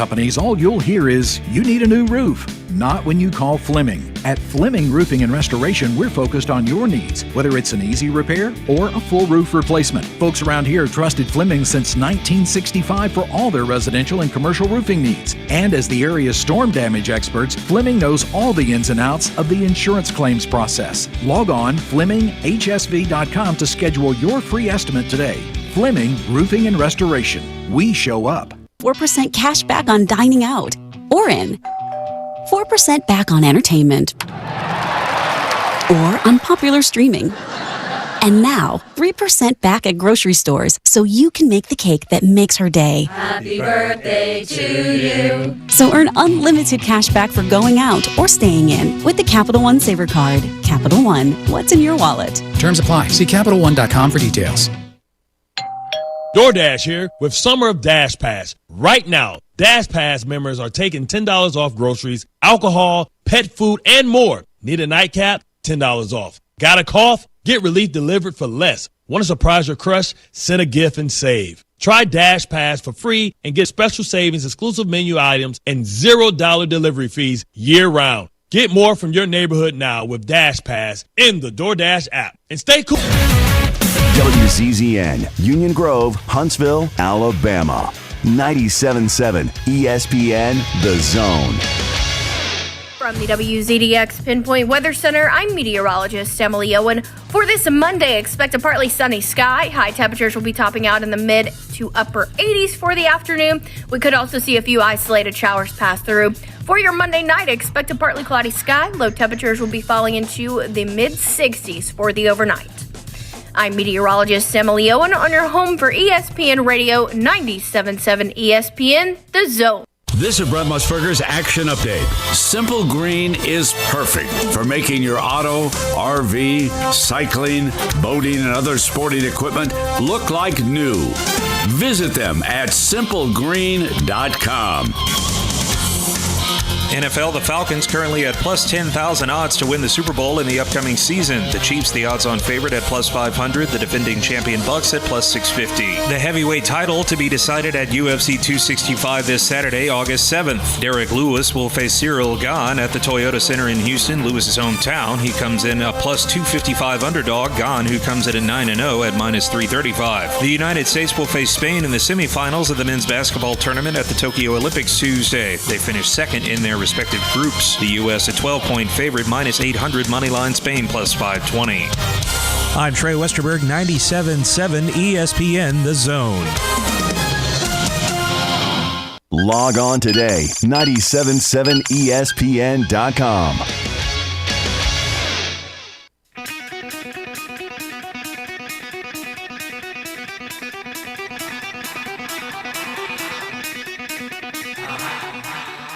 companies, all you'll hear is, you need a new roof. Not when you call Fleming. At Fleming Roofing and Restoration, we're focused on your needs, whether it's an easy repair or a full roof replacement. Folks around here have trusted Fleming since 1965 for all their residential and commercial roofing needs. And as the area's storm damage experts, Fleming knows all the ins and outs of the insurance claims process. Log on FlemingHSV.com to schedule your free estimate today. Fleming Roofing and Restoration. We show up. 4% cash back on dining out. Or in. 4% back on entertainment. Or on popular streaming. And now, 3% back at grocery stores so you can make the cake that makes her day. Happy birthday to you. So earn unlimited cash back for going out or staying in with the Capital One Saver Card. Capital One, what's in your wallet? Terms apply. See CapitalOne.com for details. DoorDash here with Summer of Dash Pass. Right now, Dash Pass members are taking $10 off groceries, alcohol, pet food, and more. Need a nightcap? $10 off. Got a cough? Get relief delivered for less. Want to surprise your crush? Send a gift and save. Try Dash Pass for free and get special savings, exclusive menu items, and $0 delivery fees year-round. Get more from your neighborhood now with Dash Pass in the DoorDash app. And stay cool. WZZN, Union Grove, Huntsville, Alabama. 97.7 ESPN, The Zone. From the WZDX Pinpoint Weather Center, I'm meteorologist Emily Owen. For this Monday, expect a partly sunny sky. High temperatures will be topping out in the mid to upper 80s for the afternoon. We could also see a few isolated showers pass through. For your Monday night, expect a partly cloudy sky. Low temperatures will be falling into the mid 60s for the overnight. I'm meteorologist Emily Owen on your home for ESPN Radio 97.7 ESPN, The Zone. This is Brent Musburger's Action Update. Simple Green is perfect for making your auto, RV, cycling, boating, and other sporting equipment look like new. Visit them at simplegreen.com. NFL, the Falcons currently at plus 10,000 odds to win the Super Bowl in the upcoming season. The Chiefs, the odds-on favorite at plus 500. The defending champion Bucks at plus 650. The heavyweight title to be decided at UFC 265 this Saturday, August 7th. Derek Lewis will face Cyril Gane at the Toyota Center in Houston, Lewis's hometown. He comes in a plus 255 underdog. Gane, who comes at a 9-0 at minus 335. The United States will face Spain in the semifinals of the men's basketball tournament at the Tokyo Olympics Tuesday. They finished second in their respective groups. The U.S. a 12-point favorite, minus 800 moneyline, Spain plus 520. I'm Trey Westerberg, 97.7 ESPN, The Zone. Log on today, 97.7ESPN.com.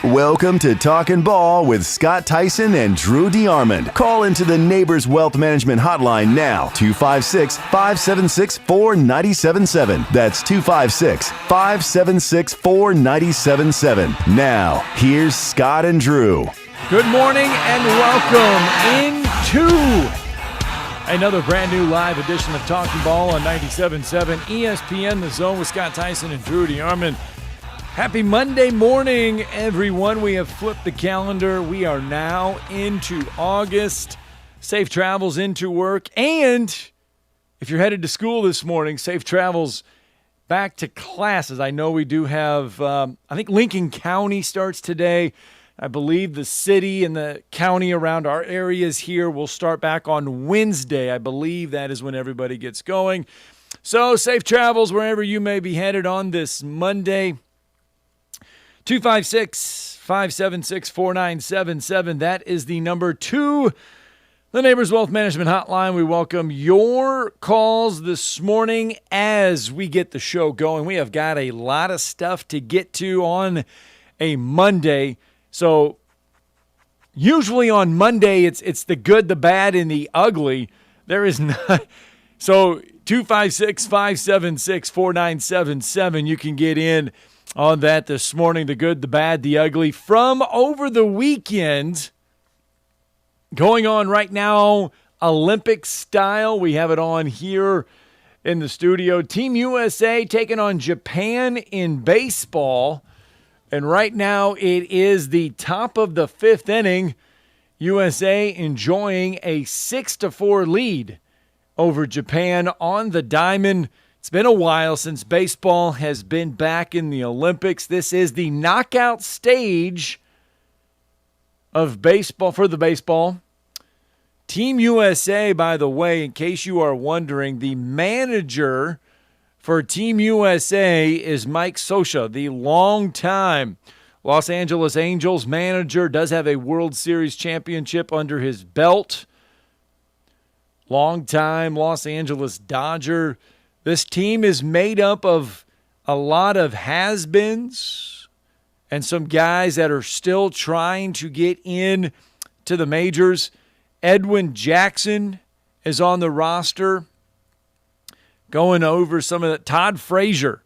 Welcome to Talkin Ball with Scott Theisen and Drew DeArmond. Call into the Neighbors Wealth Management Hotline now, 256-576-4977. That's 256-576-4977. Now, here's Scott and Drew. Good morning and welcome into another brand new live edition of Talkin Ball on 97.7 ESPN, The Zone with Scott Theisen and Drew DeArmond. Happy Monday morning, everyone. We have flipped the calendar. We are now into August. Safe travels into work. And if you're headed to school this morning, safe travels back to classes. I know we do have, I think Lincoln County starts today. I believe the city and the county around our areas here will start back on Wednesday. I believe that is when everybody gets going. So safe travels wherever you may be headed on this Monday. 256-576-4977. That is the number to the Neighbors Wealth Management Hotline. We welcome your calls this morning as we get the show going. We have got a lot of stuff to get to on a Monday. So usually on Monday, it's the good, the bad, and the ugly. There is not. So 256-576-4977. You can get in on that this morning, the good, the bad, the ugly. From over the weekend, going on right now, Olympic style. We have it on here in the studio. Team USA taking on Japan in baseball. And right now it is the top of the fifth inning. USA enjoying a 6-4 lead over Japan on the diamond. It's been a while since baseball has been back in the Olympics. This is the knockout stage of baseball for the baseball. Team USA, by the way, in case you are wondering, the manager for Team USA is Mike Scioscia, the longtime Los Angeles Angels manager, does have a World Series championship under his belt. Longtime Los Angeles Dodger. This team is made up of a lot of has-beens and some guys that are still trying to get in to the majors. Edwin Jackson is on the roster. Going over some of that, Todd Frazier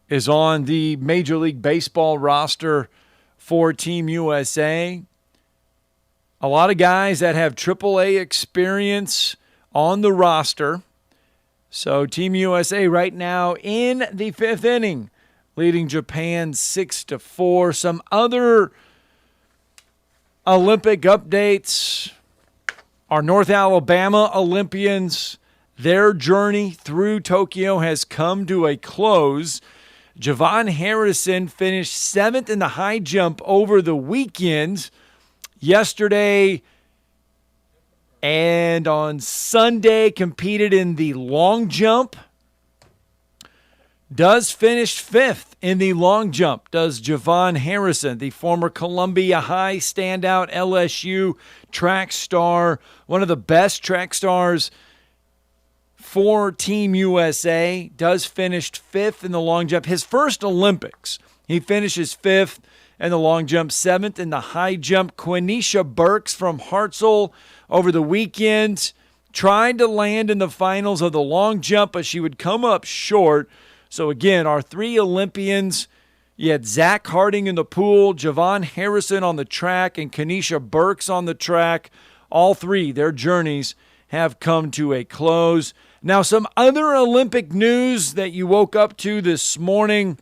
is on the Major League Baseball roster for Team USA. A lot of guys that have AAA experience on the roster. So Team USA right now in the fifth inning, leading Japan 6-4. Some other Olympic updates. Our North Alabama Olympians, their journey through Tokyo has come to a close. Javon Harrison finished 7th in the high jump over the weekend. Yesterday and on Sunday competed in the long jump. Does finish 5th in the long jump, does Javon Harrison, the former Columbia High standout LSU track star, one of the best track stars for Team USA, does finish 5th in the long jump. His first Olympics, he finishes 5th in the long jump, 7th in the high jump. Quenisha Burks from Hartselle over the weekend tried to land in the finals of the long jump, but she would come up short. So again, our three Olympians, you had Zach Harding in the pool, Javon Harrison on the track, and Quenisha Burks on the track. All three, their journeys have come to a close. Now, some other Olympic news that you woke up to this morning.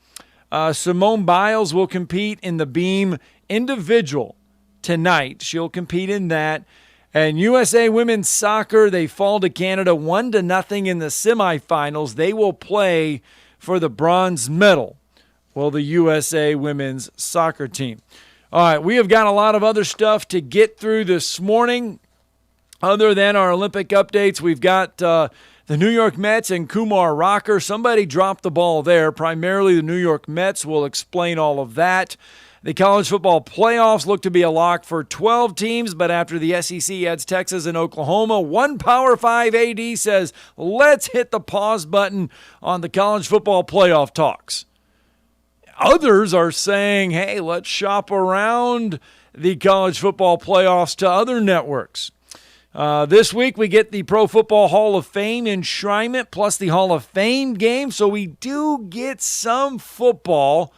Simone Biles will compete in the beam individual tonight. She'll compete in that. And USA women's soccer, they fall to Canada 1-0 in the semifinals. They will play for the bronze medal. Well, the USA women's soccer team. All right, we have got a lot of other stuff to get through this morning. Other than our Olympic updates, we've got the New York Mets and Kumar Rocker. Somebody dropped the ball there. Primarily the New York Mets. Will explain all of that. The college football playoffs look to be a lock for 12 teams, but after the SEC adds Texas and Oklahoma, one Power 5 AD says, let's hit the pause button on the college football playoff talks. Others are saying, hey, let's shop around the college football playoffs to other networks. This week we get the Pro Football Hall of Fame enshrinement plus the Hall of Fame game, so we do get some football.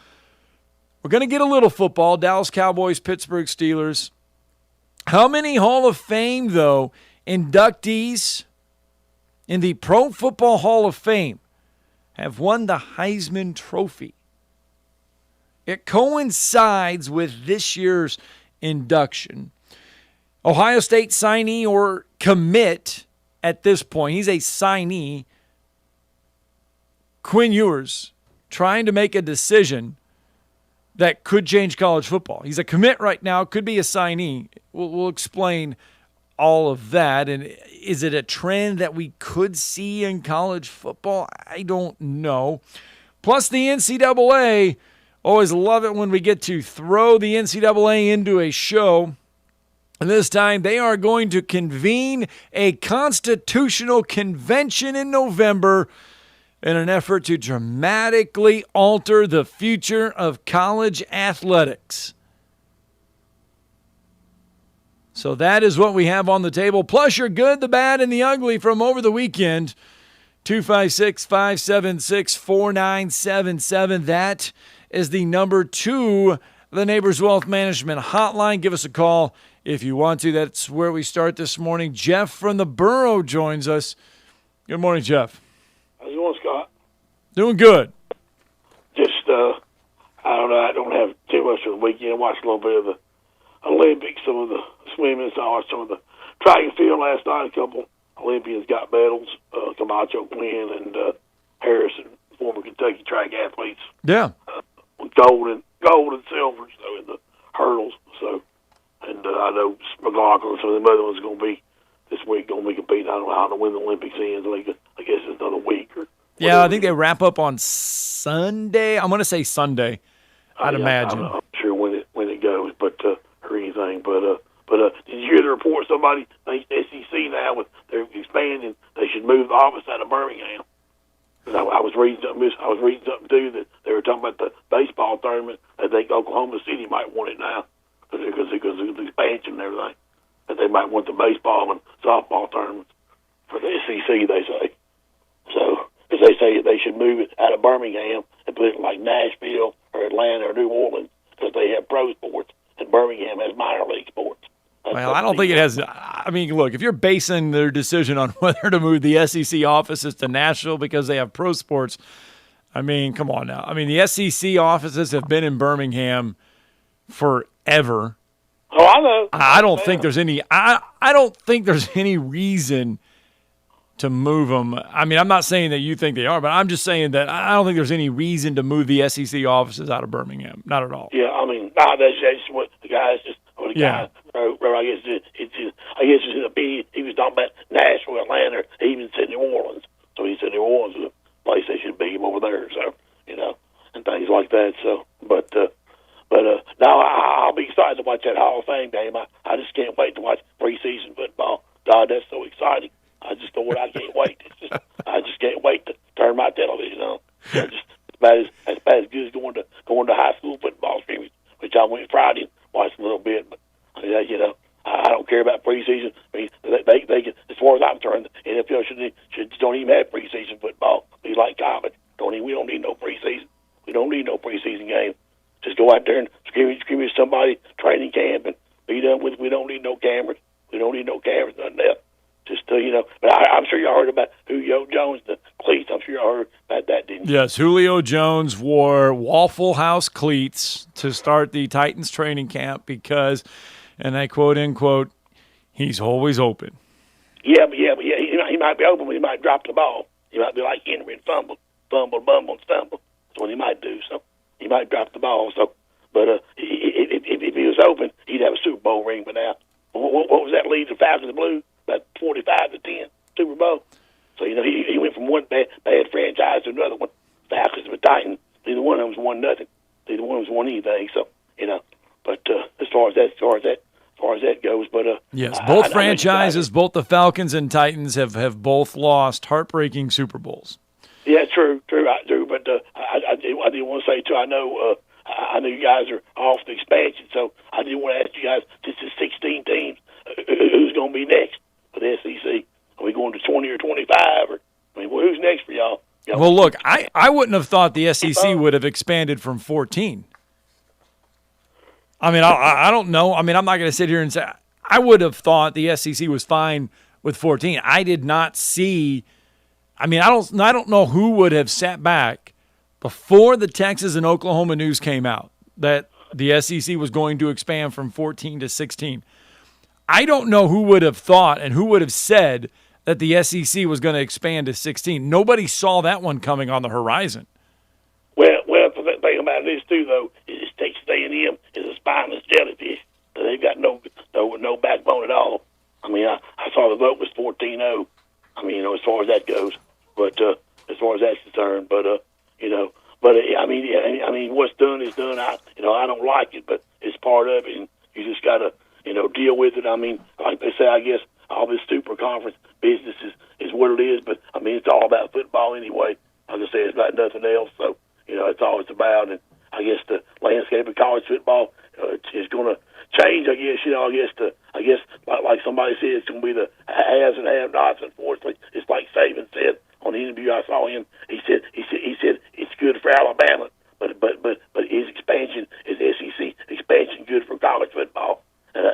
We're going to get a little football, Dallas Cowboys, Pittsburgh Steelers. How many Hall of Fame, though, inductees in the Pro Football Hall of Fame have won the Heisman Trophy? It coincides with this year's induction. Ohio State signee or commit at this point. He's a signee. Quinn Ewers trying to make a decision that could change college football. He's a commit right now, could be a signee. We'll explain all of that. And is it a trend that we could see in college football? I don't know. Plus the NCAA. Always love it when we get to throw the NCAA into a show. And this time they are going to convene a constitutional convention in November in an effort to dramatically alter the future of college athletics. So that is what we have on the table. Plus your good, the bad, and the ugly from over the weekend. 256-576-4977. That is the number to the Neighbors Wealth Management Hotline. Give us a call if you want to. That's where we start this morning. Jeff from the Borough joins us. Good morning, Jeff. How's it going, Scott? Doing good. Just I don't know. I don't have too much of the weekend. Watched a little bit of the Olympics, some of the swimming, saw some of the track and field last night. A couple Olympians got medals. Camacho Quinn and Harrison, former Kentucky track athletes. Yeah. Gold and silver, so in the hurdles. So, and I know McLaughlin, some of them other ones going to be this week going to be competing. I don't know how to win the Olympics ends. I guess it's another week or. Yeah, I think they wrap up on Sunday. I'm going to say Sunday. I'd imagine. I'm not sure when it goes, but or anything. But did you hear the report? Somebody thinks SEC now they're expanding. They should move the office out of Birmingham. I was reading something too that they were talking about the baseball tournament. I think Oklahoma City might want it now because of the expansion and everything. That they might want the baseball and softball tournaments for the SEC. They say so because they say they should move it out of Birmingham and put it in like Nashville or Atlanta or New Orleans because they have pro sports and Birmingham has minor league sports. Well, I don't think it has. I mean, look, if you're basing their decision on whether to move the SEC offices to Nashville because they have pro sports, I mean, come on now. I mean, the SEC offices have been in Birmingham forever. Oh, I know. I don't think there's any. I don't think there's any reason to move them. I mean, I'm not saying that you think they are, but I'm just saying that I don't think there's any reason to move the SEC offices out of Birmingham. Not at all. Yeah, I mean, that's what the guys just. Or the guy wrote, I guess it's his opinion. He was talking about Nashville, Atlanta, he even said New Orleans. So he said New Orleans is a place they should be over there. So and things like that. So, but now I'll be excited to watch that Hall of Fame game. I just can't wait to watch preseason football. God, that's so exciting. I just thought I can't wait. I just can't wait to turn my television on. It's just as bad as good as going to high school football scrimmage, which I went Friday and watched a little bit, but I don't care about preseason. I mean, they can, as far as I'm concerned, the NFL should don't even have preseason football. Be like college. We don't need no preseason. We don't need no preseason game. Just go out there and scrimmage somebody, training camp, and be done with it. We don't need no cameras. We don't need no cameras, nothing else. Just but I'm sure y'all heard about Julio Jones, the cleats. I'm sure y'all heard about that, didn't you? Yes, Julio Jones wore Waffle House cleats to start the Titans training camp because, and I quote unquote, he's always open. Yeah, he might be open, but he might drop the ball. He might be like Henry and fumble, bumble, stumble. That's what he might do. So he might drop the ball. So, but if he was open, he'd have a Super Bowl ring by now. What was that lead to Falcons Blue? About 45-10 Super Bowl. So he went from one bad franchise to another one. Falcons and Titans. Neither one of them's won nothing. Neither one of them's won anything. So but as far as that goes, but yes, both franchises, both the Falcons and Titans have both lost heartbreaking Super Bowls. Yeah, true. But I did want to say too. I know you guys are off the expansion, so I did want to ask you guys. This is 16 teams. Who's going to be next for the SEC? Are we going to 20 or 25? Or who's next for y'all? Well, look, I wouldn't have thought the SEC would have expanded from 14. I mean, I don't know. I mean, I'm not going to sit here and say I would have thought the SEC was fine with 14. I did not see. I mean, I don't know who would have sat back before the Texas and Oklahoma news came out that the SEC was going to expand from 14 to 16. I don't know who would have thought and who would have said that the SEC was going to expand to 16. Nobody saw that one coming on the horizon. Well, the thing about this too, though, is Texas A&M is a spineless jellyfish. They've got no backbone at all. I mean, I saw the vote was 14-0. I mean, as far as that goes, but as far as that's concerned, I mean, what's done is done. I don't like it, but it's part of it, and you just got to deal with it. I mean, like they say, I guess all this super conference business is what it is, but I mean, it's all about football anyway. Like I say, it's about nothing else. So, it's all it's about. And I guess the landscape of college football is going to change. I guess, like somebody said, it's going to be the haves and have-nots. Unfortunately, it's like Saban said on the interview I saw him. He said it's good for Alabama, but his expansion is SEC expansion good for college football. And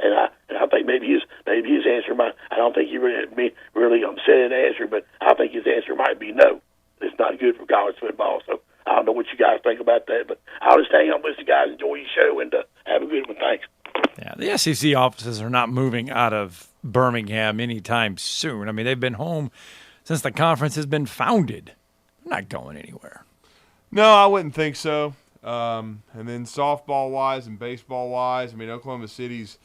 I think maybe his answer might. I don't think he really said an answer, but I think his answer might be no. It's not good for college football. So I don't know what you guys think about that, but I'll just hang on good one. Thanks. Yeah, the SEC offices are not moving out of Birmingham anytime soon. I mean, they've been home since the conference has been founded. They're not going anywhere. No, I wouldn't think so. And then softball-wise and baseball-wise, I mean, Oklahoma City's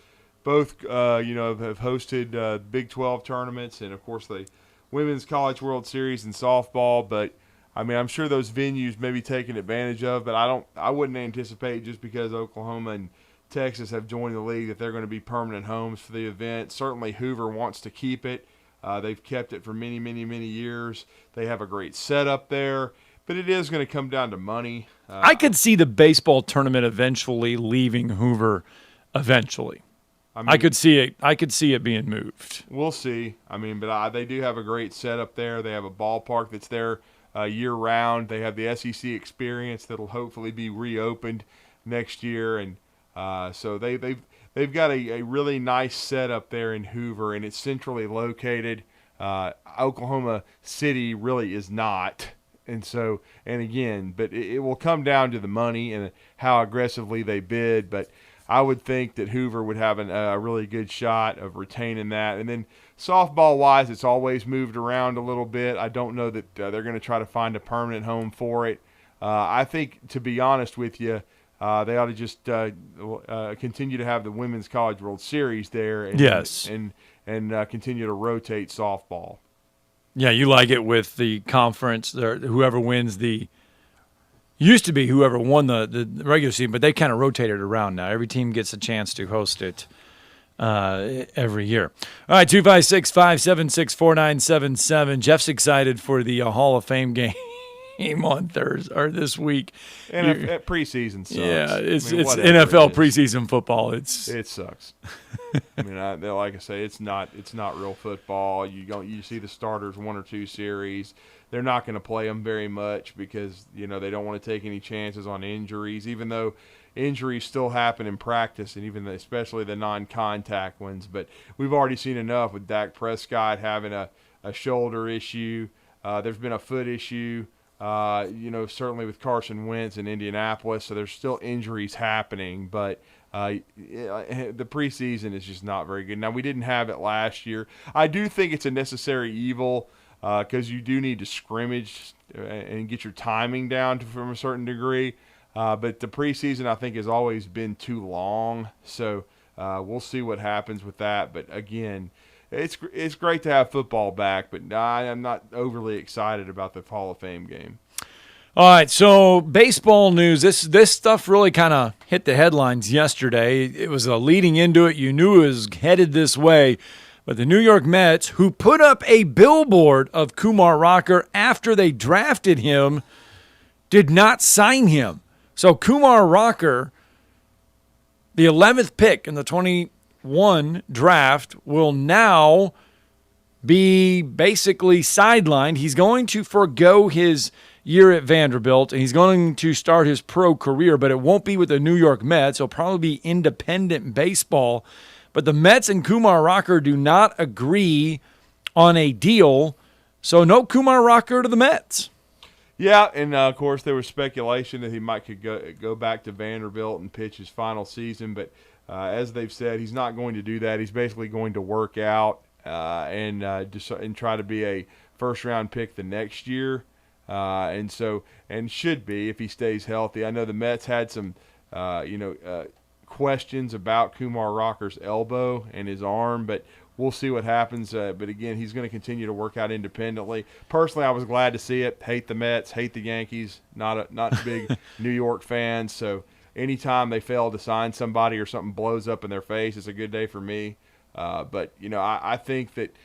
both, have hosted Big 12 tournaments and, of course, the Women's College World Series in softball. But, I mean, I'm sure those venues may be taken advantage of, but I wouldn't anticipate just because Oklahoma and Texas have joined the league that they're going to be permanent homes for the event. Certainly Hoover wants to keep it. They've kept it for many, many, many years. They have a great setup there. But it is going to come down to money. I could see the baseball tournament eventually leaving Hoover. Eventually, I could see it. I could see it being moved. We'll see. I mean, but they do have a great setup there. They have a ballpark that's there year round. They have the SEC experience that'll hopefully be reopened next year, and so they've got a really nice setup there in Hoover, and it's centrally located. Oklahoma City really is not. And so, and again, but it will come down to the money and how aggressively they bid. But I would think that Hoover would have a really good shot of retaining that. And then softball-wise, it's always moved around a little bit. I don't know that they're going to try to find a permanent home for it. I think, to be honest with you, they ought to just continue to have the Women's College World Series there. And, yes. And continue to rotate softball. Yeah, you like it with the conference, or whoever wins used to be whoever won the regular season, but they kind of rotated around now. Every team gets a chance to host it every year. All right, 256-576-4977. Jeff's excited for the Hall of Fame game on Thursday or this week. And preseason sucks. Yeah, it's NFL preseason football. It sucks. I mean, like I say, it's not real football. You see the starters 1 or 2 series. They're not going to play them very much because they don't want to take any chances on injuries, even though injuries still happen in practice, and even especially the non-contact ones. But we've already seen enough with Dak Prescott having a shoulder issue. There's been a foot issue. Certainly with Carson Wentz in Indianapolis, so there's still injuries happening, but the preseason is just not very good. Now, we didn't have it last year. I do think it's a necessary evil because you do need to scrimmage and get your timing down from a certain degree, but the preseason, I think, has always been too long, so we'll see what happens with that. But again, it's great to have football back, but I'm not overly excited about the Hall of Fame game. All right, so baseball news. This stuff really kind of hit the headlines yesterday. It was leading into it. You knew it was headed this way. But the New York Mets, who put up a billboard of Kumar Rocker after they drafted him, did not sign him. So Kumar Rocker, the 11th pick in the 21 draft, will now be basically sidelined. He's going to forgo his year at Vanderbilt, and he's going to start his pro career, but it won't be with the New York Mets. It'll probably be independent baseball. But the Mets and Kumar Rocker do not agree on a deal, so no Kumar Rocker to the Mets. Yeah, and of course there was speculation that he could go back to Vanderbilt and pitch his final season, but as they've said, he's not going to do that. He's basically going to work out and try to be a first-round pick the next year. And should be if he stays healthy. I know the Mets had some, questions about Kumar Rocker's elbow and his arm, but we'll see what happens. But again, he's going to continue to work out independently. Personally, I was glad to see it. Hate the Mets, hate the Yankees. Not big New York fan. So anytime they fail to sign somebody or something blows up in their face, it's a good day for me. But I think that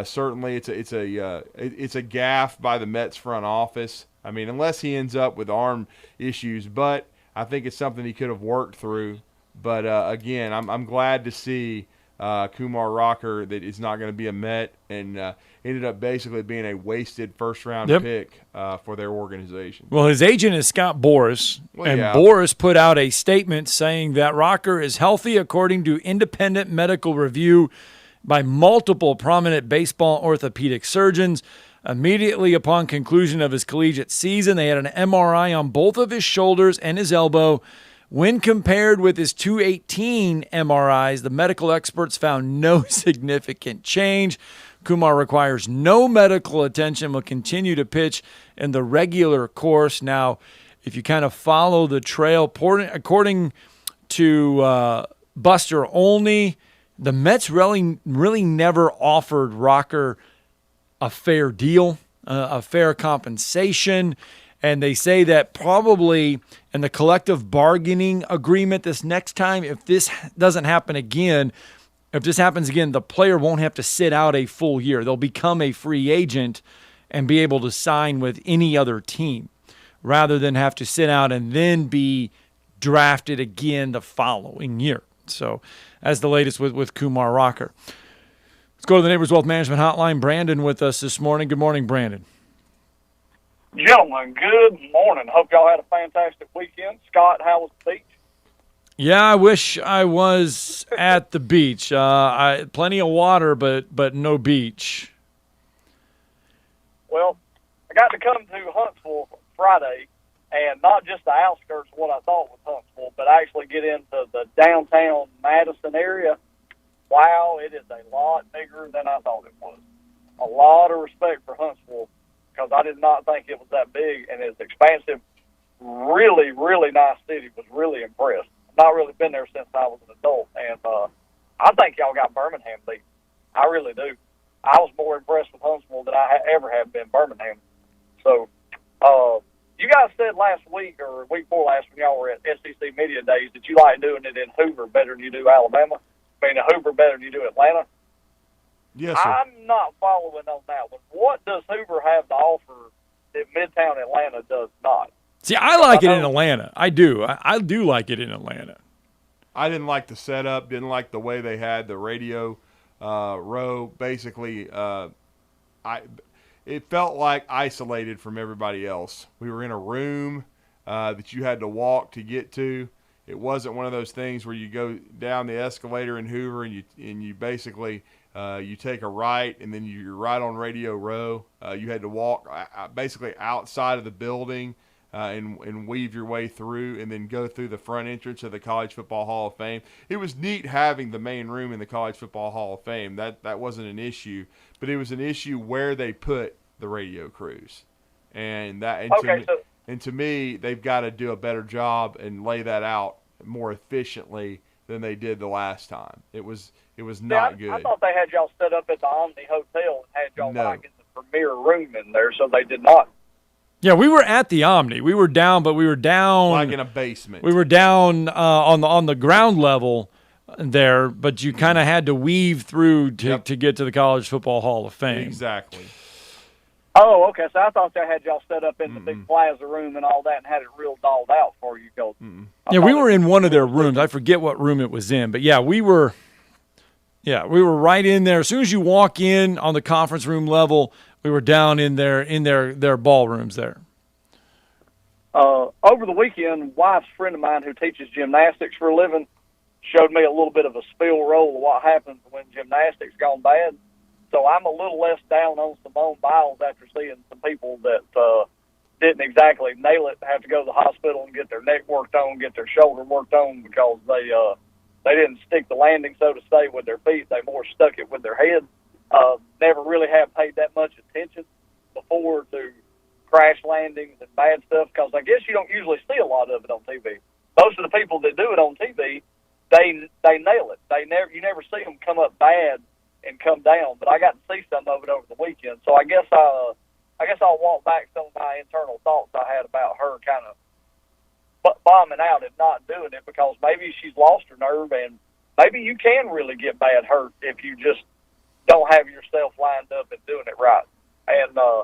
certainly it's a gaffe by the Mets front office. I mean, unless he ends up with arm issues, but I think it's something he could have worked through. But again, I'm glad to see Kumar Rocker that is not going to be a Met and ended up basically being a wasted first-round pick for their organization. Well, his agent is Scott Boras, Boras put out a statement saying that Rocker is healthy according to independent medical review by multiple prominent baseball orthopedic surgeons. Immediately upon conclusion of his collegiate season, they had an MRI on both of his shoulders and his elbow, When compared with his 218 MRIs, the medical experts found no significant change. Kumar requires no medical attention, will continue to pitch in the regular course. Now, if you kind of follow the trail, according to Buster Olney, the Mets really never offered Rocker a fair deal, a fair compensation. And they say that probably in the collective bargaining agreement this next time, if this doesn't happen again, if this happens again, the player won't have to sit out a full year. They'll become a free agent and be able to sign with any other team rather than have to sit out and then be drafted again the following year. So that's the latest with Kumar Rocker. Let's go to the Neighbors Wealth Management Hotline. Brandon with us this morning. Good morning, Brandon. Gentlemen, good morning. Hope y'all had a fantastic weekend. Scott, how was the beach? Yeah, I wish I was at the beach. Plenty of water, but no beach. Well, I got to come to Huntsville Friday, and not just the outskirts of what I thought was Huntsville, but actually get into the downtown Madison area. Wow, it is a lot bigger than I thought it was. A lot of respect for Huntsville, because I did not think it was that big, and it's expansive. Really, really nice city. Was really impressed. Not really been there since I was an adult, and I think y'all got Birmingham beat. I really do. I was more impressed with Huntsville than I ever have been Birmingham. So, you guys said last week or week before last when y'all were at SEC Media Days that you like doing it in Hoover better than you do Alabama. I mean, Hoover better than you do Atlanta. Yes, sir. I'm not following on that one. What does Hoover have to offer that Midtown Atlanta does not? See, I like it in Atlanta. I do. I do like it in Atlanta. I didn't like the setup, didn't like the way they had the radio row. Basically, it felt like isolated from everybody else. We were in a room that you had to walk to get to. It wasn't one of those things where you go down the escalator in Hoover and you basically you take a right and then you're right on Radio Row. You had to walk basically outside of the building and weave your way through and then go through the front entrance of the College Football Hall of Fame. It was neat having the main room in the College Football Hall of Fame. That wasn't an issue, but it was an issue where they put the radio crews. And to me, they've got to do a better job and lay that out more efficiently than they did the last time. It was not good. I thought they had y'all set up at the Omni Hotel and had y'all like in the premier room in there, so they did not. Yeah, we were at the Omni. We were down, but we were down like in a basement. We were down on the ground level there, but you kind of had to weave through to get to the College Football Hall of Fame. Exactly. Oh, okay. So I thought they had y'all set up in the big plaza room and all that and had it real dolled out for you. Yeah, we were in one of their rooms. I forget what room it was in, but yeah, we were right in there. As soon as you walk in on the conference room level, we were down in their ballrooms there. Over the weekend, wife's friend of mine who teaches gymnastics for a living showed me a little bit of a spill roll of what happens when gymnastics gone bad. So I'm a little less down on Simone Biles after seeing some people that didn't exactly nail it, have to go to the hospital and get their neck worked on, get their shoulder worked on because they didn't stick the landing, so to say, with their feet. They more stuck it with their head. Never really have paid that much attention before to crash landings and bad stuff because I guess you don't usually see a lot of it on TV. Most of the people that do it on TV, they nail it. You never see them come up bad and come down, but I got to see some of it over the weekend. So I guess I'll walk back some of my internal thoughts I had about her kind of bombing out and not doing it because maybe she's lost her nerve and maybe you can really get bad hurt if you just don't have yourself lined up and doing it right. And a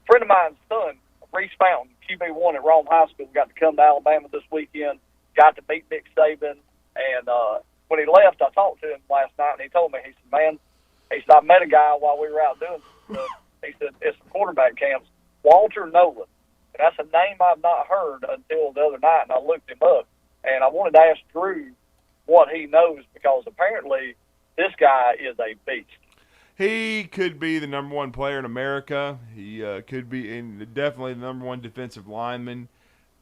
friend of mine's son, Reese Fountain, QB1 at Rome High School, got to come to Alabama this weekend, got to meet Nick Saban, and when he left, I talked to him last night, and he told me, he said, man, he said, I met a guy while we were out doing stuff. He said, it's some quarterback camps, Walter Nolan. And that's a name I've not heard until the other night, and I looked him up. And I wanted to ask Drew what he knows because apparently this guy is a beast. He could be the number one player in America. He could be definitely the number one defensive lineman.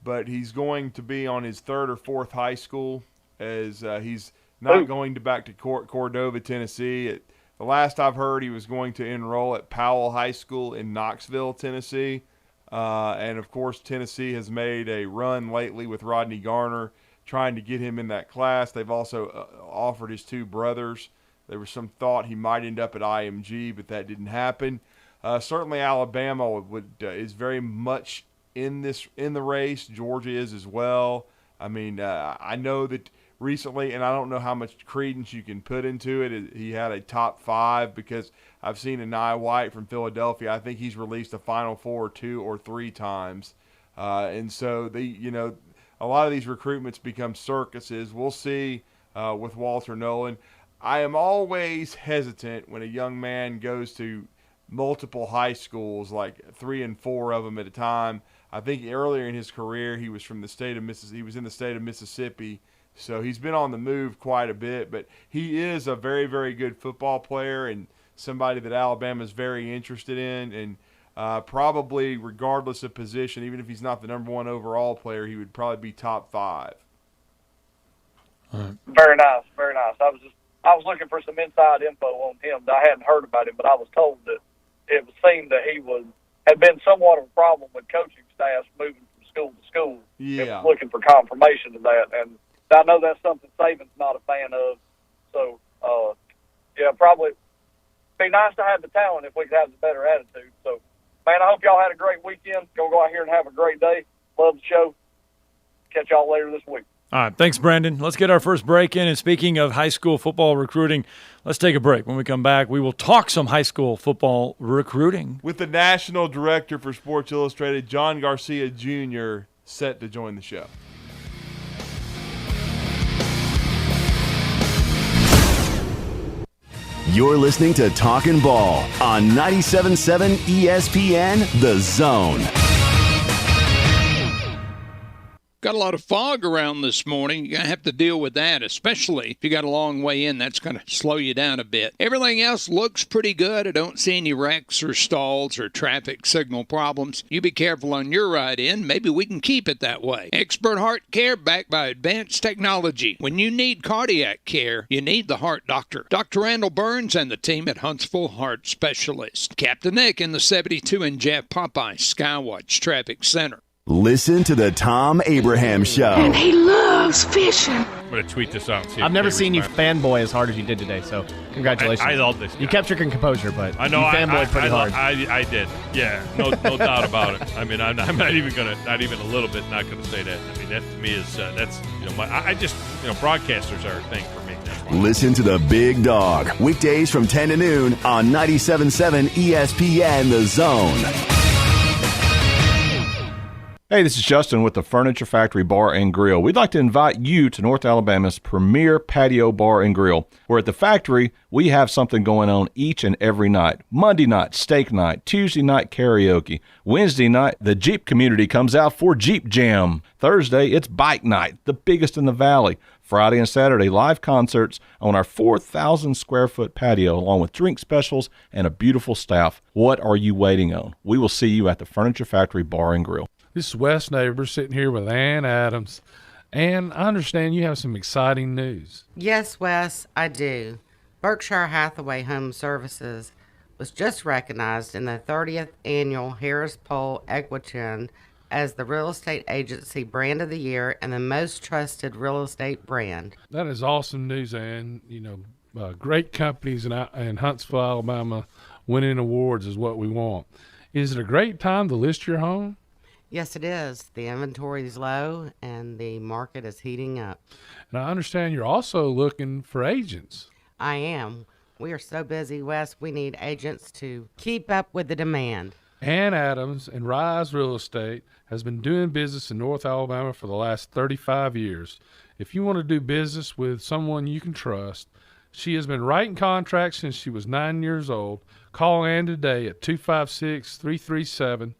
but he's going to be on his third or fourth high school, as he's not going back to Cordova, Tennessee. The last I've heard, he was going to enroll at Powell High School in Knoxville, Tennessee. And, of course, Tennessee has made a run lately with Rodney Garner, trying to get him in that class. They've also offered his two brothers. There was some thought he might end up at IMG, but that didn't happen. Certainly Alabama is very much in the race. Georgia is as well. I mean, I know that recently, and I don't know how much credence you can put into it, he had a top 5, because I've seen Anaya White from Philadelphia. I think he's released a Final Four 2 or 3 times. And so, a lot of these recruitments become circuses. We'll see with Walter Nolan. I am always hesitant when a young man goes to multiple high schools, like 3 and 4 of them at a time. I think earlier in his career, he was from the state of Mississippi. He was in the state of Mississippi. So he's been on the move quite a bit, but he is a very, very good football player and somebody that Alabama is very interested in. And probably, regardless of position, even if he's not the number 1 overall player, he would probably be top 5. Very nice, very nice. I was looking for some inside info on him. I hadn't heard about him, but I was told that it seemed that he had been somewhat of a problem with coaching staffs moving from school to school. Yeah, was looking for confirmation of that, and I know that's something Saban's not a fan of. So, probably be nice to have the talent if we could have the better attitude. So, man, I hope y'all had a great weekend. Go out here and have a great day. Love the show. Catch y'all later this week. All right, thanks, Brandon. Let's get our first break in. And speaking of high school football recruiting, let's take a break. When we come back, we will talk some high school football recruiting with the National Director for Sports Illustrated, John Garcia Jr., set to join the show. You're listening to Talkin Ball on 97.7 ESPN, The Zone. Got a lot of fog around this morning. You're going to have to deal with that, especially if you got a long way in. That's going to slow you down a bit. Everything else looks pretty good. I don't see any wrecks or stalls or traffic signal problems. You be careful on your ride in. Maybe we can keep it that way. Expert heart care backed by advanced technology. When you need cardiac care, you need the heart doctor. Dr. Randall Burns and the team at Huntsville Heart Specialist. Captain Nick in the 72 and Jeff Popeye Skywatch Traffic Center. Listen to the Tom Abraham Show. And he loves fishing. I'm going to tweet this out. I've never seen you fanboy as hard as you did today, so congratulations. I love this guy. You kept your composure, but I know you fanboyed pretty hard. I did. Yeah, no doubt about it. I mean, I'm not even a little bit not going to say that. I mean, that to me is, that's, broadcasters are a thing for me. Listen to the Big Dog, weekdays from 10 to noon on 97.7 ESPN The Zone. Hey, this is Justin with the Furniture Factory Bar and Grill. We'd like to invite you to North Alabama's premier patio bar and grill, where at the factory, we have something going on each and every night. Monday night, steak night. Tuesday night, karaoke. Wednesday night, the Jeep community comes out for Jeep Jam. Thursday, it's bike night, the biggest in the valley. Friday and Saturday, live concerts on our 4,000-square-foot patio, along with drink specials and a beautiful staff. What are you waiting on? We will see you at the Furniture Factory Bar and Grill. This is Wes Neighbors sitting here with Ann Adams. And I understand you have some exciting news. Yes, Wes, I do. Berkshire Hathaway Home Services was just recognized in the 30th Annual Harris Poll Equitrin as the Real Estate Agency Brand of the Year and the most trusted real estate brand. That is awesome news, Ann. Great companies in Huntsville, Alabama, winning awards is what we want. Is it a great time to list your home? Yes, it is. The inventory is low and the market is heating up. And I understand you're also looking for agents. I am. We are so busy, Wes, we need agents to keep up with the demand. Ann Adams and Rise Real Estate has been doing business in North Alabama for the last 35 years. If you want to do business with someone you can trust, she has been writing contracts since she was 9 years old. Call Ann today at 256-337-2625.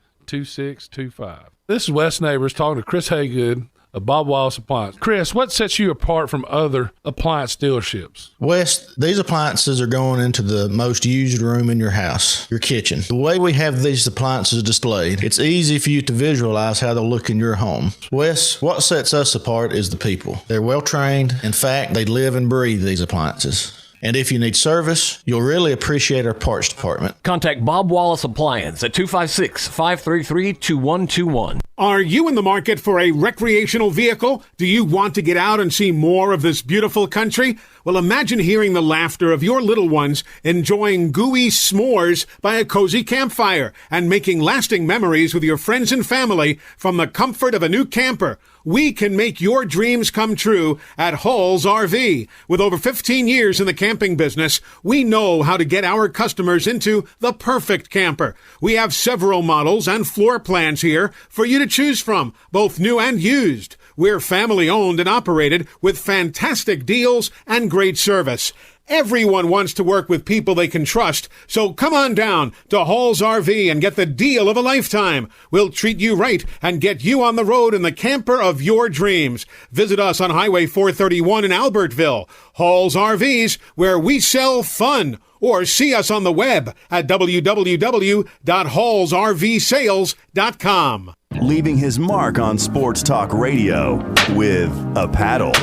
This is Wes Neighbors talking to Chris Haygood of Bob Wallace Appliance. Chris, what sets you apart from other appliance dealerships? Wes, these appliances are going into the most used room in your house, your kitchen. The way we have these appliances displayed, it's easy for you to visualize how they'll look in your home. Wes, what sets us apart is the people. They're well trained. In fact, they live and breathe these appliances. And if you need service, you'll really appreciate our parts department. Contact Bob Wallace Appliance at 256-533-2121. Are you in the market for a recreational vehicle? Do you want to get out and see more of this beautiful country? Well, imagine hearing the laughter of your little ones enjoying gooey s'mores by a cozy campfire and making lasting memories with your friends and family from the comfort of a new camper. We can make your dreams come true at Hall's RV. With over 15 years in the camping business, we know how to get our customers into the perfect camper. We have several models and floor plans here for you to choose from, both new and used. We're family owned and operated with fantastic deals and great service. Everyone wants to work with people they can trust, so come on down to Hall's RV and get the deal of a lifetime. We'll treat you right and get you on the road in the camper of your dreams. Visit us on Highway 431 in Albertville. Hall's RVs, where we sell fun. Or see us on the web at www.hallsrvsales.com. Leaving his mark on sports talk radio with a paddle.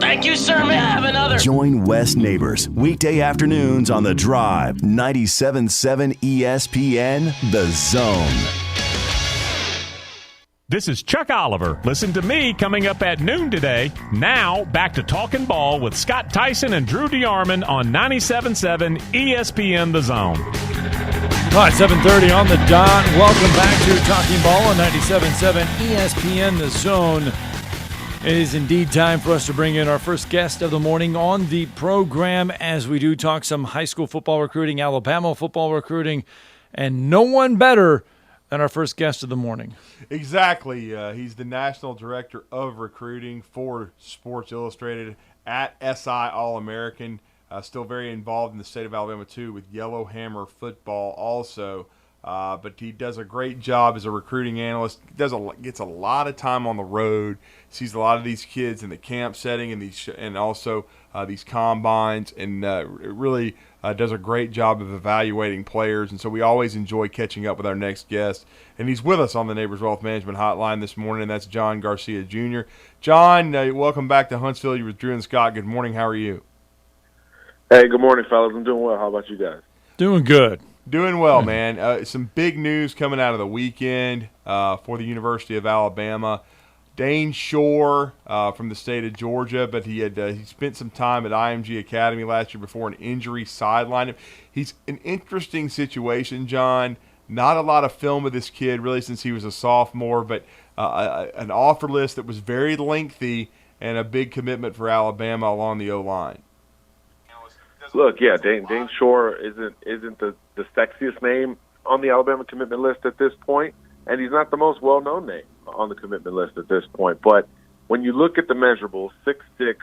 Thank you, sir. May I have another? Join West Neighbors weekday afternoons on The Drive, 97.7 ESPN, The Zone. This is Chuck Oliver. Listen to me coming up at noon today. Now, back to Talkin Ball with Scott Tyson and Drew DeArmond on 97.7 ESPN The Zone. All right, 7:30 on the dot. Welcome back to Talking Ball on 97.7 ESPN The Zone. It is indeed time for us to bring in our first guest of the morning on the program as we do talk some high school football recruiting, Alabama football recruiting, and no one better than our first guest of the morning. Exactly. He's the National Director of Recruiting for Sports Illustrated at SI All-American. Still very involved in the state of Alabama, too, with Yellowhammer football also. But he does a great job as a recruiting analyst. Gets a lot of time on the road. Sees a lot of these kids in the camp setting and also these combines, and really does a great job of evaluating players. And so we always enjoy catching up with our next guest. And he's with us on the Neighbors Wealth Management Hotline this morning, and that's John Garcia Jr. John, welcome back to Huntsville. You're with Drew and Scott. Good morning. How are you? Hey, good morning, fellas. I'm doing well. How about you guys? Doing good. Doing well, man. Some big news coming out of the weekend for the University of Alabama. Dane Shore from the state of Georgia, but he spent some time at IMG Academy last year before an injury sidelined him. He's an interesting situation, John. Not a lot of film of this kid really since he was a sophomore, but an offer list that was very lengthy and a big commitment for Alabama along the O-line. Look, yeah, Dane Shore isn't the sexiest name on the Alabama commitment list at this point, and he's not the most well-known name on the commitment list at this point. But when you look at the measurables, 6'6",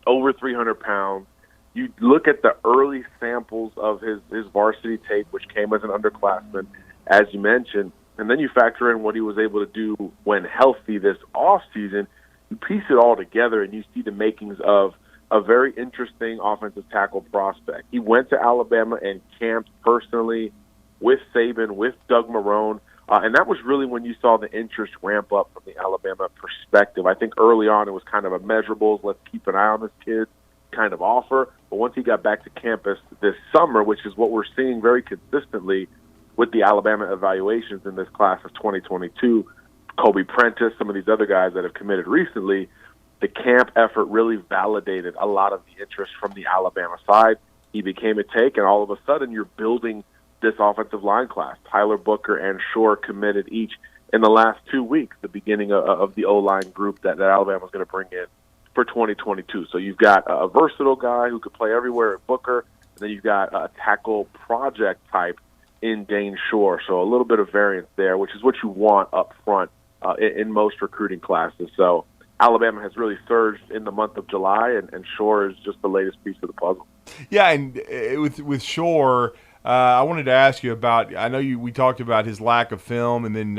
over 300 pounds, you look at the early samples of his varsity tape, which came as an underclassman, as you mentioned, and then you factor in what he was able to do when healthy this offseason, you piece it all together and you see the makings of a very interesting offensive tackle prospect. He went to Alabama and camped personally with Saban, with Doug Marrone, and that was really when you saw the interest ramp up from the Alabama perspective. I think early on it was kind of a measurables, let's keep an eye on this kid kind of offer. But once he got back to campus this summer, which is what we're seeing very consistently with the Alabama evaluations in this class of 2022, Kobe Prentice, some of these other guys that have committed recently, the camp effort really validated a lot of the interest from the Alabama side. He became a take, and all of a sudden you're building this offensive line class. Tyler Booker and Shore committed each in the last 2 weeks, the beginning of the O-line group that Alabama's going to bring in for 2022. So you've got a versatile guy who could play everywhere at Booker, and then you've got a tackle project type in Dane Shore. So a little bit of variance there, which is what you want up front in most recruiting classes. So Alabama has really surged in the month of July, and Shore is just the latest piece of the puzzle. Yeah, and with Shore, I wanted to ask you about. I know we talked about his lack of film, and then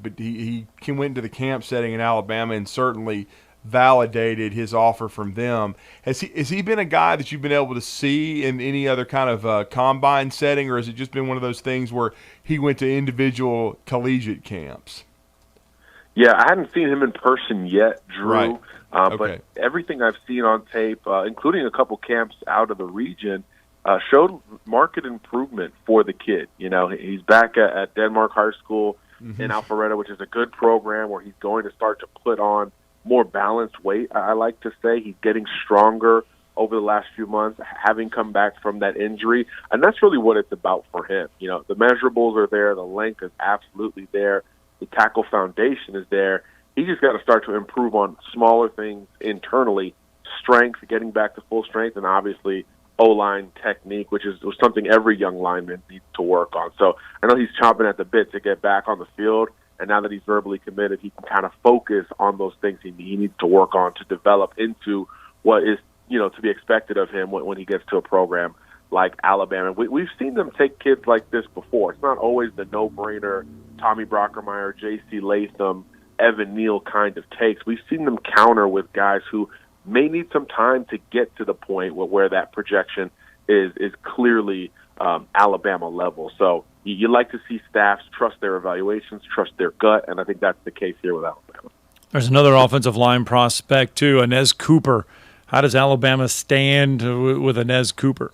but he went into the camp setting in Alabama and certainly validated his offer from them. Has he been a guy that you've been able to see in any other kind of combine setting, or has it just been one of those things where he went to individual collegiate camps? Yeah, I hadn't seen him in person yet, Drew. Right. Okay. But everything I've seen on tape, including a couple camps out of the region, showed marked improvement for the kid. You know, he's back at Denmark High School in Alpharetta, which is a good program where he's going to start to put on more balanced weight. I like to say he's getting stronger over the last few months, having come back from that injury. And that's really what it's about for him. You know, the measurables are there. The length is absolutely there. The tackle foundation is there. He just got to start to improve on smaller things internally, strength, getting back to full strength, and obviously O-line technique, which is something every young lineman needs to work on. So I know he's chomping at the bit to get back on the field, and now that he's verbally committed, he can kind of focus on those things he needs to work on to develop into what is, you know, to be expected of him when he gets to a program like Alabama. We've seen them take kids like this before. It's not always the no-brainer Tommy Brockermeyer, J.C. Latham, Evan Neal kind of takes. We've seen them counter with guys who may need some time to get to the point where that projection is clearly Alabama level. So you like to see staffs trust their evaluations, trust their gut, and I think that's the case here with Alabama. There's another offensive line prospect, too, Inez Cooper. How does Alabama stand with Inez Cooper?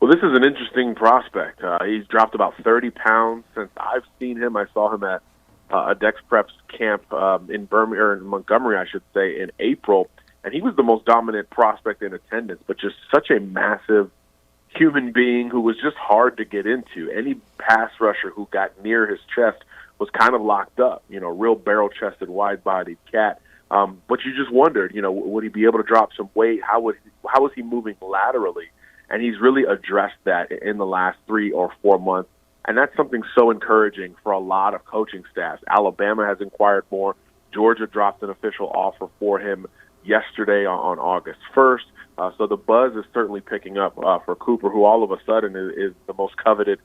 Well, this is an interesting prospect. He's dropped about 30 pounds since I've seen him. I saw him at a Dex Preps camp in Birmingham, or in Montgomery, I should say, in April, and he was the most dominant prospect in attendance, but just such a massive human being who was just hard to get into. Any pass rusher who got near his chest was kind of locked up, you know, real barrel-chested, wide-bodied cat. But you just wondered, you know, would he be able to drop some weight? How was he moving laterally? And he's really addressed that in the last 3 or 4 months. And that's something so encouraging for a lot of coaching staffs. Alabama has inquired more. Georgia dropped an official offer for him yesterday on August 1st. So the buzz is certainly picking up for Cooper, who all of a sudden is the most coveted,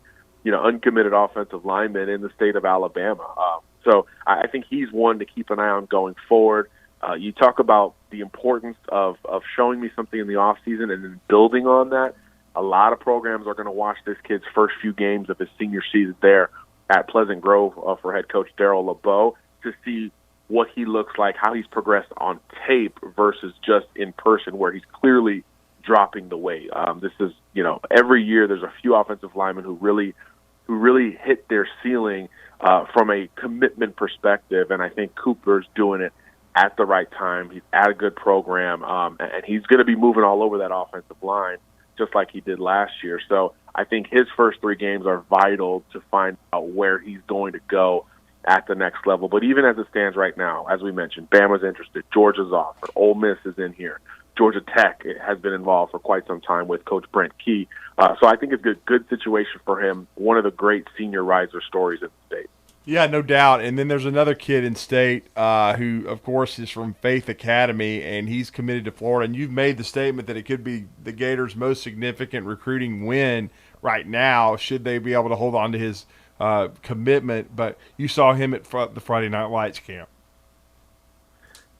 you know, uncommitted offensive lineman in the state of Alabama. So I think he's one to keep an eye on going forward. You talk about the importance of showing me something in the offseason and then building on that. A lot of programs are going to watch this kid's first few games of his senior season there at Pleasant Grove for head coach Darryl LeBeau to see what he looks like, how he's progressed on tape versus just in person, where he's clearly dropping the weight. This is, you know, every year there's a few offensive linemen who really hit their ceiling from a commitment perspective, and I think Cooper's doing it at the right time. He's at a good program, and he's going to be moving all over that offensive line, just like he did last year. So I think his first 3 games are vital to find out where he's going to go at the next level. But even as it stands right now, as we mentioned, Bama's interested, Georgia's offered, Ole Miss is in here, Georgia Tech has been involved for quite some time with Coach Brent Key. So I think it's a good situation for him, one of the great senior riser stories in the state. Yeah, no doubt. And then there's another kid in state who, of course, is from Faith Academy, and he's committed to Florida. And you've made the statement that it could be the Gators' most significant recruiting win right now, should they be able to hold on to his commitment. But you saw him at the Friday Night Lights camp.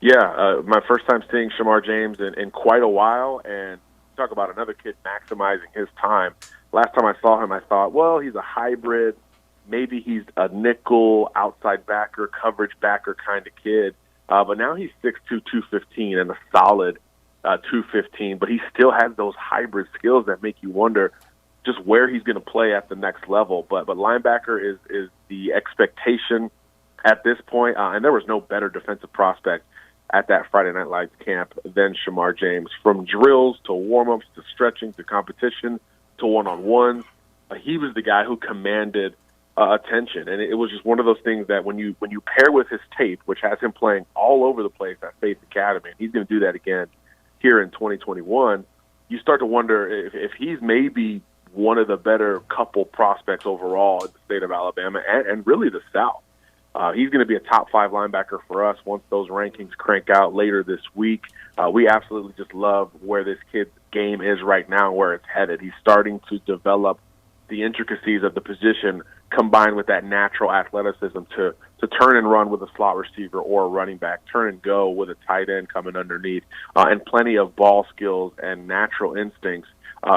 Yeah, my first time seeing Shamar James in quite a while, and talk about another kid maximizing his time. Last time I saw him, I thought, well, he's a hybrid. Maybe he's a nickel, outside backer, coverage backer kind of kid. But now he's 6'2", 215, and a solid 215. But he still has those hybrid skills that make you wonder just where he's going to play at the next level. But linebacker is the expectation at this point. And there was no better defensive prospect at that Friday Night Lights camp than Shamar James. From drills to warm-ups to stretching to competition to one-on-ones, he was the guy who commanded attention, and it was just one of those things that when you pair with his tape, which has him playing all over the place at Faith Academy, and he's going to do that again here in 2021, you start to wonder if he's maybe one of the better couple prospects overall in the state of Alabama and really the South. He's going to be a top 5 linebacker for us once those rankings crank out later this week. We absolutely just love where this kid's game is right now, where it's headed. He's starting to develop the intricacies of the position combined with that natural athleticism to turn and run with a slot receiver or a running back, turn and go with a tight end coming underneath, and plenty of ball skills and natural instincts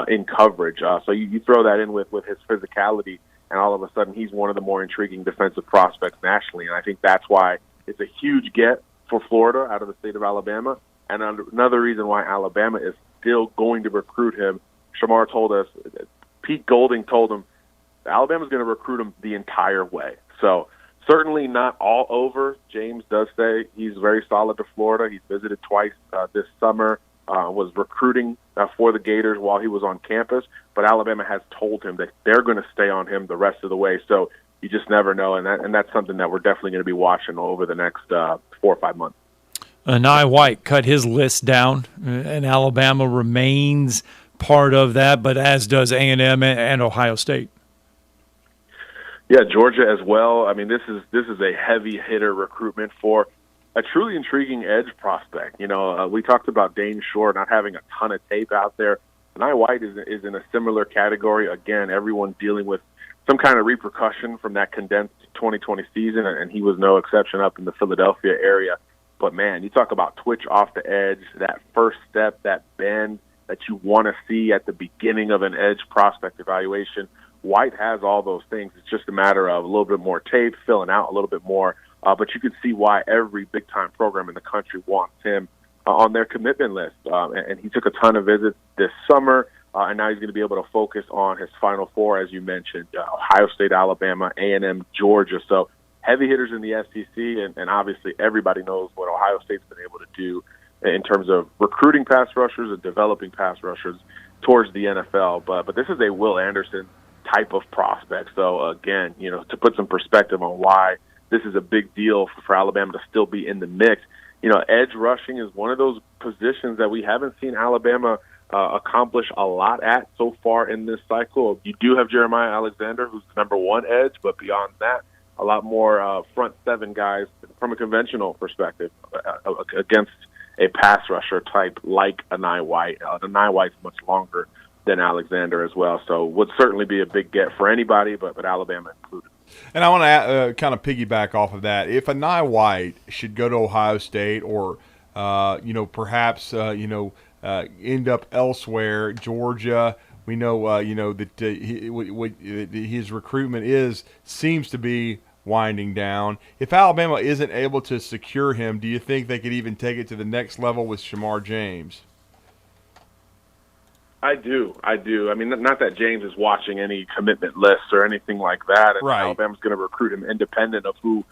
in coverage. So you throw that in with his physicality, and all of a sudden he's one of the more intriguing defensive prospects nationally. And I think that's why it's a huge get for Florida out of the state of Alabama. And another reason why Alabama is still going to recruit him, Shamar told us, Pete Golding told him, Alabama's going to recruit him the entire way. So certainly not all over. James does say he's very solid to Florida. He's visited twice this summer, was recruiting for the Gators while he was on campus, but Alabama has told him that they're going to stay on him the rest of the way. So you just never know, and that's something that we're definitely going to be watching over the next 4 or 5 months. Nye White cut his list down, and Alabama remains part of that, but as does A&M and Ohio State. Yeah, Georgia as well. I mean, this is a heavy hitter recruitment for a truly intriguing edge prospect. You know, we talked about Dane Shore not having a ton of tape out there. Nye White is in a similar category. Again, everyone dealing with some kind of repercussion from that condensed 2020 season, and he was no exception up in the Philadelphia area. But, man, you talk about twitch off the edge, that first step, that bend that you want to see at the beginning of an edge prospect evaluation. White has all those things. It's just a matter of a little bit more tape, filling out a little bit more. But you can see why every big-time program in the country wants him on their commitment list. And he took a ton of visits this summer, and now he's going to be able to focus on his Final Four, as you mentioned, Ohio State, Alabama, A&M, Georgia. So heavy hitters in the SEC, and obviously everybody knows what Ohio State's been able to do in terms of recruiting pass rushers and developing pass rushers towards the NFL. But this is a Will Anderson type of prospect. So, again, you know, to put some perspective on why this is a big deal for Alabama to still be in the mix, you know, edge rushing is one of those positions that we haven't seen Alabama accomplish a lot at so far in this cycle. You do have Jeremiah Alexander, who's the number 1 edge, but beyond that, a lot more front 7 guys from a conventional perspective against a pass rusher type like a Nye White. The Nye White's much longer than Alexander as well, so would certainly be a big get for anybody, but Alabama included. And I want to kind of piggyback off of that. If a Nye White should go to Ohio State or, perhaps, end up elsewhere, Georgia, we know, that his recruitment seems to be winding down. If Alabama isn't able to secure him, do you think they could even take it to the next level with Shamar James? I do. I mean, not that James is watching any commitment lists or anything like that, and right. Alabama's going to recruit him independent of who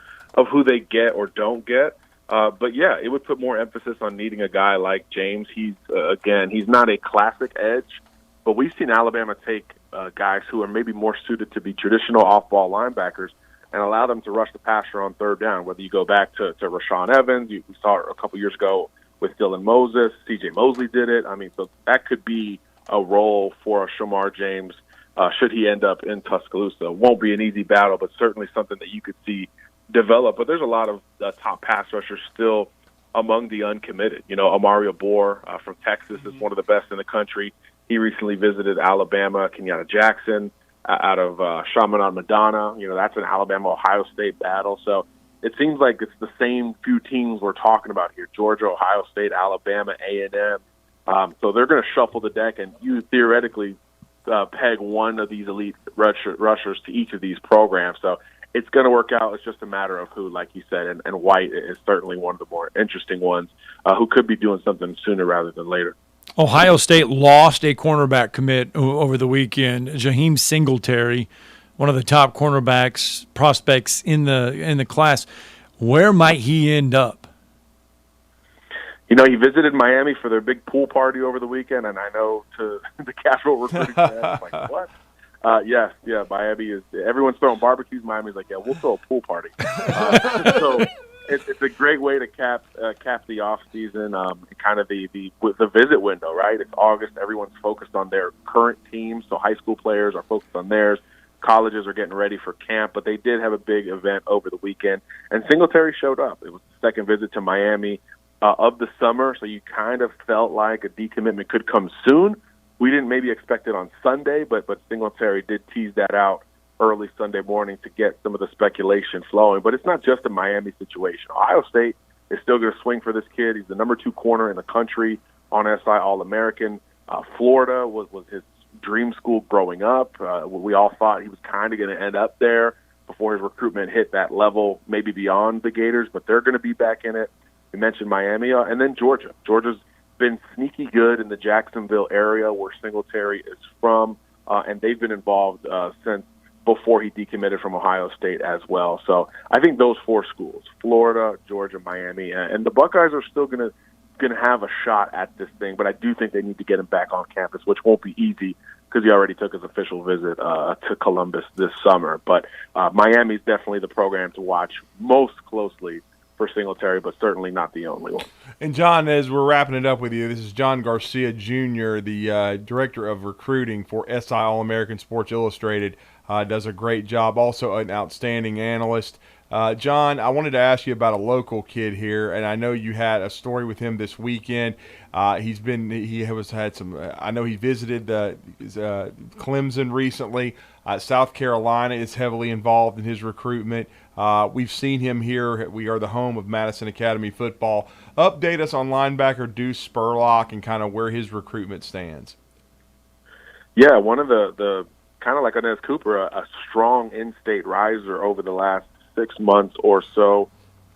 they get or don't get. But yeah, it would put more emphasis on needing a guy like James. He's not a classic edge, but we've seen Alabama take guys who are maybe more suited to be traditional off-ball linebackers and allow them to rush the passer on third down. Whether you go back to Rashaan Evans, we saw it a couple years ago with Dylan Moses. C.J. Mosley did it. I mean, so that could be a role for Shamar James should he end up in Tuscaloosa. It won't be an easy battle, but certainly something that you could see develop. But there's a lot of top pass rushers still among the uncommitted. You know, Amario Bohr from Texas is one of the best in the country. He recently visited Alabama. Kenyatta Jackson out of Chaminade Madonna. You know, that's an Alabama-Ohio State battle. So it seems like it's the same few teams we're talking about here: Georgia, Ohio State, Alabama, A&M. So they're going to shuffle the deck, and you theoretically peg one of these elite rushers to each of these programs. So it's going to work out. It's just a matter of who, like you said, and White is certainly one of the more interesting ones who could be doing something sooner rather than later. Ohio State lost a cornerback commit over the weekend, Jaheim Singletary, one of the top cornerbacks prospects in the class. Where might he end up? You know, he visited Miami for their big pool party over the weekend, and I know to the casual recruiting fan, I'm like, what? Yeah, Miami is – everyone's throwing barbecues. Miami's like, yeah, we'll throw a pool party. So it's a great way to cap the off season, kind of the visit window, right? It's August. Everyone's focused on their current teams, so high school players are focused on theirs. colleges are getting ready for camp, but they did have a big event over the weekend, and Singletary showed up. It was the second visit to Miami of the summer, so you kind of felt like a decommitment could come soon. We didn't maybe expect it on Sunday, but Singletary did tease that out early Sunday morning to get some of the speculation flowing. But it's not just a Miami situation. Ohio State is still going to swing for this kid. He's the number 2 corner in the country on SI All-American. Florida was his dream school growing up. We all thought he was kind of going to end up there before his recruitment hit that level, maybe beyond the Gators, but they're going to be back in it. We mentioned Miami, and then Georgia. Georgia's been sneaky good in the Jacksonville area where Singletary is from, and they've been involved since before he decommitted from Ohio State as well. So I think those 4 schools, Florida, Georgia, Miami, and the Buckeyes are still going to have a shot at this thing, but I do think they need to get him back on campus, which won't be easy because he already took his official visit to Columbus this summer. But Miami's definitely the program to watch most closely for Singletary, but certainly not the only one. And John, as we're wrapping it up with you, this is John Garcia Jr., the Director of Recruiting for SI All-American Sports Illustrated. Does a great job, also an outstanding analyst. John, I wanted to ask you about a local kid here, and I know you had a story with him this weekend. I know he visited Clemson recently. South Carolina is heavily involved in his recruitment. We've seen him here. We are the home of Madison Academy football. Update us on linebacker Deuce Spurlock and kind of where his recruitment stands. Yeah, one of the kind of like Inez Cooper, a strong in-state riser over the last 6 months or so.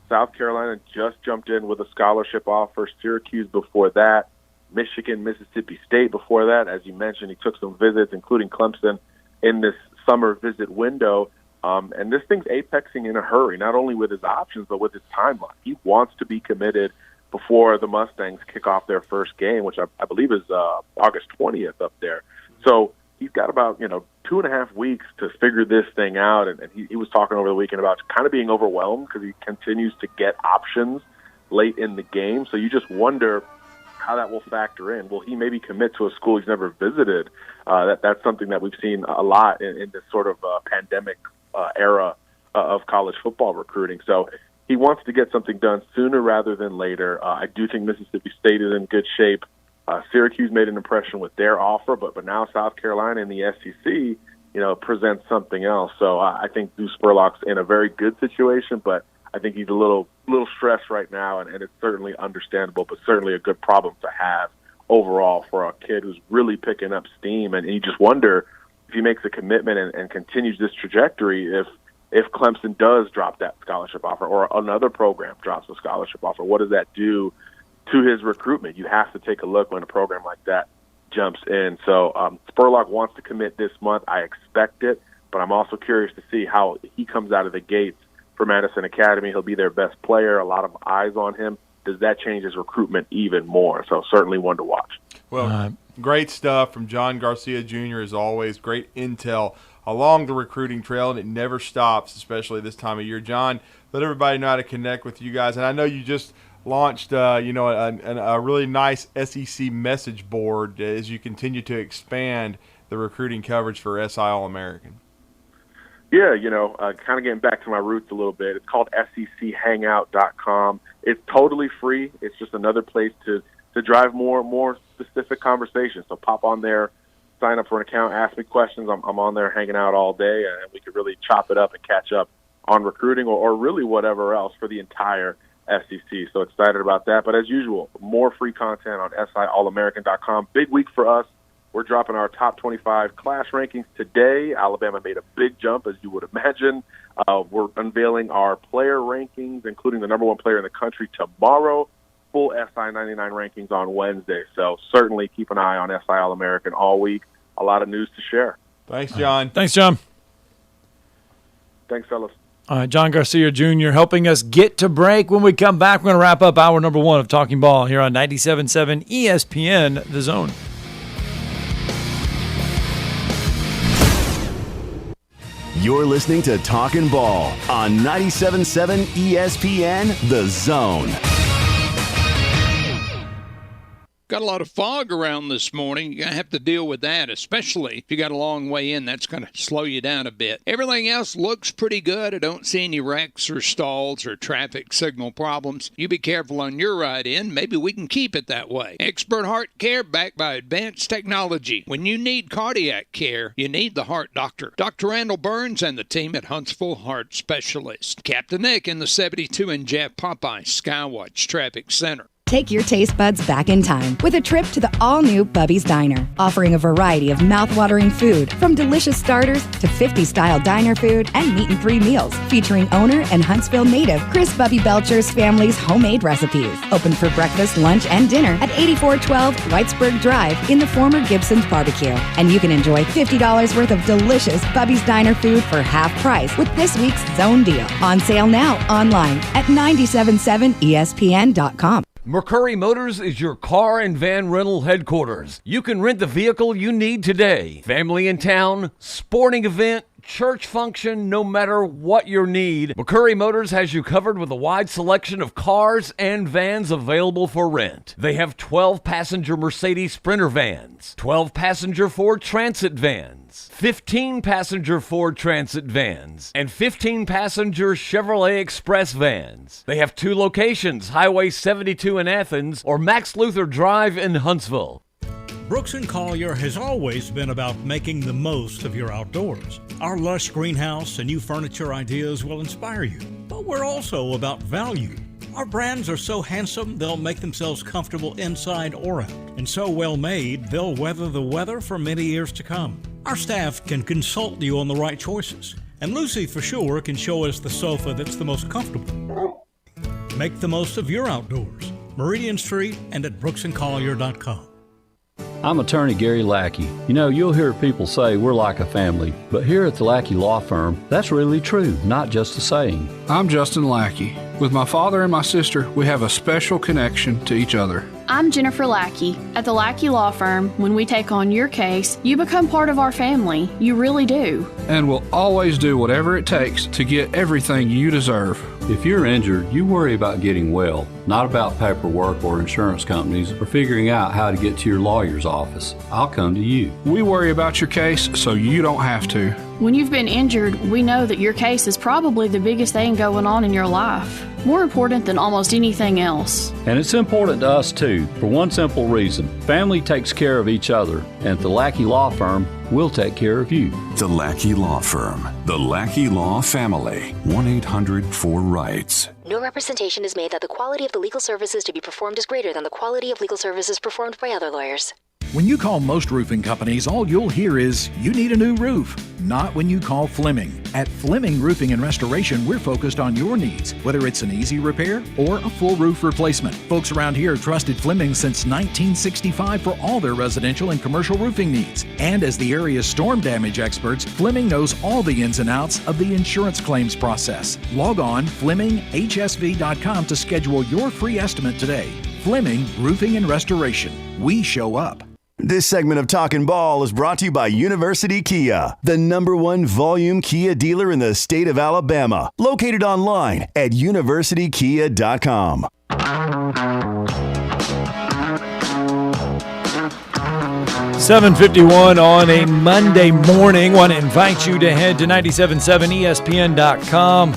South Carolina just jumped in with a scholarship offer. Syracuse before that. Michigan, Mississippi State before that. As you mentioned, he took some visits, including Clemson, in this summer visit window. And this thing's apexing in a hurry, not only with his options, but with his timeline. He wants to be committed before the Mustangs kick off their first game, which I believe is August 20th up there. So he's got about 2.5 weeks to figure this thing out, and he was talking over the weekend about kind of being overwhelmed because he continues to get options late in the game. So you just wonder how that will factor in. Will he maybe commit to a school he's never visited? That's something that we've seen a lot in this sort of pandemic era of college football recruiting. So he wants to get something done sooner rather than later. I do think Mississippi State is in good shape. Syracuse made an impression with their offer, but now South Carolina in the SEC, presents something else. So I think Deuce Spurlock's in a very good situation, but I think he's a little stressed right now, and it's certainly understandable, but certainly a good problem to have overall for a kid who's really picking up steam. And you just wonder if he makes a commitment and continues this trajectory, if Clemson does drop that scholarship offer or another program drops a scholarship offer, what does that do to his recruitment? You have to take a look when a program like that jumps in. So Spurlock wants to commit this month. I expect it, but I'm also curious to see how he comes out of the gates for Madison Academy. He'll be their best player, a lot of eyes on him. Does that change his recruitment even more? So certainly one to watch. Well, great stuff from John Garcia Jr. as always. Great intel along the recruiting trail, and it never stops, especially this time of year. John, let everybody know how to connect with you guys. And I know you just launched, a really nice SEC message board as you continue to expand the recruiting coverage for SI All-American. Yeah, kind of getting back to my roots a little bit. It's called SECHangout.com. It's totally free. It's just another place to drive more specific conversations. So pop on there, sign up for an account, ask me questions. I'm on there hanging out all day, and we could really chop it up and catch up on recruiting or really whatever else for the entire SEC. So excited about that. But as usual, more free content on SIAllamerican.com. Big week for us. We're dropping our top 25 class rankings today. Alabama made a big jump, as you would imagine. We're unveiling our player rankings, including the number one player in the country, tomorrow. Full SI 99 rankings on Wednesday. So certainly keep an eye on SI All-American all week. A lot of news to share. Thanks, John. Thanks, John. Thanks, fellas. All right, John Garcia Jr. helping us get to break. When we come back, we're going to wrap up hour number 1 of Talking Ball here on 97.7 ESPN, The Zone. You're listening to Talkin' Ball on 97.7 ESPN, The Zone. Got a lot of fog around this morning. You're going to have to deal with that, especially if you got a long way in. That's going to slow you down a bit. Everything else looks pretty good. I don't see any wrecks or stalls or traffic signal problems. You be careful on your ride in. Maybe we can keep it that way. Expert heart care backed by advanced technology. When you need cardiac care, you need the heart doctor. Dr. Randall Burns and the team at Huntsville Heart Specialist. Captain Nick in the 72 and Jeff Popeye Skywatch Traffic Center. Take your taste buds back in time with a trip to the all-new Bubby's Diner, offering a variety of mouth-watering food, from delicious starters to 50-style diner food and meat and 3 meals, featuring owner and Huntsville native Chris Bubby Belcher's family's homemade recipes. Open for breakfast, lunch, and dinner at 8412 Whitesburg Drive in the former Gibson's Barbecue. And you can enjoy $50 worth of delicious Bubby's Diner food for half price with this week's Zone Deal. On sale now online at 977ESPN.com. McCurry Motors is your car and van rental headquarters. You can rent the vehicle you need today. Family in town, sporting event, church function, no matter what your need, McCurry Motors has you covered with a wide selection of cars and vans available for rent. They have 12-passenger Mercedes Sprinter vans, 12-passenger Ford Transit vans, 15-passenger Ford Transit vans, and 15-passenger Chevrolet Express vans. They have 2 locations, Highway 72 in Athens or Max Luther Drive in Huntsville. Brooks & Collier has always been about making the most of your outdoors. Our lush greenhouse and new furniture ideas will inspire you, but we're also about value. Our brands are so handsome, they'll make themselves comfortable inside or out, and so well made, they'll weather the weather for many years to come. Our staff can consult you on the right choices, and Lucy for sure can show us the sofa that's the most comfortable. Make the most of your outdoors. Meridian Street and at brooksandcollier.com. I'm attorney Gary Lackey. You know, you'll hear people say we're like a family, but here at the Lackey Law Firm, that's really true, not just a saying. I'm Justin Lackey. With my father and my sister, we have a special connection to each other. I'm Jennifer Lackey. At the Lackey Law Firm, when we take on your case, you become part of our family. You really do. And we'll always do whatever it takes to get everything you deserve. If you're injured, you worry about getting well, not about paperwork or insurance companies or figuring out how to get to your lawyer's office. I'll come to you. We worry about your case so you don't have to. When you've been injured, we know that your case is probably the biggest thing going on in your life. More important than almost anything else. And it's important to us too, for one simple reason. Family takes care of each other, and at the Lackey Law Firm, we'll take care of you. The Lackey Law Firm. The Lackey Law Family. 1-800-4-RIGHTS. No representation is made that the quality of the legal services to be performed is greater than the quality of legal services performed by other lawyers. When you call most roofing companies, all you'll hear is, you need a new roof. Not when you call Fleming. At Fleming Roofing and Restoration, we're focused on your needs, whether it's an easy repair or a full roof replacement. Folks around here trusted Fleming since 1965 for all their residential and commercial roofing needs. And as the area's storm damage experts, Fleming knows all the ins and outs of the insurance claims process. Log on FlemingHSV.com to schedule your free estimate today. Fleming Roofing and Restoration. We show up. This segment of Talkin Ball is brought to you by University Kia, the #1 volume Kia dealer in the state of Alabama. Located online at universitykia.com. 7:51 on a Monday morning. Want to invite you to head to 977ESPN.com.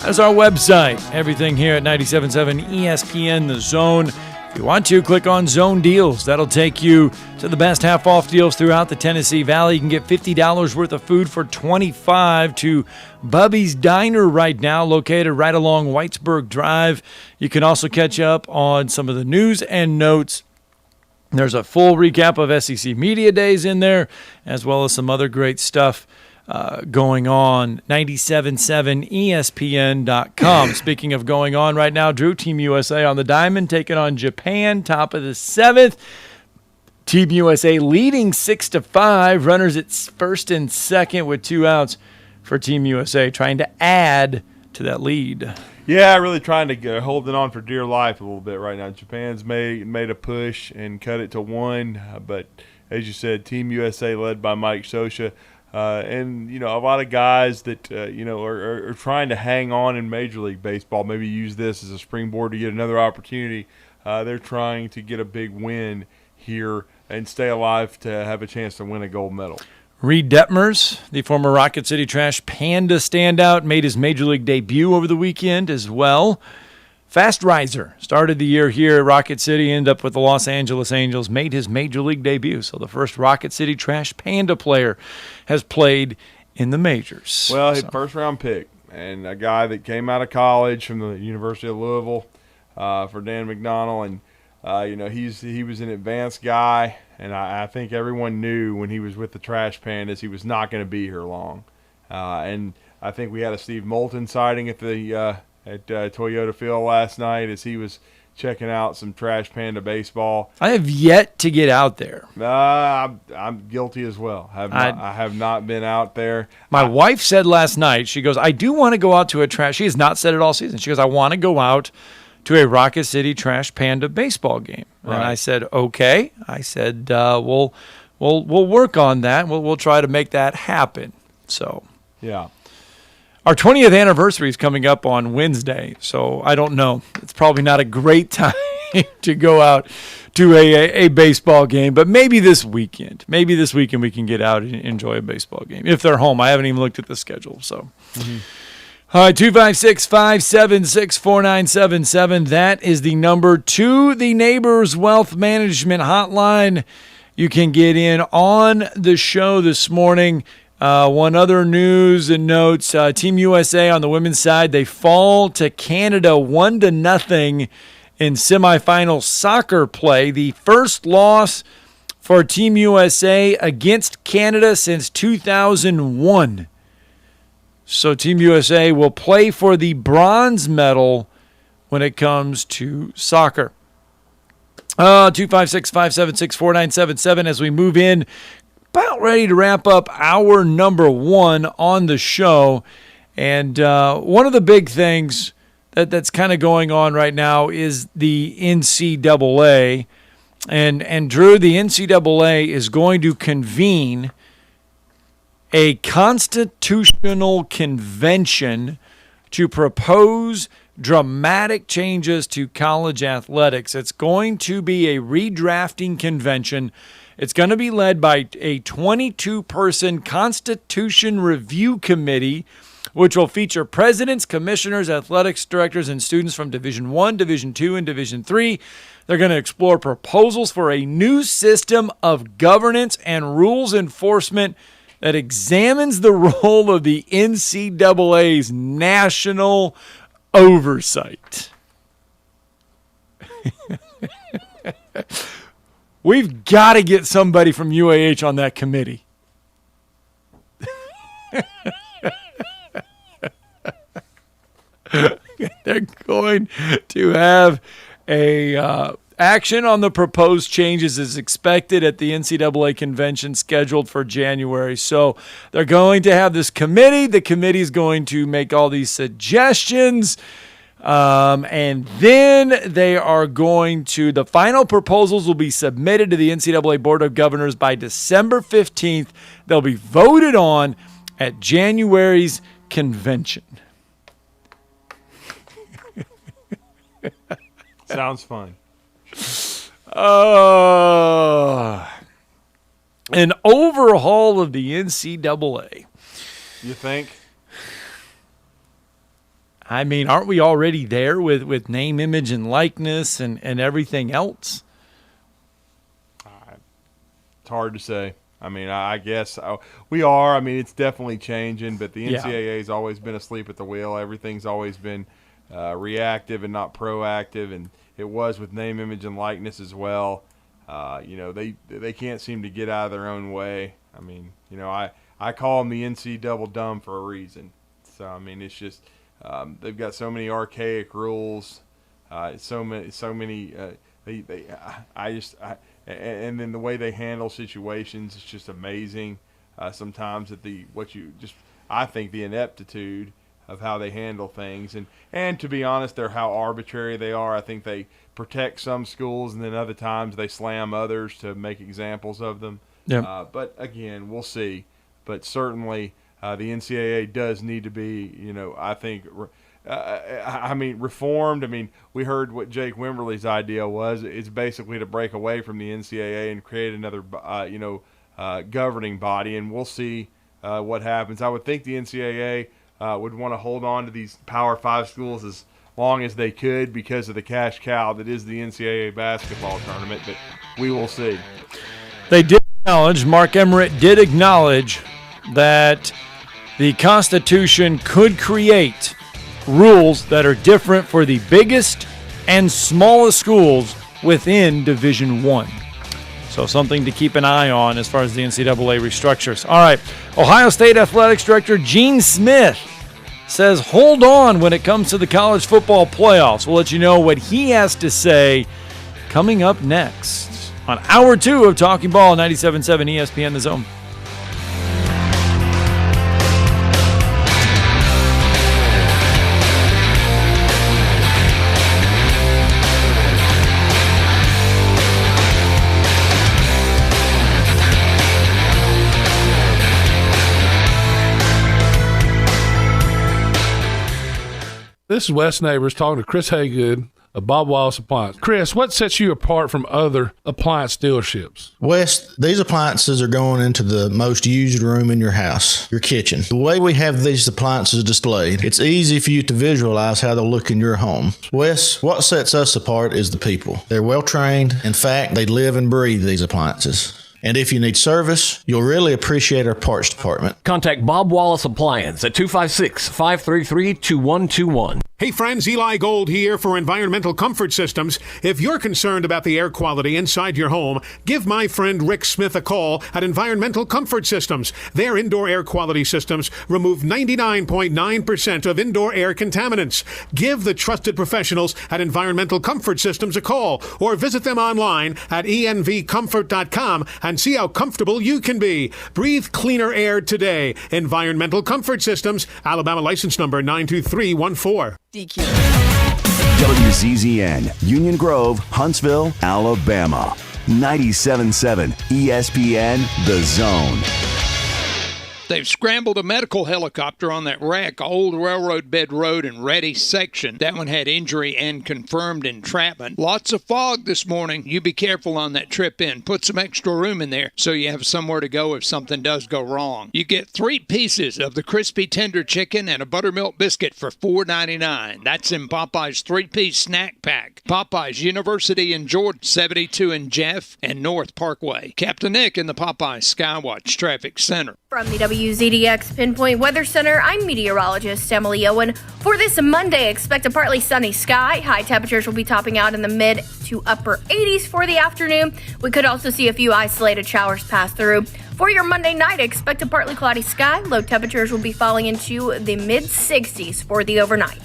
That's our website. Everything here at 97.7 ESPN The Zone. If you want to, click on Zone Deals. That'll take you to the best half-off deals throughout the Tennessee Valley. You can get $50 worth of food for $25 to Bubby's Diner right now, located right along Whitesburg Drive. You can also catch up on some of the news and notes. There's a full recap of SEC Media Days in there, as well as some other great stuff going on. 97.7 ESPN.com. Speaking of going on right now, Drew, Team USA on the diamond, taking on Japan, top of the 7th. Team USA leading 6-5. Runners at first and second with 2 outs for Team USA, trying to add to that lead. Yeah, really trying to holding on for dear life a little bit right now. Japan's made a push and cut it to 1, but as you said, Team USA led by Mike Scioscia. And, you know, a lot of guys that, are trying to hang on in Major League Baseball, maybe use this as a springboard to get another opportunity. they're trying to get a big win here and stay alive to have a chance to win a gold medal. Reed Detmers, the former Rocket City Trash Panda standout, made his Major League debut over the weekend as well. Fast riser, started the year here at Rocket City, ended up with the Los Angeles Angels, made his Major League debut. So the first Rocket City Trash Panda player has played in the majors. Well, his first-round pick, and a guy that came out of college from the University of Louisville for Dan McDonnell, and he was an advanced guy, and I think everyone knew when he was with the Trash Pandas he was not going to be here long. And I think we had a Steve Moulton sighting at the Toyota Field last night as he was checking out some Trash Panda baseball. I have yet to get out there. I'm guilty as well. I have not been out there. My wife said last night, she goes, I do want to go out to a trash. She has not said it all season. She goes, I want to go out to a Rocket City Trash Panda baseball game. Right. And I said, okay. I said, we'll work on that. We'll try to make that happen. So yeah. Our 20th anniversary is coming up on Wednesday, so I don't know. It's probably not a great time to go out to a baseball game, but maybe this weekend. Maybe this weekend we can get out and enjoy a baseball game if they're home. I haven't even looked at the schedule. So, All right, 256-576-4977. That is the number to the Neighbors Wealth Management Hotline. You can get in on the show this morning. One other news and notes, Team USA on the women's side, they fall to Canada 1-0 in semifinal soccer play. The first loss for Team USA against Canada since 2001. So Team USA will play for the bronze medal when it comes to soccer. 256-576-4977 as we move in. About ready to wrap up hour number one on the show. And one of the big things that's kind of going on right now is the NCAA. And Drew, the NCAA is going to convene a constitutional convention to propose dramatic changes to college athletics. It's going to be a redrafting convention. It's going to be led by a 22-person Constitution Review Committee, which will feature presidents, commissioners, athletics directors, and students from Division I, Division II, and Division III. They're going to explore proposals for a new system of governance and rules enforcement that examines the role of the NCAA's national oversight. We've got to get somebody from UAH on that committee. They're going to have a action on the proposed changes is expected at the NCAA convention scheduled for January. So they're going to have this committee. The committee is going to make all these suggestions. And then they are going to, the final proposals will be submitted to the NCAA Board of Governors by December 15th. They'll be voted on at January's convention. Sounds fun. An overhaul of the NCAA. You think? I mean, aren't we already there with name, image, and likeness and everything else? It's hard to say. I mean, I guess we are. I mean, it's definitely changing, but the NCAA has always been asleep at the wheel. Everything's always been reactive and not proactive, and it was with name, image, and likeness as well. They can't seem to get out of their own way. I mean, I call them the NC double dumb for a reason. So I mean, it's just they've got so many archaic rules, and then the way they handle situations is just amazing. Sometimes I think the ineptitude of how they handle things, and to be honest, they're how arbitrary they are. I think they protect some schools, and then other times they slam others to make examples of them. Yeah. But again, we'll see. But certainly, the NCAA does need to be, I think, reformed. I mean, we heard what Jake Wimberly's idea was. It's basically to break away from the NCAA and create another, governing body, and we'll see what happens. I would think the NCAA would want to hold on to these Power 5 schools as long as they could because of the cash cow that is the NCAA basketball tournament, but we will see. They did acknowledge, Mark Emmert did acknowledge that the Constitution could create rules that are different for the biggest and smallest schools within Division I. So something to keep an eye on as far as the NCAA restructures. All right, Ohio State Athletics Director Gene Smith says hold on when it comes to the college football playoffs. We'll let you know what he has to say coming up next on Hour 2 of Talking Ball, 97.7 ESPN The Zone. This is Wes Neighbors talking to Chris Haygood of Bob Wallace Appliance. Chris, what sets you apart from other appliance dealerships? Wes, these appliances are going into the most used room in your house, your kitchen. The way we have these appliances displayed, it's easy for you to visualize how they'll look in your home. Wes, what sets us apart is the people. They're well trained. In fact, they live and breathe these appliances. And if you need service, you'll really appreciate our parts department. Contact Bob Wallace Appliance at 256-533-2121. Hey friends, Eli Gold here for Environmental Comfort Systems. If you're concerned about the air quality inside your home, give my friend Rick Smith a call at Environmental Comfort Systems. Their indoor air quality systems remove 99.9% of indoor air contaminants. Give the trusted professionals at Environmental Comfort Systems a call or visit them online at envcomfort.com and see how comfortable you can be. Breathe cleaner air today. Environmental Comfort Systems, Alabama license number 92314. WZZN, Union Grove, Huntsville, Alabama. 97.7 ESPN The Zone. They've scrambled a medical helicopter on that wreck, Old Railroad Bed Road and Ready section. That one had injury and confirmed entrapment. Lots of fog this morning. You be careful on that trip in. Put some extra room in there so you have somewhere to go if something does go wrong. You get 3 pieces of the crispy tender chicken and a buttermilk biscuit for $4.99. That's in Popeye's 3-piece snack pack. Popeye's University in Jordan, 72 in Jeff and North Parkway. Captain Nick in the Popeye Skywatch Traffic Center. From the WZDX Pinpoint Weather Center, I'm meteorologist Emily Owen. For this Monday, expect a partly sunny sky. High temperatures will be topping out in the mid to upper 80s for the afternoon. We could also see a few isolated showers pass through. For your Monday night, expect a partly cloudy sky. Low temperatures will be falling into the mid 60s for the overnight.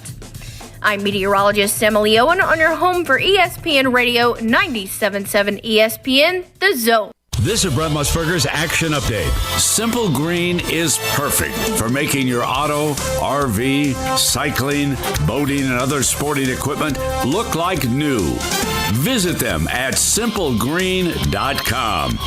I'm meteorologist Emily Owen on your home for ESPN Radio 97.7 ESPN The Zone. This is Brent Musburger's Action Update. Simple Green is perfect for making your auto, RV, cycling, boating, and other sporting equipment look like new. Visit them at simplegreen.com.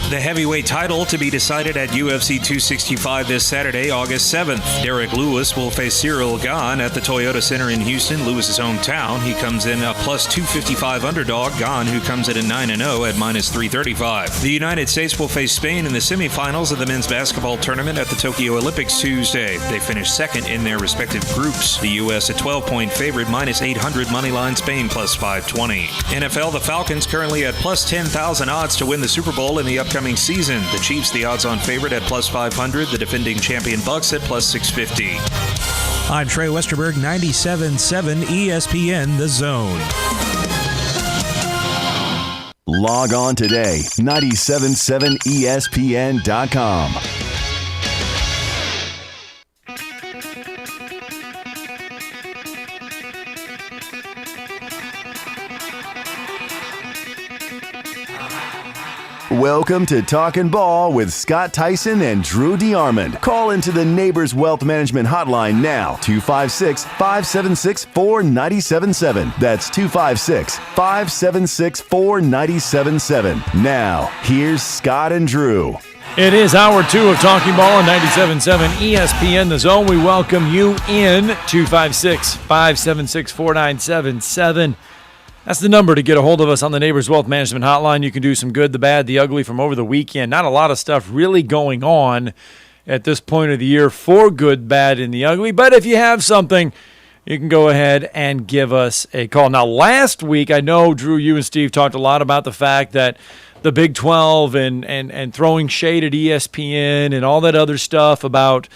The heavyweight title to be decided at UFC 265 this Saturday, August 7th. Derek Lewis will face Cyril Gane at the Toyota Center in Houston, Lewis's hometown. He comes in a plus 255 underdog. Gane, who comes in at 9-0 at minus 335. The United States will face Spain in the semifinals of the men's basketball tournament at the Tokyo Olympics Tuesday. They finished second in their respective groups. The U.S. a 12-point favorite, minus 800 moneyline, Spain plus 520. NFL, the Falcons currently at plus 10,000 odds to win the Super Bowl in the upcoming season. The Chiefs, the odds-on favorite at plus 500. The defending champion Bucks at plus 650. I'm Trey Westerberg, 97.7 ESPN The Zone. Log on today, 977ESPN.com. Welcome to Talkin Ball with Scott Tyson and Drew DeArmond. Call into the Neighbors Wealth Management Hotline now, 256-576-4977. That's 256-576-4977. Now, here's Scott and Drew. It is hour 2 of Talking Ball on 97.7 ESPN The Zone. We welcome you in 256-576-4977. That's the number to get a hold of us on the Neighbors Wealth Management Hotline. You can do some good, the bad, the ugly from over the weekend. Not a lot of stuff really going on at this point of the year for good, bad, and the ugly. But if you have something, you can go ahead and give us a call. Now, last week, I know, Drew, you and Steve talked a lot about the fact that the Big 12 and throwing shade at ESPN and all that other stuff about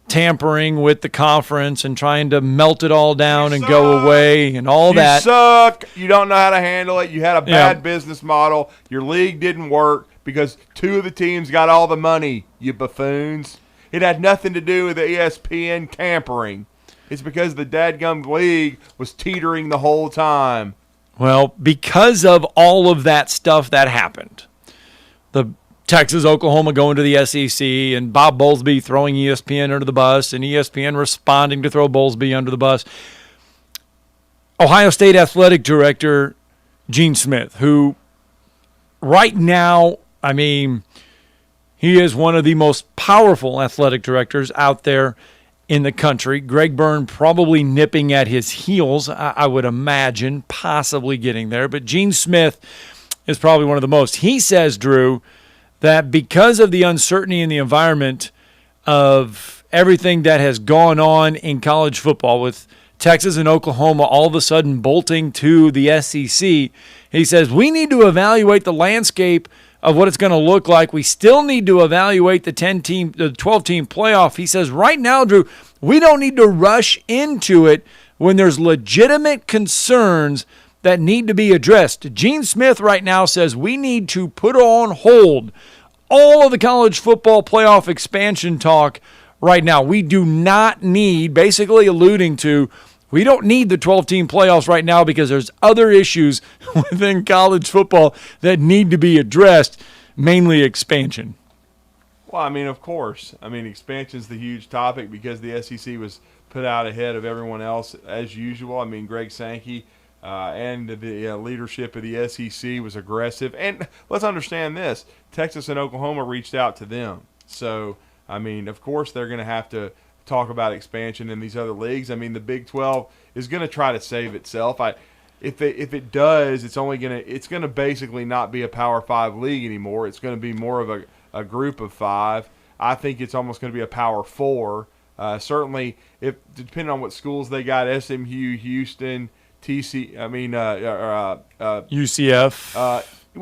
tampering with the conference and trying to melt it all down and go away and all that. You suck. You don't know how to handle it. You had a bad business model. Your league didn't work because 2 of the teams got all the money, you buffoons. It had nothing to do with the ESPN tampering. It's because the dadgum league was teetering the whole time. Well, because of all of that stuff that happened, the Texas, Oklahoma going to the SEC, and Bob Bowlesby throwing ESPN under the bus, and ESPN responding to throw Bowlesby under the bus. Ohio State Athletic Director Gene Smith, who right now, I mean, he is one of the most powerful athletic directors out there in the country. Greg Byrne probably nipping at his heels, I would imagine, possibly getting there. But Gene Smith is probably one of the most. He says, Drew, that because of the uncertainty in the environment of everything that has gone on in college football with Texas and Oklahoma all of a sudden bolting to the SEC, he says we need to evaluate the landscape of what it's going to look like. We still need to evaluate the 12-team playoff. He says right now, Drew, we don't need to rush into it when there's legitimate concerns that need to be addressed. Gene Smith right now says we need to put on hold all of the college football playoff expansion talk right now. We do not need, basically alluding to, we don't need the 12-team playoffs right now because there's other issues within college football that need to be addressed, mainly expansion. Well, I mean, of course. I mean, expansion's the huge topic because the SEC was put out ahead of everyone else as usual. I mean, Greg Sankey and the leadership of the SEC was aggressive. And let's understand this. Texas and Oklahoma reached out to them. So, I mean, of course they're going to have to talk about expansion in these other leagues. I mean, the Big 12 is going to try to save itself. If it does, it's going to basically not be a Power 5 league anymore. It's going to be more of a group of 5. I think it's almost going to be a Power 4. Certainly, if depending on what schools they got, SMU, Houston, UCF.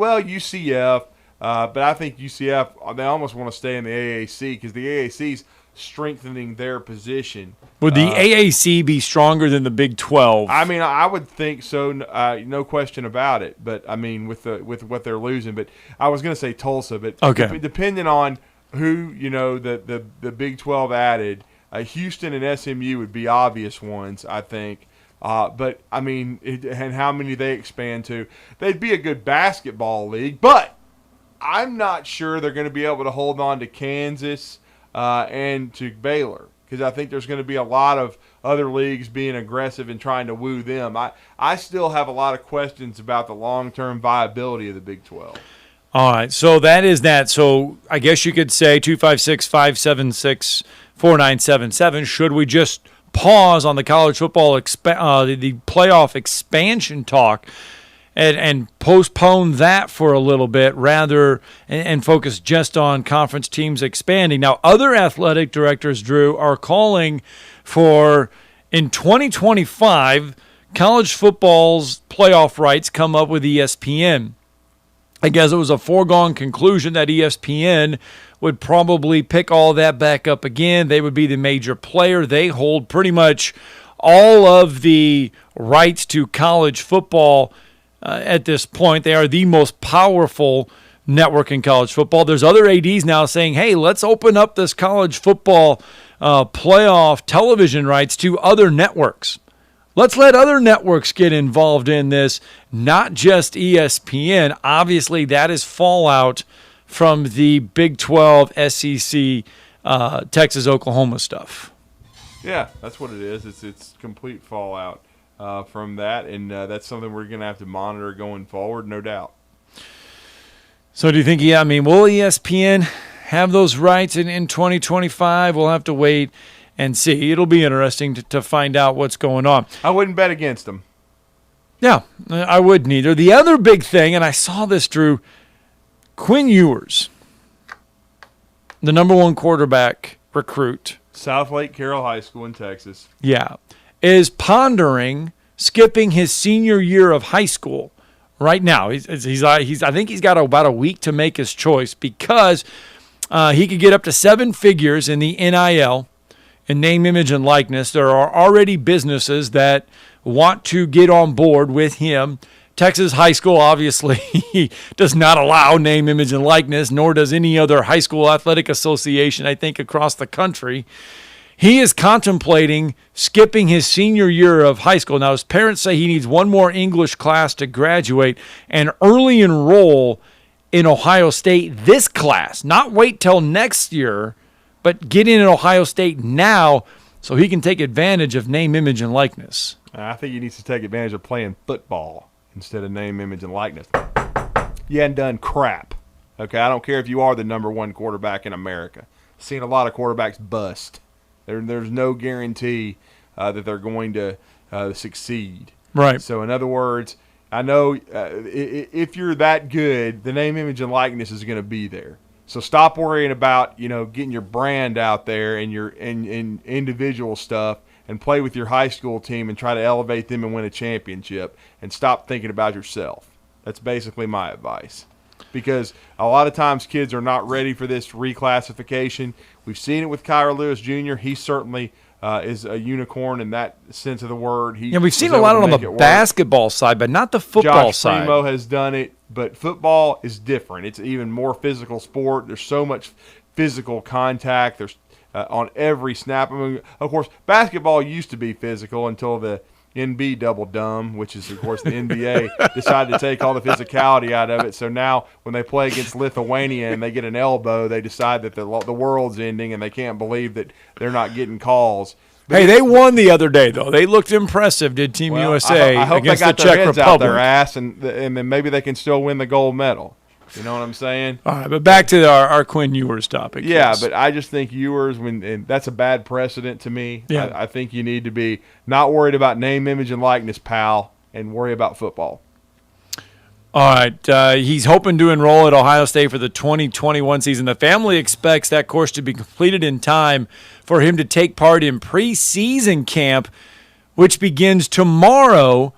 UCF. But I think UCF, they almost want to stay in the AAC because the AAC's strengthening their position. Would the AAC be stronger than the Big 12? I mean, I would think so, no question about it. But I mean, with what they're losing. But I was going to say Tulsa, but okay. Depending on who the Big 12 added, Houston and SMU would be obvious ones, I think. But I mean, and how many they expand to? They'd be a good basketball league, but I'm not sure they're going to be able to hold on to Kansas and to Baylor because I think there's going to be a lot of other leagues being aggressive and trying to woo them. I still have a lot of questions about the long-term viability of the Big 12. All right, so that is that. So I guess you could say 256-576-4977. Should we just pause on the college football the playoff expansion talk and postpone that for a little bit rather and focus just on conference teams expanding? Now, other athletic directors, Drew, are calling for, in 2025, college football's playoff rights come up with ESPN. I guess it was a foregone conclusion that ESPN would probably pick all that back up again. They would be the major player. They hold pretty much all of the rights to college football at this point. They are the most powerful network in college football. There's other ADs now saying, hey, let's open up this college football playoff television rights to other networks. Let's let other networks get involved in this, not just ESPN. Obviously, that is fallout from the Big 12, SEC, Texas, Oklahoma stuff. Yeah, that's what it is. It's complete fallout from that, and that's something we're going to have to monitor going forward, no doubt. So do you think, will ESPN have those rights in 2025? We'll have to wait and see. It'll be interesting to find out what's going on. I wouldn't bet against them. Yeah, I wouldn't either. The other big thing, and I saw this, Drew, Quinn Ewers, the number 1 quarterback recruit. South Lake Carroll High School in Texas. Yeah, is pondering skipping his senior year of high school right now. I think he's got about a week to make his choice because he could get up to 7 figures in the NIL, in name, image, and likeness. There are already businesses that want to get on board with him. Texas high school obviously does not allow name, image, and likeness, nor does any other high school athletic association, I think, across the country. He is contemplating skipping his senior year of high school. Now, his parents say he needs 1 more English class to graduate and early enroll in Ohio State this class. Not wait till next year, but get in at Ohio State now so he can take advantage of name, image, and likeness. I think he needs to take advantage of playing football instead of name, image, and likeness. You hadn't done crap. Okay, I don't care if you are the number 1 quarterback in America. I've seen a lot of quarterbacks bust. There's no guarantee that they're going to succeed. Right. So, in other words, I know if you're that good, the name, image, and likeness is going to be there. So stop worrying about, getting your brand out there and your in individual stuff, and play with your high school team and try to elevate them and win a championship, and stop thinking about yourself. That's basically my advice. Because a lot of times kids are not ready for this reclassification. We've seen it with Kyra Lewis Jr. He certainly is a unicorn in that sense of the word. We've seen a lot on the basketball side, but not the football side. Josh Primo has done it, but football is different. It's even more physical sport. There's so much physical contact. There's on every snap. I mean, of course, basketball used to be physical until the NB double dumb, which is, of course, the NBA, decided to take all the physicality out of it. So now when they play against Lithuania and they get an elbow, they decide that the world's ending and they can't believe that they're not getting calls. Hey, they won the other day, though. They looked impressive, did Team USA I hope against they got the their Czech heads Republic. out their ass, and then maybe they can still win the gold medal. You know what I'm saying? All right, but back to our Quinn Ewers topic. Yeah, yes. but I just think Ewers, and that's a bad precedent to me. Yeah. I think you need to be not worried about name, image, and likeness, pal, and worry about football. All right, he's hoping to enroll at Ohio State for the 2021 season. The family expects that course to be completed in time for him to take part in preseason camp, which begins tomorrow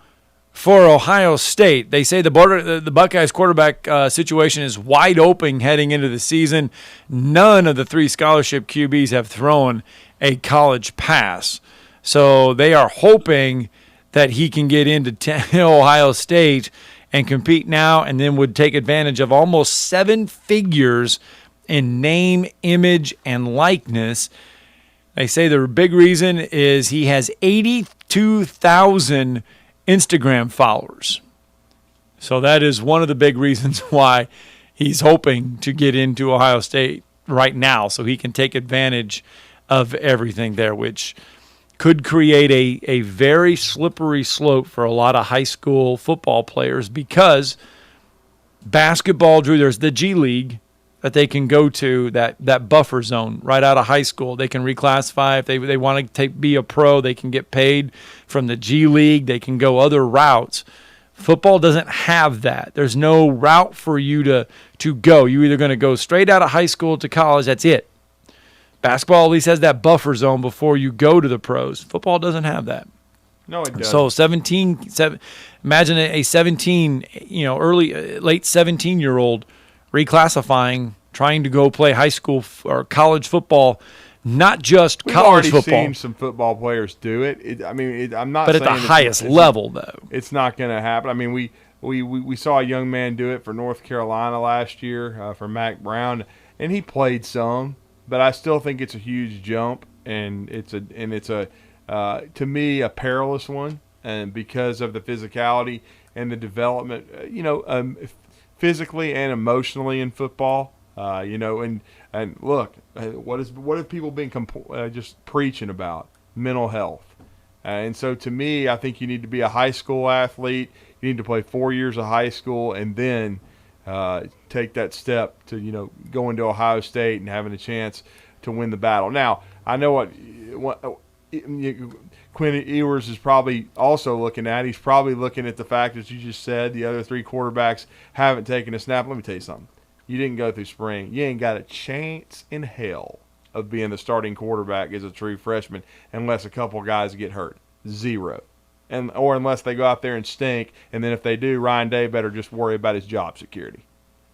for Ohio State. They say the Buckeyes quarterback situation is wide open heading into the season. None of the 3 scholarship QBs have thrown a college pass. So they are hoping that he can get into Ohio State and compete now, and then would take advantage of almost 7 figures in name, image, and likeness. They say the big reason is he has 82,000 Instagram followers. So that is one of the big reasons why he's hoping to get into Ohio State right now, so he can take advantage of everything there, which could create a very slippery slope for a lot of high school football players, because basketball, Drew, there's the G League that they can go to, that buffer zone right out of high school. They can reclassify. If they want to be a pro, they can get paid from the G League. They can go other routes. Football doesn't have that. There's no route for you to go. You're either going to go straight out of high school to college. That's it. Basketball at least has that buffer zone before you go to the pros. Football doesn't have that. No, it doesn't. So imagine a 17, late 17-year-old reclassifying, trying to go play high school or college football, not just college football. We've already seen some football players do it. I'm not. But saying at the highest level, though, it's not going to happen. I mean, we saw a young man do it for North Carolina last year for Mac Brown, and he played some. But I still think it's a huge jump, and it's a to me, a perilous one, and because of the physicality and the development, physically and emotionally in football. And look, what have people been just preaching about? Mental health. And so to me, I think you need to be a high school athlete. You need to play 4 years of high school and then take that step to, go into Ohio State and having a chance to win the battle. Now, I know what Quinn Ewers is probably also looking at. He's probably looking at the fact, as you just said, the other 3 quarterbacks haven't taken a snap. Let me tell you something. You didn't go through spring. You ain't got a chance in hell of being the starting quarterback as a true freshman unless a couple guys get hurt. 0. Or unless they go out there and stink, and then if they do, Ryan Day better just worry about his job security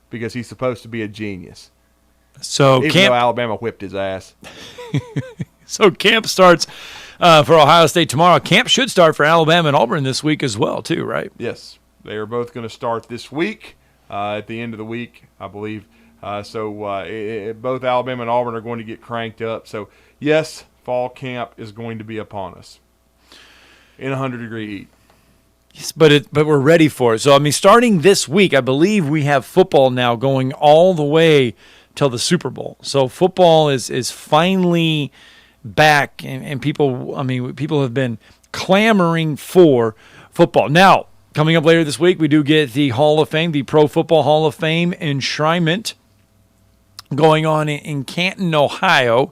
because he's supposed to be a genius. So even though Alabama whipped his ass. So camp starts for Ohio State tomorrow. Camp should start for Alabama and Auburn this week as well, too, right? Yes. They are both going to start this week. At the end of the week, I believe. Both Alabama and Auburn are going to get cranked up. So, yes, fall camp is going to be upon us in 100-degree heat. Yes, but we're ready for it. So, starting this week, I believe we have football now going all the way till the Super Bowl. So, football is finally back, and people have been clamoring for football. Now, coming up later this week, we do get the Hall of Fame, the Pro Football Hall of Fame enshrinement going on in Canton, Ohio.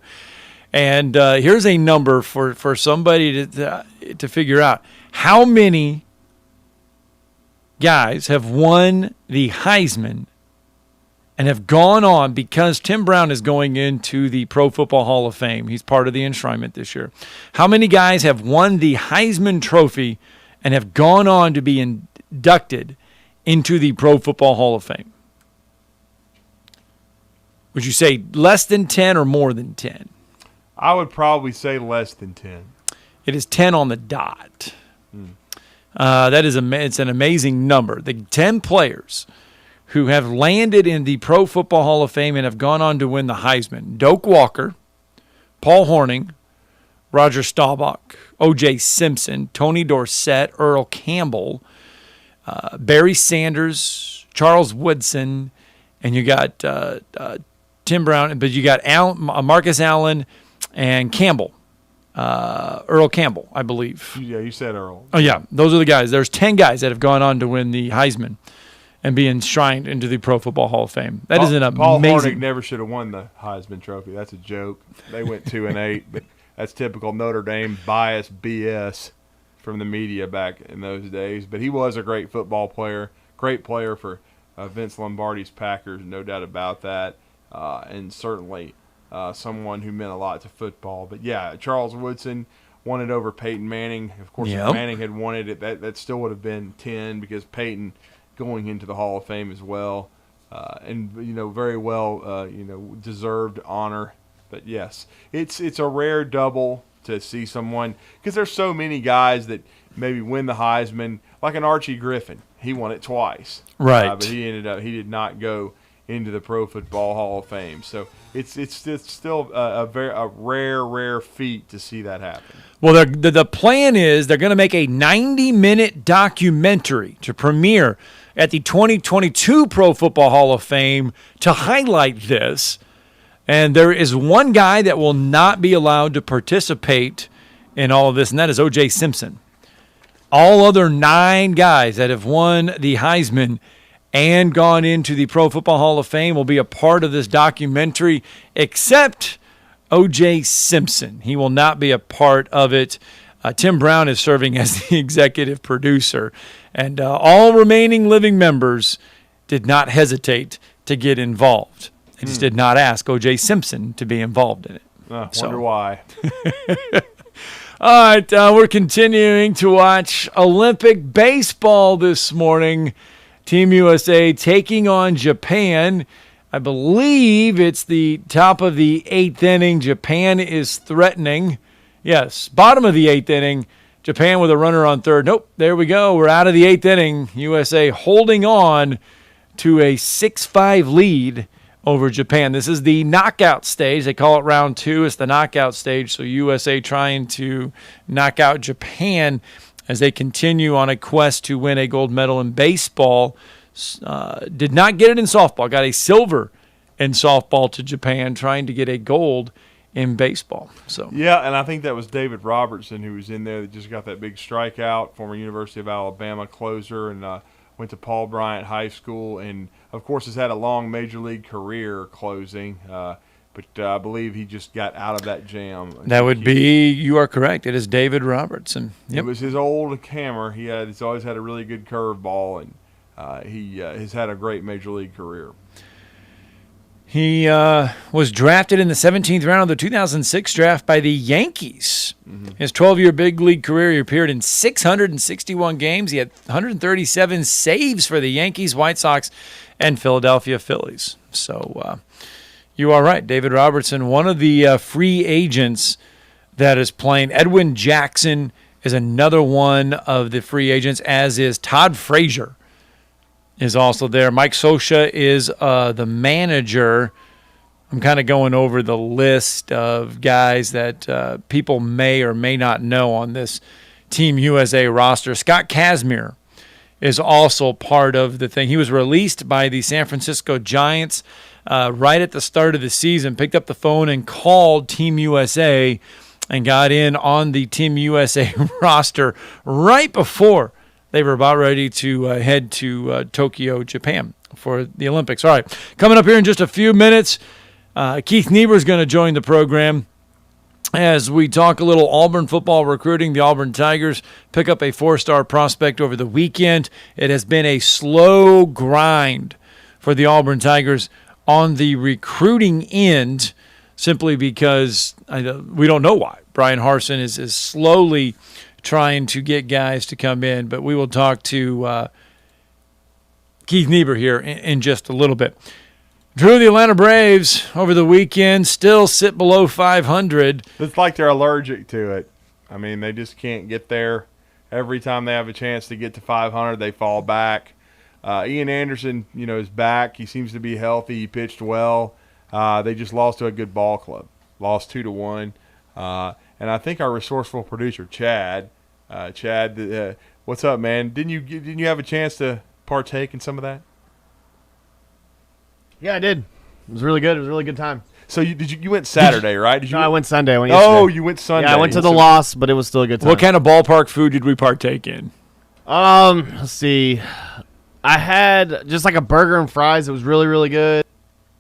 And here's a number for somebody to figure out. How many guys have won the Heisman and have gone on, because Tim Brown is going into the Pro Football Hall of Fame. He's part of the enshrinement this year. How many guys have won the Heisman Trophy and have gone on to be inducted into the Pro Football Hall of Fame? Would you say less than 10 or more than 10? I would probably say less than 10. It is 10 on the dot. It's an amazing number. The 10 players who have landed in the Pro Football Hall of Fame and have gone on to win the Heisman: Doak Walker, Paul Hornung, Roger Staubach, O.J. Simpson, Tony Dorsett, Earl Campbell, Barry Sanders, Charles Woodson, and you got Tim Brown, but you got Marcus Allen and Campbell, Earl Campbell, I believe. Yeah, you said Earl. Oh, yeah, those are the guys. There's 10 guys that have gone on to win the Heisman and be enshrined into the Pro Football Hall of Fame. That is an amazing. Paul Hornung never should have won the Heisman Trophy. That's a joke. They went 2-8, but that's typical Notre Dame bias BS from the media back in those days. But he was a great football player, great player for Vince Lombardi's Packers, no doubt about that, and certainly someone who meant a lot to football. But, yeah, Charles Woodson won it over Peyton Manning. Of course, if Manning had won it, that still would have been 10 because Peyton going into the Hall of Fame as well. And, very well, deserved honor. But, yes, it's a rare double to see someone, because there's so many guys that maybe win the Heisman, like an Archie Griffin. He won it twice. Right. But he did not go into the Pro Football Hall of Fame. So it's still a rare feat to see that happen. Well, the plan is they're going to make a 90-minute documentary to premiere at the 2022 Pro Football Hall of Fame to highlight this. And there is one guy that will not be allowed to participate in all of this, and that is O.J. Simpson. All other 9 guys that have won the Heisman and gone into the Pro Football Hall of Fame will be a part of this documentary, except O.J. Simpson. He will not be a part of it. Tim Brown is serving as the executive producer, and all remaining living members did not hesitate to get involved. They just did not ask O.J. Simpson to be involved in it. Wonder why. All right, we're continuing to watch Olympic baseball this morning. Team USA taking on Japan. I believe it's the top of the 8th inning. Japan is threatening. Yes, bottom of the 8th inning. Japan with a runner on third. Nope, there we go. We're out of the 8th inning. USA holding on to a 6-5 lead over Japan. This is the knockout stage. They call it round 2. It's the knockout stage. So USA trying to knock out Japan as they continue on a quest to win a gold medal in baseball. Did not get it in softball. Got a silver in softball to Japan, trying to get a gold in baseball. So yeah, and I think that was David Robertson who was in there that just got that big strikeout, former University of Alabama closer, and went to Paul Bryant High School, and of course has had a long major league career closing. But I believe he just got out of that jam. That would be, you are correct. It is David Robertson. Yep. It was his old hammer. He's always had a really good curveball, and he has had a great major league career. He was drafted in the 17th round of the 2006 draft by the Yankees. Mm-hmm. His 12-year big league career, he appeared in 661 games. He had 137 saves for the Yankees, White Sox, and Philadelphia Phillies. So you are right. David Robertson, one of the free agents that is playing. Edwin Jackson is another one of the free agents, as is Todd Frazier. Is also there. Mike Scioscia is the manager. I'm kind of going over the list of guys that people may or may not know on this Team USA roster. Scott Kazmir is also part of the thing. He was released by the San Francisco Giants right at the start of the season, picked up the phone and called Team USA and got in on the Team USA roster right before they were about ready to head to Tokyo, Japan for the Olympics. All right, coming up here in just a few minutes, Keith Niebuhr is going to join the program as we talk a little Auburn football recruiting. The Auburn Tigers pick up a 4-star prospect over the weekend. It has been a slow grind for the Auburn Tigers on the recruiting end, simply because we don't know why. Brian Harsin is slowly trying to get guys to come in, but we will talk to Keith Niebuhr here in just a little bit. Drew, the Atlanta Braves over the weekend still sit below 500. It's like they're allergic to it. I mean, they just can't get there. Every time they have a chance to get to 500, they fall back. Ian Anderson, is back. He seems to be healthy. He pitched well. They just lost to a good ball club. Lost 2-1. And I think our resourceful producer, Chad, what's up, man? Didn't you have a chance to partake in some of that? Yeah, I did. It was really good. It was a really good time. So you went Saturday, right? No, I went Sunday. I went yesterday. Oh, you went Sunday. Yeah, I went to the loss, but it was still a good time. What kind of ballpark food did we partake in? Let's see. I had just like a burger and fries. It was really, really good.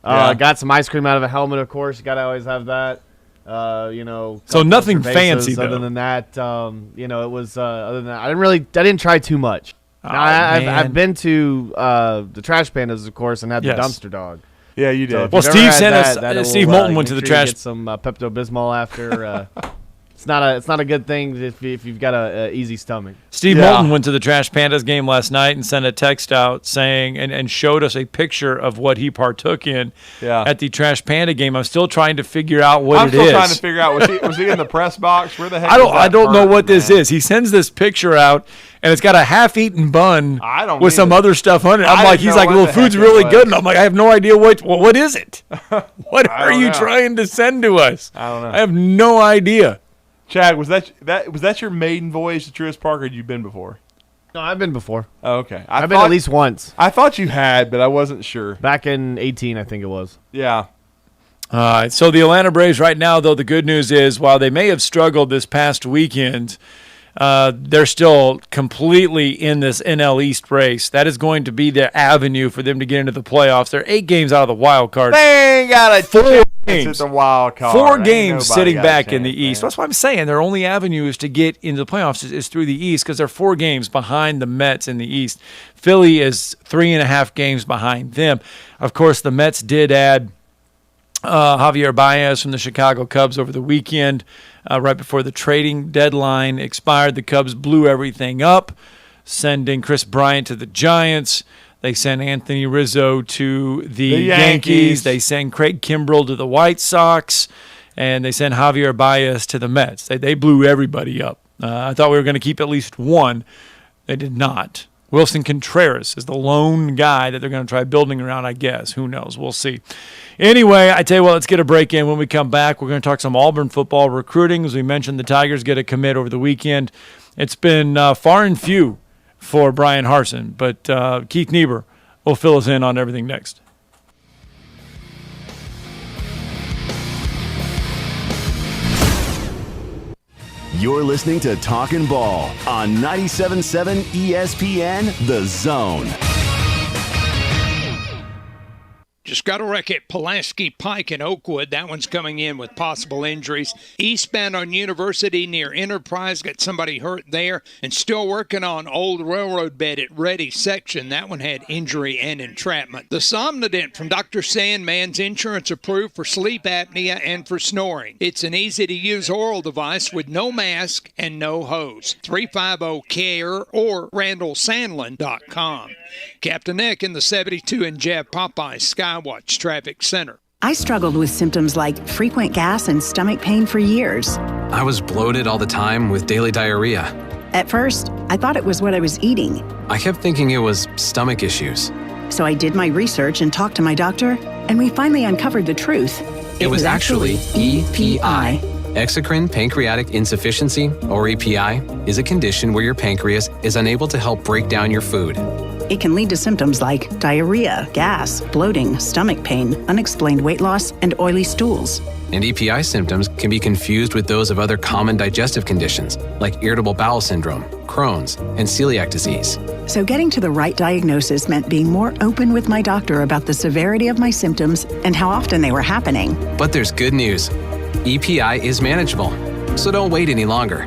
Got some ice cream out of a helmet, of course. You got to always have that. So nothing fancy, though. Other than that, it was. Other than that, I didn't try too much. I've been to the Trash Pandas, of course, and had the dumpster dog. Yeah, you did. So Steve sent us. Steve Moulton went to the trash. Get some Pepto-Bismol after. It's not a good thing if you've got a easy stomach. Steve Moulton went to the Trash Pandas game last night and sent a text out saying and showed us a picture of what he partook in at the Trash Panda game. I'm still trying to figure out what it is. I'm still trying to figure out was he in the press box? Where the heck? I don't know what this is. He sends this picture out and it's got a half-eaten bun with some other stuff on it. I'm like, he's like, well, the food's really good, and I'm like, I have no idea what is it? What are you trying to send to us? I don't know. I have no idea. Chad, was that your maiden voyage to Truist Park, or had you been before? No, I've been before. Oh, okay. I've been at least once. I thought you had, but I wasn't sure. Back in 2018, I think it was. Yeah. So the Atlanta Braves right now, though, the good news is while they may have struggled this past weekend, they're still completely in this NL East race. That is going to be their avenue for them to get into the playoffs. They're 8 games out of the wild card. They ain't got a 4 games. The wild card. 4 games sitting back in the East. That's what I'm saying. Their only avenue is to get into the playoffs is through the East because they're 4 games behind the Mets in the East. Philly is 3.5 games behind them. Of course, the Mets did add Javier Baez from the Chicago Cubs over the weekend. Right before the trading deadline expired, the Cubs blew everything up, sending Chris Bryant to the Giants. They sent Anthony Rizzo to the Yankees. They sent Craig Kimbrell to the White Sox. And they sent Javier Baez to the Mets. They blew everybody up. I thought we were going to keep at least one. They did not. Wilson Contreras is the lone guy that they're going to try building around, I guess. Who knows? We'll see. Anyway, I tell you what, let's get a break in. When we come back, we're going to talk some Auburn football recruiting. As we mentioned, the Tigers get a commit over the weekend. It's been far and few for Brian Harsin, but Keith Niebuhr will fill us in on everything next. You're listening to Talkin Ball on 97.7 ESPN, The Zone. Just got a wreck at Pulaski Pike in Oakwood. That one's coming in with possible injuries. Eastbound on University near Enterprise, got somebody hurt there. And still working on Old Railroad Bed at Ready section. That one had injury and entrapment. The Somnodent from Dr. Sandman's insurance approved for sleep apnea and for snoring. It's an easy-to-use oral device with no mask and no hose. 350-CARE or RandallSandlin.com. Captain Nick in the 72 and Jeff Popeye Skywatch Traffic Center. I struggled with symptoms like frequent gas and stomach pain for years. I was bloated all the time with daily diarrhea. At first, I thought it was what I was eating. I kept thinking it was stomach issues. So I did my research and talked to my doctor, and we finally uncovered the truth. It was actually EPI. Exocrine pancreatic insufficiency, or EPI, is a condition where your pancreas is unable to help break down your food. It can lead to symptoms like diarrhea, gas, bloating, stomach pain, unexplained weight loss, and oily stools. And EPI symptoms can be confused with those of other common digestive conditions, like irritable bowel syndrome, Crohn's, and celiac disease. So getting to the right diagnosis meant being more open with my doctor about the severity of my symptoms and how often they were happening. But there's good news. EPI is manageable, so don't wait any longer.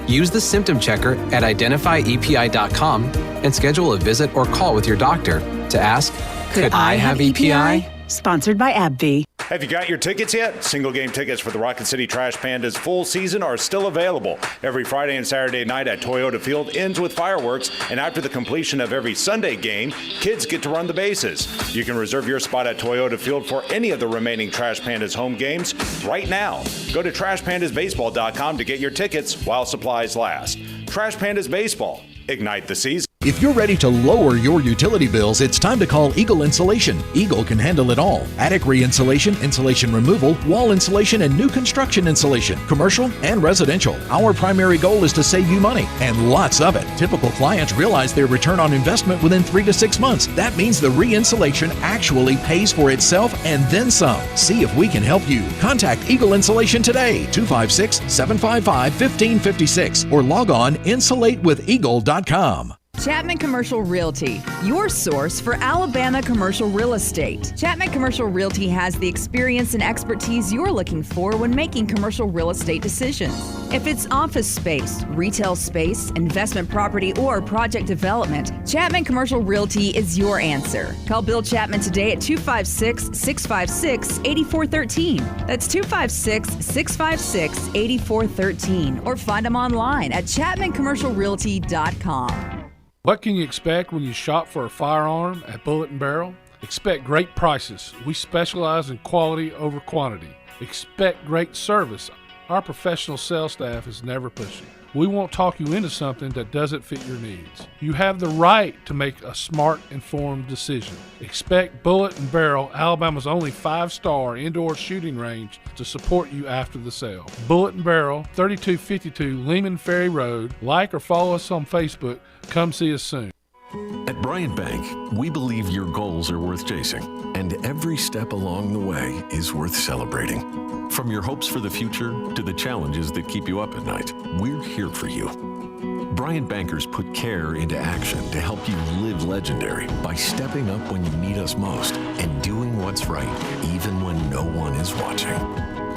Use the symptom checker at identifyepi.com and schedule a visit or call with your doctor to ask, could I have EPI? Sponsored by AbbVie. Have you got your tickets yet? Single game tickets for the Rocket City Trash Pandas full season are still available. Every Friday and Saturday night at Toyota Field ends with fireworks, and after the completion of every Sunday game, kids get to run the bases. You can reserve your spot at Toyota Field for any of the remaining Trash Pandas home games right now. Go to TrashPandasBaseball.com to get your tickets while supplies last. Trash Pandas Baseball. Ignite the season. If you're ready to lower your utility bills, it's time to call Eagle Insulation. Eagle can handle it all. Attic re-insulation, insulation removal, wall insulation, and new construction insulation, commercial and residential. Our primary goal is to save you money, and lots of it. Typical clients realize their return on investment within 3 to 6 months. That means the re-insulation actually pays for itself and then some. See if we can help you. Contact Eagle Insulation today, 256-755-1556, or log on insulatewitheagle.com. Chapman Commercial Realty, your source for Alabama commercial real estate. Chapman Commercial Realty has the experience and expertise you're looking for when making commercial real estate decisions. If it's office space, retail space, investment property, or project development, Chapman Commercial Realty is your answer. Call Bill Chapman today at 256-656-8413. That's 256-656-8413. Or find them online at chapmancommercialrealty.com. What can you expect when you shop for a firearm at Bullet & Barrel? Expect great prices. We specialize in quality over quantity. Expect great service. Our professional sales staff is never pushy. We won't talk you into something that doesn't fit your needs. You have the right to make a smart, informed decision. Expect Bullet & Barrel, Alabama's only 5-star indoor shooting range, to support you after the sale. Bullet & Barrel, 3252 Lehman Ferry Road. Like or follow us on Facebook. Come see us soon. At Bryant Bank, we believe your goals are worth chasing, and every step along the way is worth celebrating. From your hopes for the future to the challenges that keep you up at night, we're here for you. Bryant Bankers put care into action to help you live legendary by stepping up when you need us most and doing what's right, even when no one is watching.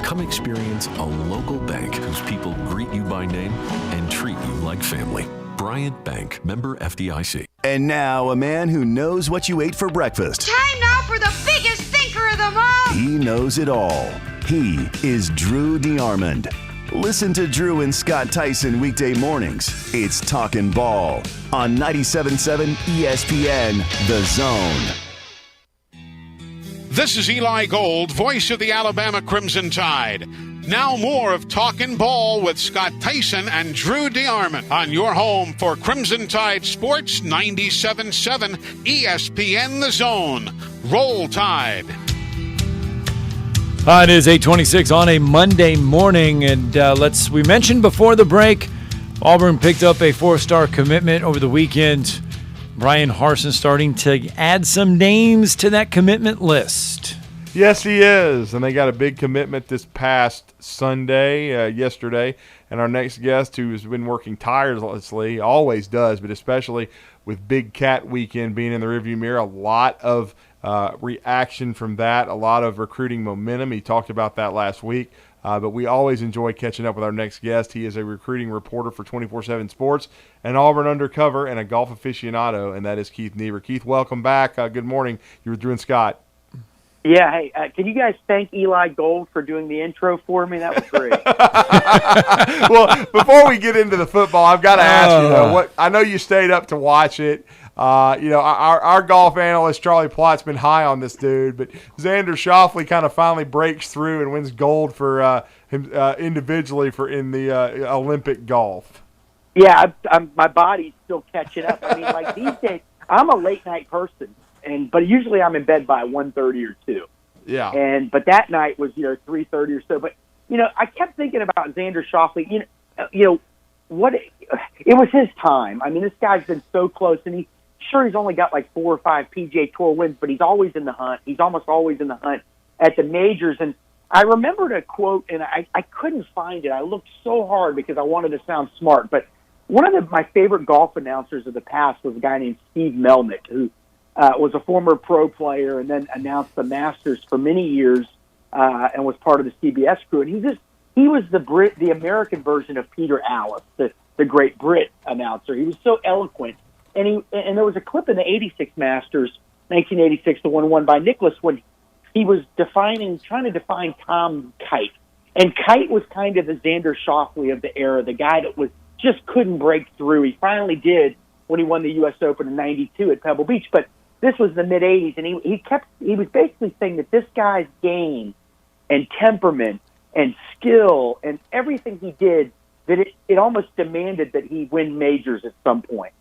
Come experience a local bank whose people greet you by name and treat you like family. Bryant Bank, member FDIC. And now, a man who knows what you ate for breakfast. Time now for the biggest thinker of them all. He knows it all. He is Drew DeArmond. Listen to Drew and Scott Theisen weekday mornings. It's Talkin Ball on 97.7 ESPN, The Zone. This is Eli Gold, voice of the Alabama Crimson Tide. Now more of Talkin Ball with Scott Tyson and Drew DeArmond on your home for Crimson Tide Sports 97.7 ESPN The Zone. Roll Tide. It is 8:26 on a Monday morning, and we mentioned before the break, Auburn picked up a 4-star commitment over the weekend. Brian Harsin starting to add some names to that commitment list. Yes, he is, and they got a big commitment this past Sunday, yesterday. And our next guest, who's been working tirelessly, always does, but especially with Big Cat Weekend being in the rearview mirror, a lot of reaction from that, a lot of recruiting momentum. He talked about that last week. But we always enjoy catching up with our next guest. He is a recruiting reporter for 24/7 Sports, an Auburn undercover, and a golf aficionado, and that is Keith Niebuhr. Keith, welcome back. Good morning. You were Drew and Scott. Yeah, hey, can you guys thank Eli Gold for doing the intro for me? That was great. Well, before we get into the football, I've got to ask you, though, I know you stayed up to watch it. Our golf analyst, Charlie Plott's been high on this dude, but Xander Schauffele kind of finally breaks through and wins gold for him individually in the Olympic golf. Yeah, my body's still catching up. I mean, like these days, I'm a late night person, but usually I'm in bed by 1:30 or 2. Yeah. But that night was 3:30 or so. But I kept thinking about Xander Schauffele. What it was his time. I mean, this guy's been so close, and he's only got like 4 or 5 PGA Tour wins, but he's always in the hunt. He's almost always in the hunt at the majors. And I remembered a quote, and I couldn't find it. I looked so hard because I wanted to sound smart. But one of my favorite golf announcers of the past was a guy named Steve Melnick, who was a former pro player and then announced the Masters for many years and was part of the CBS crew. And he was the American version of Peter Allis, the great Brit announcer. He was so eloquent. And there was a clip in the 86 Masters, 1986, the one won by Nicklaus, when he was trying to define Tom Kite. And Kite was kind of the Xander Schauffele of the era, the guy that just couldn't break through. He finally did when he won the U.S. Open in '92 at Pebble Beach. But this was the mid-'80s, and he was basically saying that this guy's game and temperament and skill and everything he did, that it almost demanded that he win majors at some point.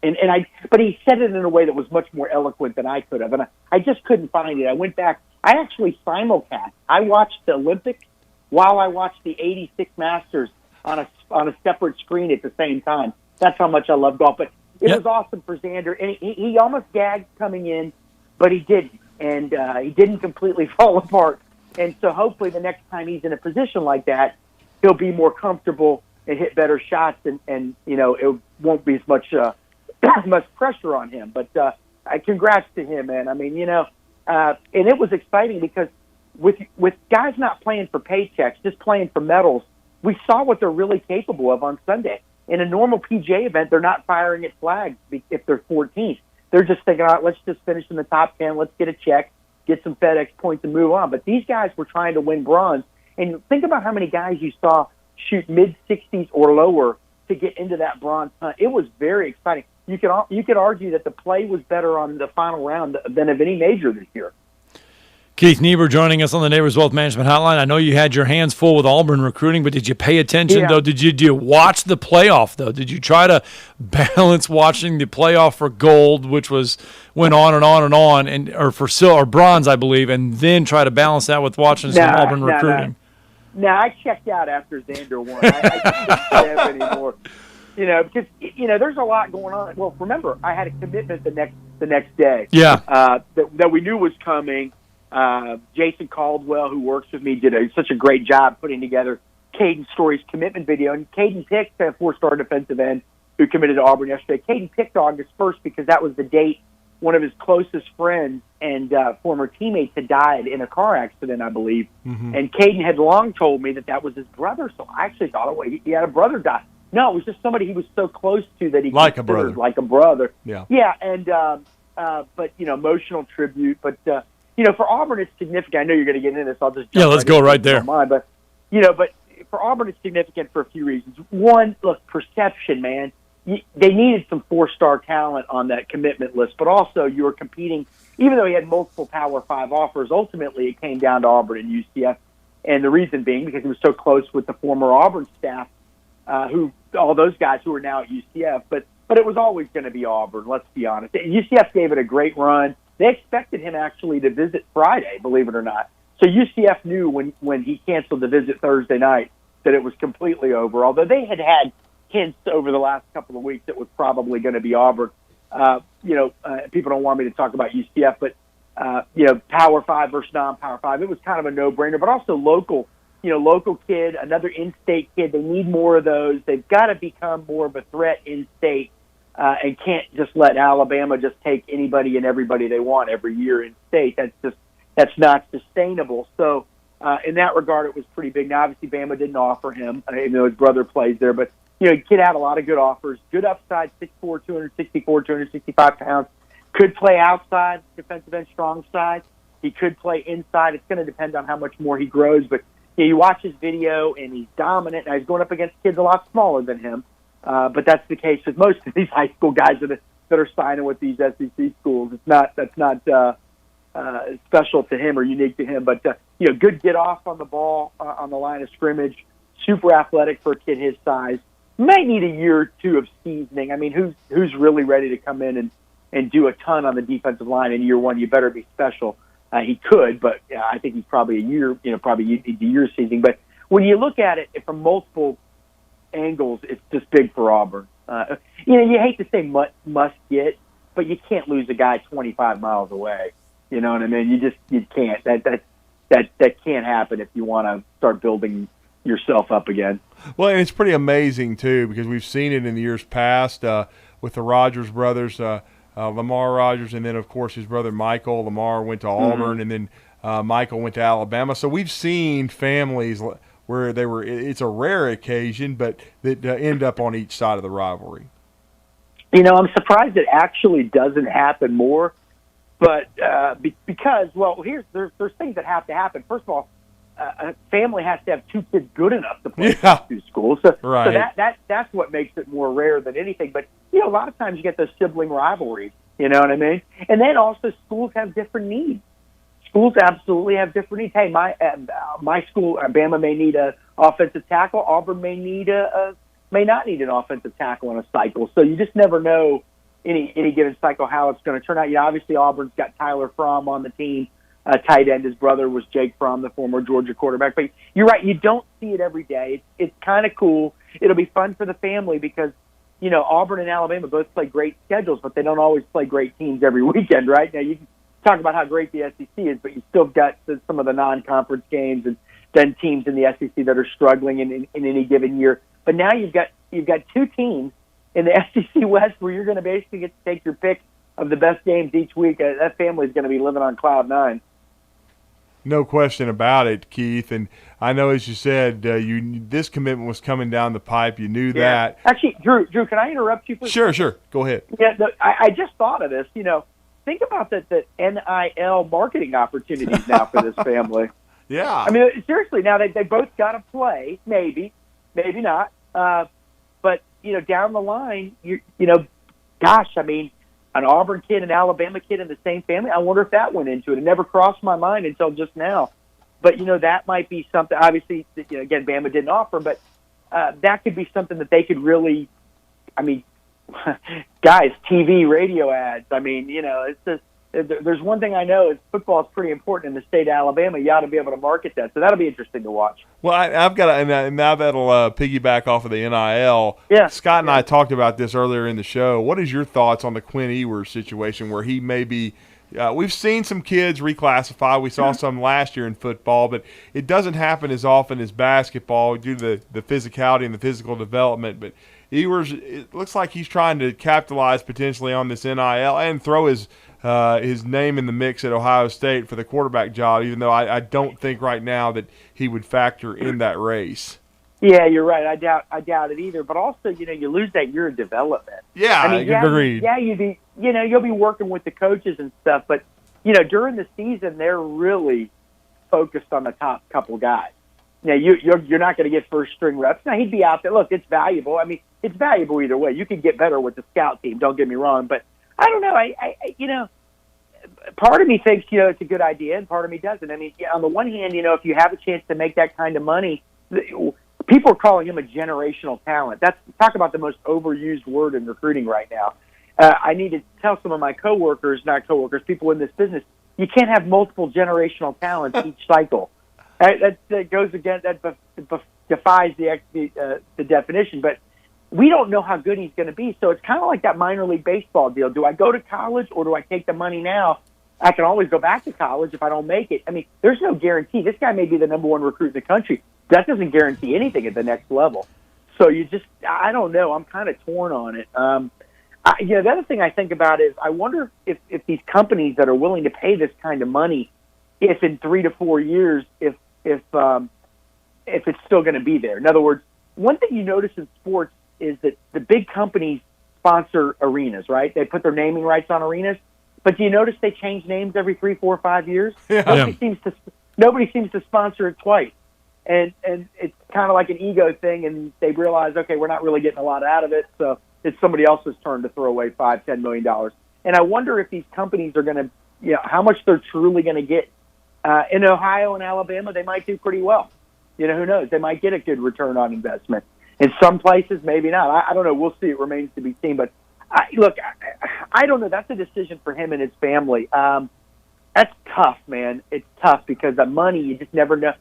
But he said it in a way that was much more eloquent than I could have. And I just couldn't find it. I went back. I actually simulcast. I watched the Olympics while I watched the 86 Masters on a separate screen at the same time. That's how much I love golf. But it was awesome for Xander. And he almost gagged coming in, but he didn't. And he didn't completely fall apart. And so hopefully the next time he's in a position like that, he'll be more comfortable and hit better shots, and it won't be as much pressure on him. But congrats to him, man. I mean, and it was exciting because with guys not playing for paychecks, just playing for medals, we saw what they're really capable of on Sunday. In a normal PGA event, they're not firing at flags if they're 14th. They're just thinking, all right, let's just finish in the top 10, let's get a check, get some FedEx points, and move on. But these guys were trying to win bronze. And think about how many guys you saw shoot mid-60s or lower to get into that bronze hunt. It was very exciting. You could argue that the play was better on the final round than of any major this year. Keith Niebuhr joining us on the Neighbors Wealth Management Hotline. I know you had your hands full with Auburn recruiting, but did you pay attention, though? Did you watch the playoff, though? Did you try to balance watching the playoff for gold, which went on and on and on, or for silver or bronze, I believe, and then try to balance that with watching some Auburn recruiting? No, I checked out after Xander won. I just couldn't have anymore. Because there's a lot going on. Well, remember, I had a commitment the next day. Yeah. That we knew was coming. Jason Caldwell, who works with me, did such a great job putting together Caden Story's commitment video. And Caden picked a 4-star defensive end who committed to Auburn yesterday. Caden picked August 1st because that was the date one of his closest friends and former teammates had died in a car accident, I believe. Mm-hmm. And Caden had long told me that was his brother. So I actually thought, he had a brother die. No, it was just somebody he was so close to that he considered like a brother. Yeah. Yeah, and but emotional tribute. But for Auburn, it's significant. I know you're going to get into this. I'll just let's go right there. But for Auburn, it's significant for a few reasons. One, look, perception, man. They needed some 4-star talent on that commitment list, but also you were competing. Even though he had multiple Power 5 offers, ultimately it came down to Auburn and UCF. And the reason being because he was so close with the former Auburn staff, all those guys who are now at UCF. But it was always going to be Auburn, let's be honest. UCF gave it a great run. They expected him actually to visit Friday, believe it or not. So UCF knew when he canceled the visit Thursday night that it was completely over, although they had hints over the last couple of weeks it was probably going to be Auburn. People don't want me to talk about UCF, but, Power 5 versus non-Power 5, it was kind of a no-brainer, but also local kid, another in-state kid. They need more of those. They've got to become more of a threat in-state and can't just let Alabama just take anybody and everybody they want every year in-state. That's not sustainable. So in that regard, it was pretty big. Now, obviously, Bama didn't offer him, even though his brother plays there, but the kid had a lot of good offers. Good upside, 6'4", 264, 265 pounds. Could play outside, defensive end, strong side. He could play inside. It's going to depend on how much more he grows. But you watch his video, and he's dominant. Now, he's going up against kids a lot smaller than him. But that's the case with most of these high school guys that are signing with these SEC schools. That's not special to him or unique to him. But, good get off on the ball on the line of scrimmage. Super athletic for a kid his size. Might need a year or two of seasoning. I mean, who's really ready to come in and do a ton on the defensive line in year one? You better be special. He could, but I think he's probably a year, probably a year seasoning. But when you look at it from multiple angles, it's just big for Auburn. You hate to say must get, but you can't lose a guy 25 miles away. You know what I mean? You can't. That can't happen if you want to start building yourself up again. Well, and it's pretty amazing too, because we've seen it in the years past with the Rogers brothers, Lamar Rogers, and then of course his brother Michael. Lamar went to Auburn, and then Michael went to Alabama. So we've seen families where it's a rare occasion, but that end up on each side of the rivalry. I'm surprised it actually doesn't happen more, but because there's things that have to happen. First of all, a family has to have two kids good enough to play two schools. So that's what makes it more rare than anything. But, a lot of times you get those sibling rivalries, you know what I mean? And then also schools have different needs. Schools absolutely have different needs. Hey, my school, Bama may need an offensive tackle. Auburn may not need an offensive tackle in a cycle. So you just never know any given cycle how it's going to turn out. Obviously Auburn's got Tyler Fromm on the team. Tight end. His brother was Jake Fromm, the former Georgia quarterback. But you're right, you don't see it every day. It's kind of cool. It'll be fun for the family because, Auburn and Alabama both play great schedules, but they don't always play great teams every weekend, right? Now, you can talk about how great the SEC is, but you still got some of the non-conference games and then teams in the SEC that are struggling in any given year. But now you've got two teams in the SEC West where you're going to basically get to take your pick of the best games each week. That family is going to be living on cloud nine. No question about it, Keith. And I know, as you said, this commitment was coming down the pipe. You knew that. Actually, Drew, can I interrupt you for a second? Sure. Go ahead. Yeah, I just thought of this. Think about the NIL marketing opportunities now for this family. Yeah. I mean, seriously, now they both got to play, maybe not. But, down the line, gosh, I mean, an Auburn kid, an Alabama kid in the same family. I wonder if that went into it. It never crossed my mind until just now. But, that might be something. Obviously, again, Bama didn't offer, but that could be something that they could really, guys, TV, radio ads. It's just, there's one thing I know is football is pretty important in the state of Alabama. You ought to be able to market that. So that'll be interesting to watch. Well, I've got and now that'll piggyback off of the NIL. Yeah. Scott and I talked about this earlier in the show. What is your thoughts on the Quinn Ewers situation where he may be we've seen some kids reclassify. We saw some last year in football, but it doesn't happen as often as basketball due to the physicality and the physical development. But Ewers, it looks like he's trying to capitalize potentially on this NIL and throw his name in the mix at Ohio State for the quarterback job, even though I don't think right now that he would factor in that race. Yeah, you're right. I doubt it either. But also, you lose that year of development. Yeah, agreed. Yeah, you'll be working with the coaches and stuff. But during the season, they're really focused on the top couple guys. You're not going to get first string reps. Now he'd be out there. Look, it's valuable. I mean, it's valuable either way. You can get better with the scout team. Don't get me wrong, but I don't know. part of me thinks, it's a good idea, and part of me doesn't. I mean, on the one hand, if you have a chance to make that kind of money, people are calling him a generational talent. Talk about the most overused word in recruiting right now. I need to tell some of my people in this business, you can't have multiple generational talents each cycle. That goes against, that defies the definition, but we don't know how good he's going to be. So it's kind of like that minor league baseball deal. Do I go to college or do I take the money now? I can always go back to college if I don't make it. I mean, there's no guarantee. This guy may be the number one recruit in the country. That doesn't guarantee anything at the next level. So I don't know. I'm kind of torn on it. The other thing I think about is I wonder if these companies that are willing to pay this kind of money, if in 3 to 4 years, if it's still going to be there. In other words, one thing you notice in sports is that the big companies sponsor arenas, right? They put their naming rights on arenas. But do you notice they change names every 3, 4, 5 years? Yeah. Nobody seems to sponsor it twice. And it's kind of like an ego thing, and they realize, okay, we're not really getting a lot out of it, so it's somebody else's turn to throw away $5, $10 million. And I wonder if these companies are going to, how much they're truly going to get. In Ohio and Alabama, they might do pretty well. Who knows? They might get a good return on investment. In some places, maybe not. I don't know. We'll see. It remains to be seen. But I don't know. That's a decision for him and his family. That's tough, man. It's tough because the money, you just never know.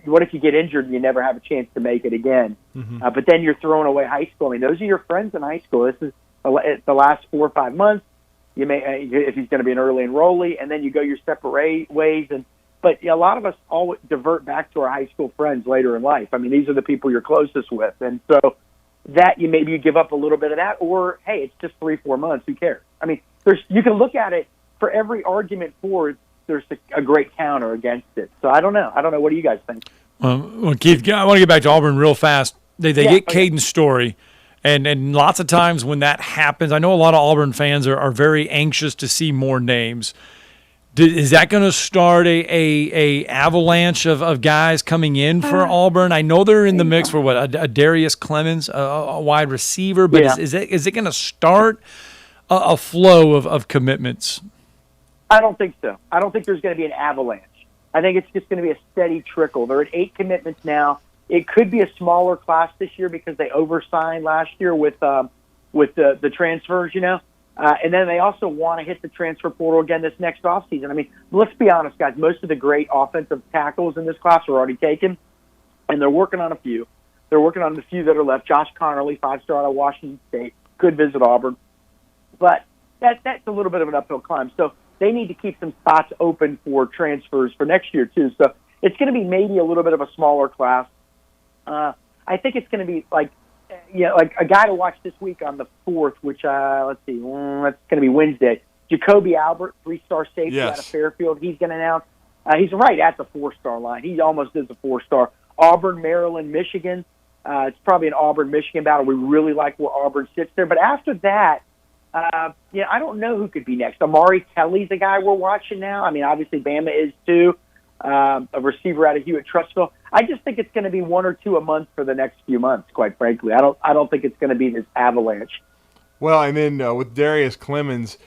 What if you get injured and you never have a chance to make it again? Mm-hmm. But then you're throwing away high school. I mean, those are your friends in high school. This is the last 4 or 5 months. You may, if he's going to be an early enrollee, and then you go your separate ways. But a lot of us all divert back to our high school friends later in life. I mean, these are the people you're closest with, and so that you give up a little bit of that, or hey, it's just 3-4 months. Who cares? I mean, you can look at it for every argument for it. There's a great counter against it. So I don't know. What do you guys think? Well, Keith, I want to get back to Auburn real fast. They get Caden's story, and lots of times when that happens, I know a lot of Auburn fans are very anxious to see more names. Is that going to start a avalanche of guys coming in for Auburn? I know they're in the mix for a Darius Clemens, a wide receiver, but is it going to start a flow of commitments? I don't think so. I don't think there's going to be an avalanche. I think it's just going to be a steady trickle. They're at 8 commitments now. It could be a smaller class this year because they oversigned last year with the transfers, and then they also want to hit the transfer portal again this next offseason. I mean, let's be honest, guys. Most of the great offensive tackles in this class are already taken, and they're working on a few. They're working on the few that are left. Josh Connerly, 5-star out of Washington State, could visit Auburn. But that's a little bit of an uphill climb. So they need to keep some spots open for transfers for next year, too. So it's going to be maybe a little bit of a smaller class. I think it's going to be like a guy to watch this week on the 4th, which, that's going to be Wednesday. Jacoby Albert, 3-star safety out of Fairfield. He's going to announce. He's right at the 4-star line. He almost is a 4-star. Auburn, Maryland, Michigan. It's probably an Auburn-Michigan battle. We really like where Auburn sits there. But after that, I don't know who could be next. Amari Kelly's a guy we're watching now. I mean, obviously Bama is too. A receiver out of Hewitt-Trussville. I just think it's going to be 1 or 2 a month for the next few months, quite frankly. I don't think it's going to be this avalanche. Well, and then with Darius Clemens,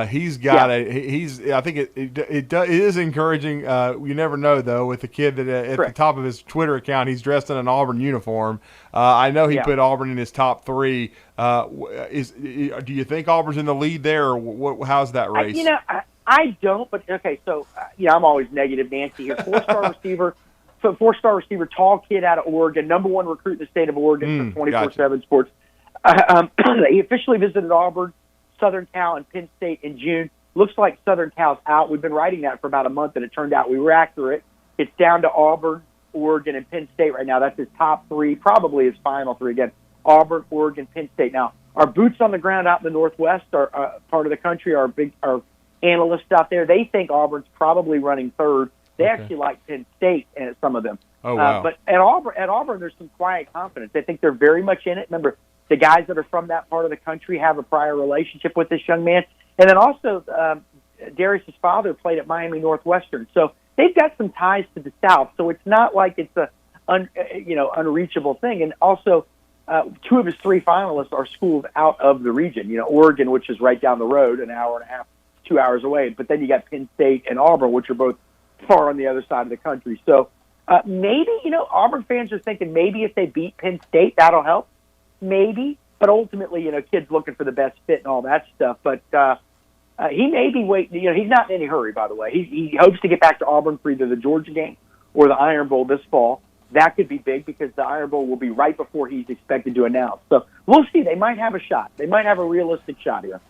he's got I think it is encouraging. You never know though with the kid that at the top of his Twitter account he's dressed in an Auburn uniform. I know he put Auburn in his top 3. Do you think Auburn's in the lead there, or how's that race? I don't. But okay, so I'm always negative Nancy here. 4-star receiver. So 4-star receiver, tall kid out of Oregon, number 1 recruit in the state of Oregon for 24/7 Sports. He officially visited Auburn, Southern Cal, and Penn State in June. Looks like Southern Cal's out. We've been writing that for about a month, and it turned out we were accurate. It's down to Auburn, Oregon, and Penn State right now. That's his top 3, probably his final 3 again. Auburn, Oregon, Penn State. Now, our boots on the ground out in the Northwest, our part of the country, our analysts out there, they think Auburn's probably running 3rd. They actually like Penn State, and some of them. Oh, wow. But at Auburn, there's some quiet confidence. They think they're very much in it. Remember, the guys that are from that part of the country have a prior relationship with this young man. And then also, Darius' father played at Miami Northwestern. So they've got some ties to the South. So it's not like it's a unreachable thing. And also, 2 of his 3 finalists are schools out of the region. Oregon, which is right down the road, an hour and a half, 2 hours away. But then you got Penn State and Auburn, which are both far on the other side of the country. So maybe, Auburn fans are thinking maybe if they beat Penn State, that'll help. Maybe. But ultimately, kids looking for the best fit and all that stuff. But he may be waiting. He's not in any hurry, by the way. He hopes to get back to Auburn for either the Georgia game or the Iron Bowl this fall. That could be big because the Iron Bowl will be right before he's expected to announce. So we'll see. They might have a shot. They might have a realistic shot here.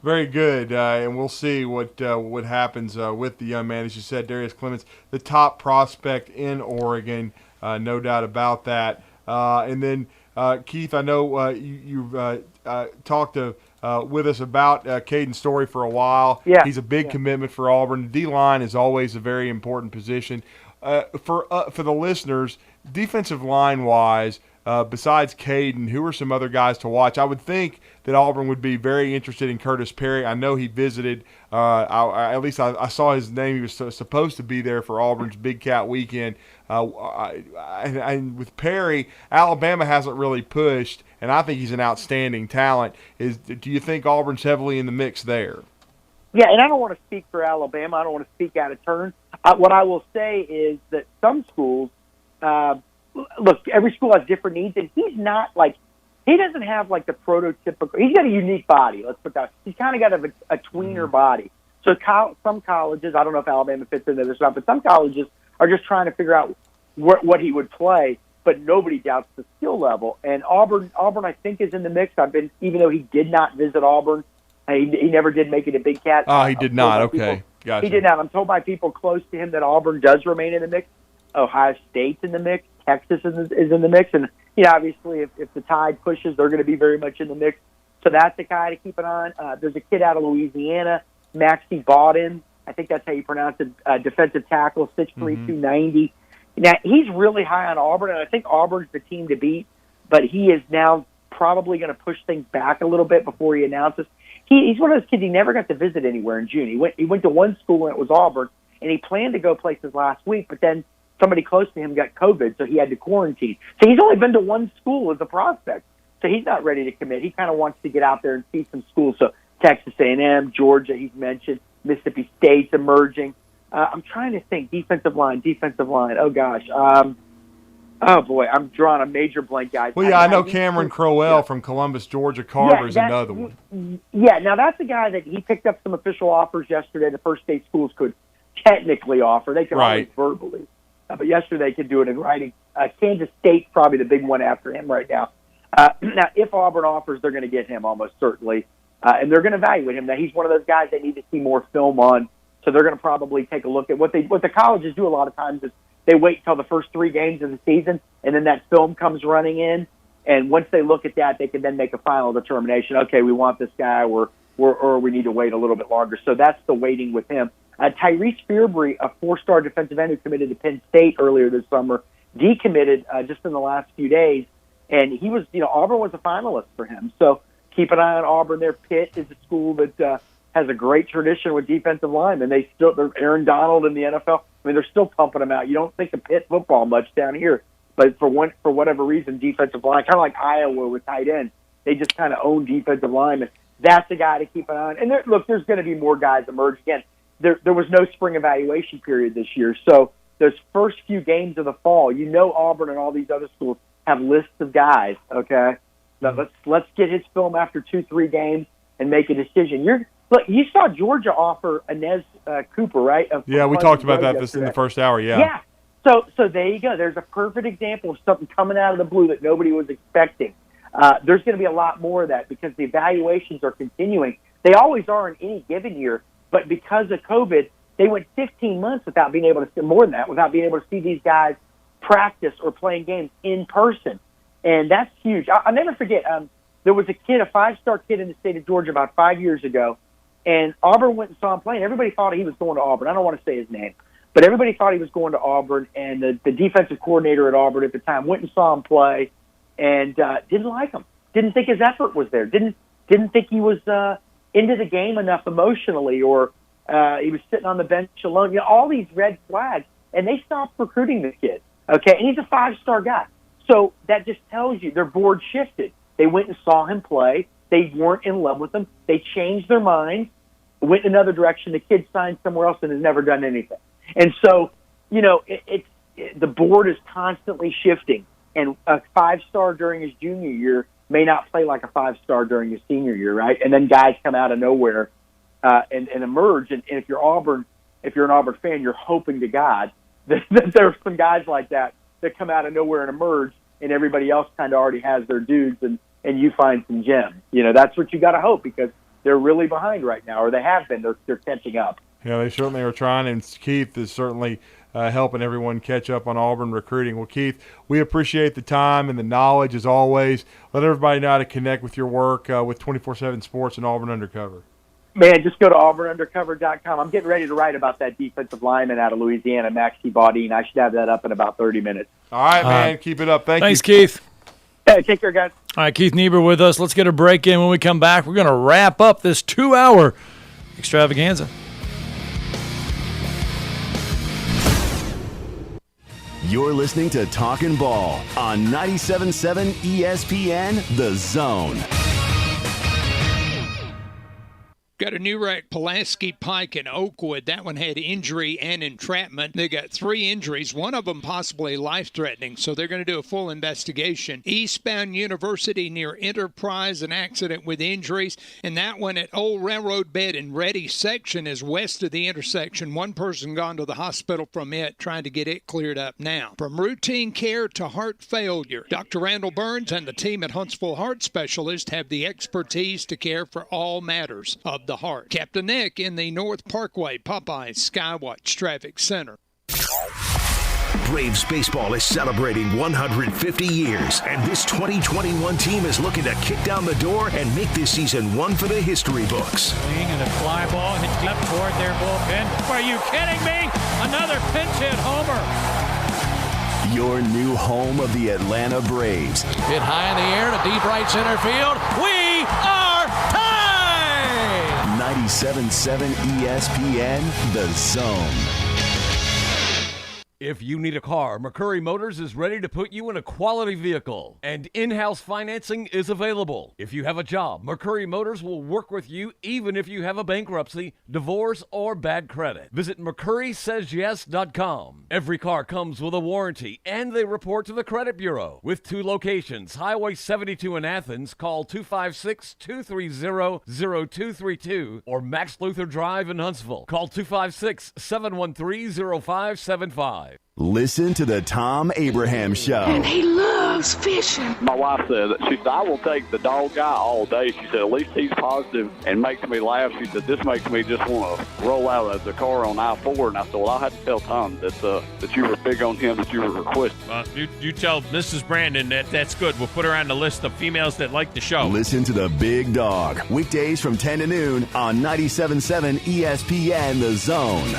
Very good, and we'll see what happens with the young man. As you said, Darius Clements, the top prospect in Oregon, no doubt about that. And then, Keith, I know you've talked with us about Caden Story for a while. Yeah. He's a big commitment for Auburn. D-line is always a very important position. For the listeners, defensive line-wise, besides Caden, who are some other guys to watch? I would think that Auburn would be very interested in Curtis Perry. I know he visited. At least I saw his name. He was supposed to be there for Auburn's Big Cat Weekend. And with Perry, Alabama hasn't really pushed, and I think he's an outstanding talent. Do you think Auburn's heavily in the mix there? Yeah, and I don't want to speak for Alabama. I don't want to speak out of turn. What I will say is that some schools, look, every school has different needs, and he's not he doesn't have the prototypical. He's got a unique body. Let's put that. He's kind of got a tweener body. So some colleges, I don't know if Alabama fits into this or not, but some colleges are just trying to figure out what he would play. But nobody doubts the skill level. And Auburn, I think, is in the mix. Even though he did not visit Auburn. He never did make it a Big Cat. Oh, he did not. Okay. Gotcha. He did not. I'm told by people close to him that Auburn does remain in the mix. Ohio State's in the mix. Texas is in the mix. And, obviously, if the Tide pushes, they're going to be very much in the mix. So that's a guy to keep an eye on. There's a kid out of Louisiana, Maxie Bawden. I think that's how you pronounce it, defensive tackle, 6'3", 290. Now, he's really high on Auburn, and I think Auburn's the team to beat. But he is now probably going to push things back a little bit before he announces. He's one of those kids, he never got to visit anywhere in June. He went to one school, and it was Auburn, and he planned to go places last week, but then somebody close to him got COVID, so he had to quarantine. So he's only been to one school as a prospect, so he's not ready to commit. He kind of wants to get out there and see some schools. So Texas A&M, Georgia, he's mentioned, Mississippi State's emerging. I'm trying to think, defensive line. Oh, gosh. Oh, boy, I'm drawing a major blank, guys. Well, yeah, I know Cameron Crowell from Columbus, Georgia. Carver is another one. Yeah, now that's a guy that he picked up some official offers yesterday. The first state schools could technically offer. They could always verbally. But yesterday they could do it in writing. Kansas State's probably the big one after him right now. Now, if Auburn offers, they're going to get him almost certainly. And they're going to evaluate him. Now, he's one of those guys they need to see more film on. So they're going to probably take a look at what the colleges do a lot of times is they wait until the first 3 games of the season, and then that film comes running in. And once they look at that, they can then make a final determination. Okay, we want this guy, or we need to wait a little bit longer. So that's the waiting with him. Tyrese Fearbury, a 4-star defensive end who committed to Penn State earlier this summer, decommitted just in the last few days. And he was, Auburn was a finalist for him. So keep an eye on Auburn there. Pitt is a school that has a great tradition with defensive linemen. They're Aaron Donald in the NFL. I mean, they're still pumping them out. You don't think of Pitt football much down here, but for whatever reason, defensive line, kind of like Iowa with tight ends, they just kind of own defensive linemen. That's a guy to keep an eye on. And there's going to be more guys emerge again. There was no spring evaluation period this year, so those first few games of the fall, Auburn and all these other schools have lists of guys. Okay, now let's get his film after 2-3 games and make a decision. Look, you saw Georgia offer Inez Cooper, right? Yeah, we talked about that in the first hour, yeah. Yeah. So there you go. There's a perfect example of something coming out of the blue that nobody was expecting. There's going to be a lot more of that because the evaluations are continuing. They always are in any given year, but because of COVID, they went 15 months without being able to see more than that, without being able to see these guys practice or playing games in person. And that's huge. I'll never forget, there was a 5-star kid in the state of Georgia about 5 years ago, and Auburn went and saw him play, and everybody thought he was going to Auburn. I don't want to say his name, but everybody thought he was going to Auburn, and the defensive coordinator at Auburn at the time went and saw him play and didn't like him, didn't think his effort was there, didn't think he was into the game enough emotionally, or he was sitting on the bench alone. All these red flags, and they stopped recruiting the kid, okay? And he's a 5-star guy. So that just tells you their board shifted. They went and saw him play. They weren't in love with him. They changed their minds, went in another direction. The kid signed somewhere else and has never done anything. And so, the board is constantly shifting. And a 5-star during his junior year may not play like a 5-star during his senior year, right? And then guys come out of nowhere and emerge. And if you're an Auburn fan, you're hoping to God that there's some guys like that come out of nowhere and emerge, and everybody else kind of already has their dudes, and you find some gems. That's what you got to hope, because they're really behind right now, or they have been. They're catching up. Yeah, they certainly are trying, and Keith is certainly helping everyone catch up on Auburn recruiting. Well, Keith, we appreciate the time and the knowledge as always. Let everybody know how to connect with your work with 24/7 Sports and Auburn Undercover. Man, just go to auburnundercover.com. I'm getting ready to write about that defensive lineman out of Louisiana, Maxie Baudine. I should have that up in about 30 minutes. All right, man. Keep it up. Thanks, you. Keith. Hey, take care, guys. All right, Keith Niebuhr with us. Let's get a break in. When we come back, we're going to wrap up this 2-hour extravaganza. You're listening to Talkin Ball on 97.7 ESPN, The Zone. Got a new wreck, Pulaski Pike in Oakwood. That one had injury and entrapment. They got 3 injuries, one of them possibly life-threatening, so they're going to do a full investigation. Eastbound University near Enterprise, an accident with injuries, and that one at Old Railroad Bed in Ready section is west of the intersection. One person gone to the hospital from it, trying to get it cleared up now. From routine care to heart failure, Dr. Randall Burns and the team at Huntsville Heart Specialist have the expertise to care for all matters of the heart. Captain Nick in the North Parkway Popeyes Skywatch Traffic Center. Braves baseball is celebrating 150 years, and this 2021 team is looking to kick down the door and make this season one for the history books. Swing and a fly ball hit left toward their bullpen. Are you kidding me? Another pinch hit homer. Your new home of the Atlanta Braves. Hit high in the air to deep right center field. We are tied! 97.7 ESPN, The Zone. If you need a car, McCurry Motors is ready to put you in a quality vehicle, and in-house financing is available. If you have a job, McCurry Motors will work with you even if you have a bankruptcy, divorce, or bad credit. Visit McCurrySaysYes.com. Every car comes with a warranty, and they report to the credit bureau. With 2 locations, Highway 72 in Athens, call 256-230-0232, or Max Luther Drive in Huntsville. Call 256-713-0575. Listen to the Tom Abraham Show. And he loves fishing. My wife said, I will take the dog guy all day. She said, at least he's positive and makes me laugh. She said, this makes me just want to roll out of the car on I-4. And I said, well, I'll have to tell Tom that you were big on him, that you were requesting. You tell Mrs. Brandon that's good. We'll put her on the list of females that like the show. Listen to the Big Dog, weekdays from 10 to noon on 97.7 ESPN, The Zone.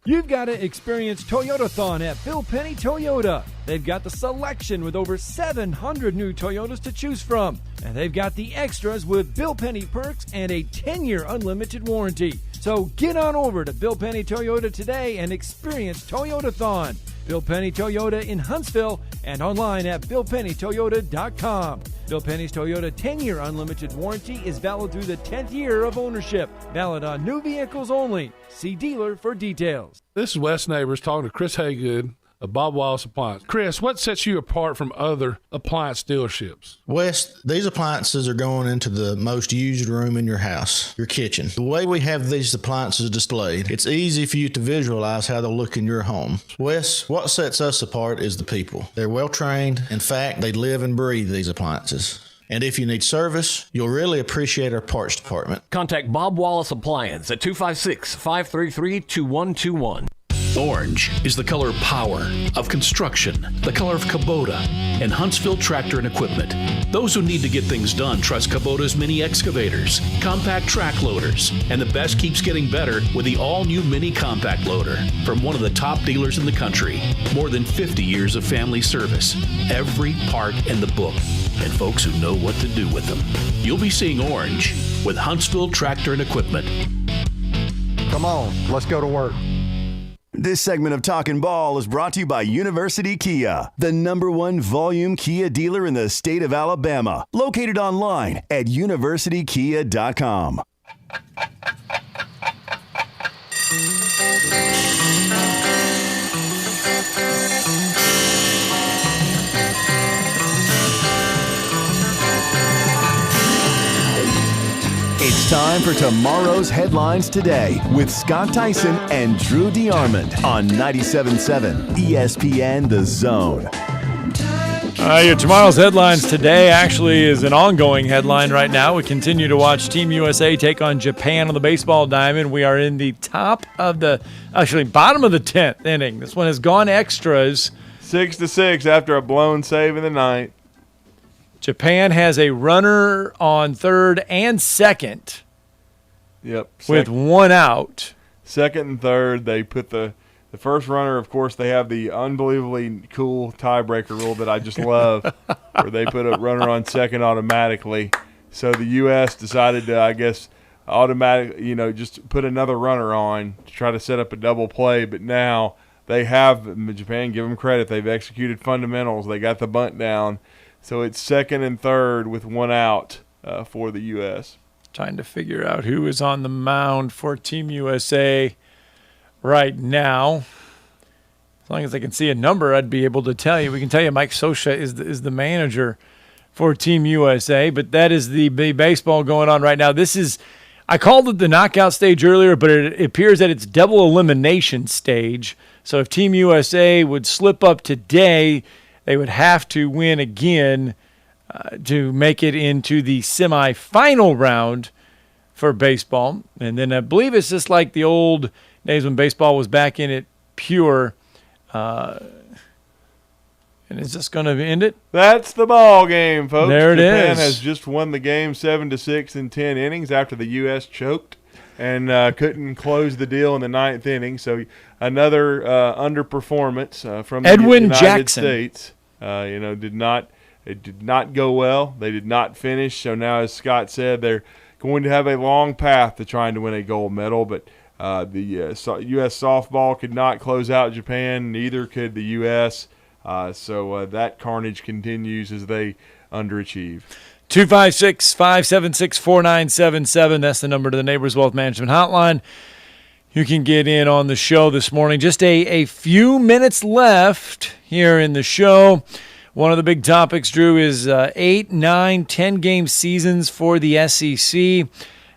You've got to experience Toyotathon at Bill Penny Toyota. They've got the selection with over 700 new Toyotas to choose from. And they've got the extras with Bill Penny perks and a 10-year unlimited warranty. So get on over to Bill Penny Toyota today and experience Toyotathon. Bill Penny Toyota in Huntsville and online at BillPennyToyota.com. Bill Penny's Toyota 10-year unlimited warranty is valid through the 10th year of ownership. Valid on new vehicles only. See dealer for details. This is Wes Neighbors talking to Chris Haygood of Bob Wallace Appliance. Chris, what sets you apart from other appliance dealerships? Wes, these appliances are going into the most used room in your house, your kitchen. The way we have these appliances displayed, it's easy for you to visualize how they'll look in your home. Wes, what sets us apart is the people. They're well trained. In fact, they live and breathe these appliances. And if you need service, you'll really appreciate our parts department. Contact Bob Wallace Appliance at 256-533-2121. Orange is the color power of construction, the color of Kubota and Huntsville Tractor and Equipment. Those who need to get things done trust Kubota's mini excavators, compact track loaders, and the best keeps getting better with the all-new mini compact loader from one of the top dealers in the country. More than 50 years of family service, every part in the book, and folks who know what to do with them. You'll be seeing orange with Huntsville Tractor and Equipment. Come on, let's go to work. This segment of Talkin Ball is brought to you by University Kia, the #1 volume Kia dealer in the state of Alabama. Located online at universitykia.com. It's time for tomorrow's headlines today with Scott Theisen and Drew DeArmond on 97.7 ESPN The Zone. Your tomorrow's headlines today actually is an ongoing headline right now. We continue to watch Team USA take on Japan on the baseball diamond. We are in the bottom of the 10th inning. This one has gone extras. 6-6 after a blown save in the ninth. Japan has a runner on third and second. Yep. With one out. Second and third, they put the first runner, of course, they have the unbelievably cool tiebreaker rule that I just love, where they put a runner on second automatically. So the U.S. decided to, I guess, just put another runner on to try to set up a double play. But now they have, Japan, give them credit, they've executed fundamentals. They got the bunt down. So it's second and third with one out for the U.S. Trying to figure out who is on the mound for Team USA right now. As long as I can see a number, I'd be able to tell you. We can tell you Mike Sosha is the manager for Team USA, but that is the baseball going on right now. I called it the knockout stage earlier, but it appears that it's double elimination stage. So if Team USA would slip up today, they would have to win again to make it into the semifinal round for baseball. And then I believe it's just like the old days when baseball was back in it pure. And is this going to end it? That's the ball game, folks. There it is. Japan has just won the game 7-6 in 10 innings after the U.S. choked and couldn't close the deal in the ninth inning. So another underperformance from Edwin the United Jackson. States. It did not go well. They did not finish. So now, as Scott said, they're going to have a long path to trying to win a gold medal. But the U.S. softball could not close out Japan. Neither could the U.S. So that carnage continues as they underachieve. 256-576-4977. That's the number to the Neighbors Wealth Management Hotline. You can get in on the show this morning. Just a few minutes left here in the show. One of the big topics, Drew, is 8, 9, 10-game seasons for the SEC.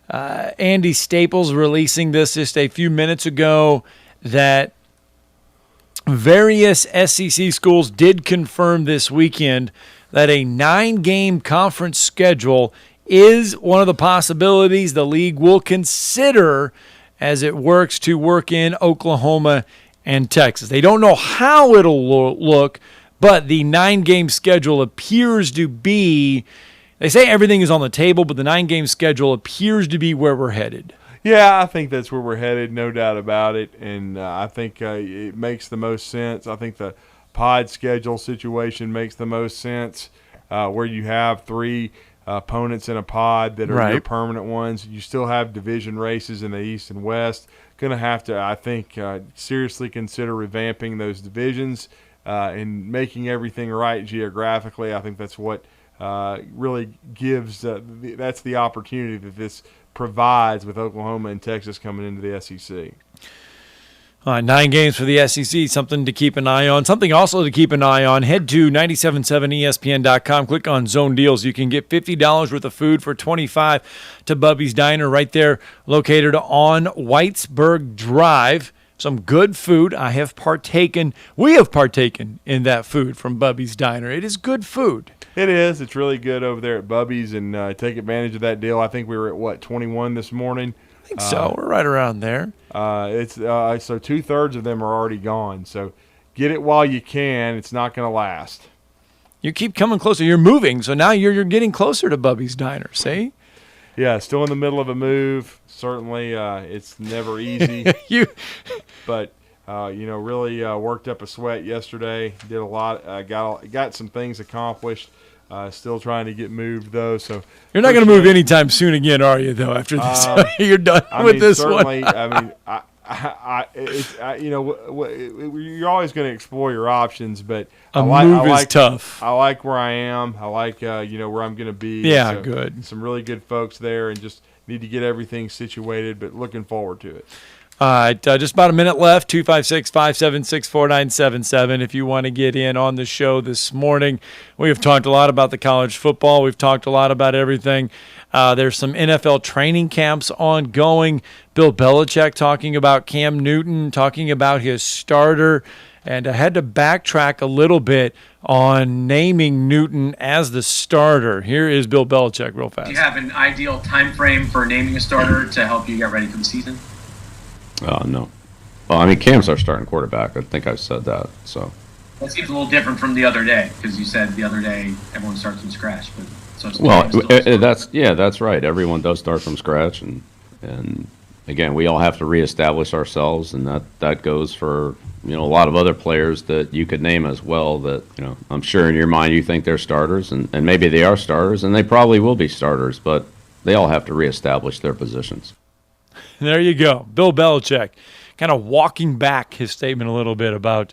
Andy Staples releasing this just a few minutes ago that various SEC schools did confirm this weekend that a 9-game conference schedule is one of the possibilities the league will consider as it works to work in Oklahoma and Texas. They don't know how it'll look, but the 9-game schedule appears to be, they say everything is on the table, but the 9-game schedule appears to be where we're headed. Yeah, I think that's where we're headed, no doubt about it. And I think it makes the most sense. I think the pod schedule situation makes the most sense, where you have 3 opponents in a pod that are your permanent ones. You still have division races in the East and West. Going to have to, I think, seriously consider revamping those divisions and making everything right geographically. I think that's what really gives that's the opportunity that this provides with Oklahoma and Texas coming into the SEC. All right, 9 games for the SEC, something to keep an eye on. Something also to keep an eye on, head to 977ESPN.com, click on Zone Deals. You can get $50 worth of food for $25 to Bubby's Diner right there located on Whitesburg Drive. Some good food. We have partaken in that food from Bubby's Diner. It is good food. It is. It's really good over there at Bubby's, and take advantage of that deal. I think we were at, 21 this morning? I think so. We're right around there. So 2/3 of them are already gone. So get it while you can. It's not going to last. You keep coming closer. You're moving, so now you're getting closer to Bubby's Diner. See? Yeah, still in the middle of a move. Certainly, it's never easy. But really worked up a sweat yesterday. Did a lot. Got some things accomplished. Still trying to get moved, though. So you're not going to move anytime soon again, are you, though, after this? You're done with this one. I You're always going to explore your options, but move is tough. I like where I am. I like where I'm going to be. Yeah, so, good. Some really good folks there, and just need to get everything situated, but looking forward to it. All right, just about a minute left, 256-576-4977 if you want to get in on the show this morning. We have talked a lot about the college football. We've talked a lot about everything. There's some NFL training camps ongoing. Bill Belichick talking about Cam Newton, talking about his starter. And I had to backtrack a little bit on naming Newton as the starter. Here is Bill Belichick real fast. Do you have an ideal time frame for naming a starter to help you get ready for the season? No. Well, I mean, Cam's our starting quarterback. I think I've said that. So that seems a little different from the other day, because you said the other day everyone starts from scratch. But that's right. Everyone does start from scratch, and again, we all have to reestablish ourselves, and that goes for a lot of other players that you could name as well. That I'm sure in your mind you think they're starters, and maybe they are starters, and they probably will be starters, but they all have to reestablish their positions. There you go. Bill Belichick kind of walking back his statement a little bit about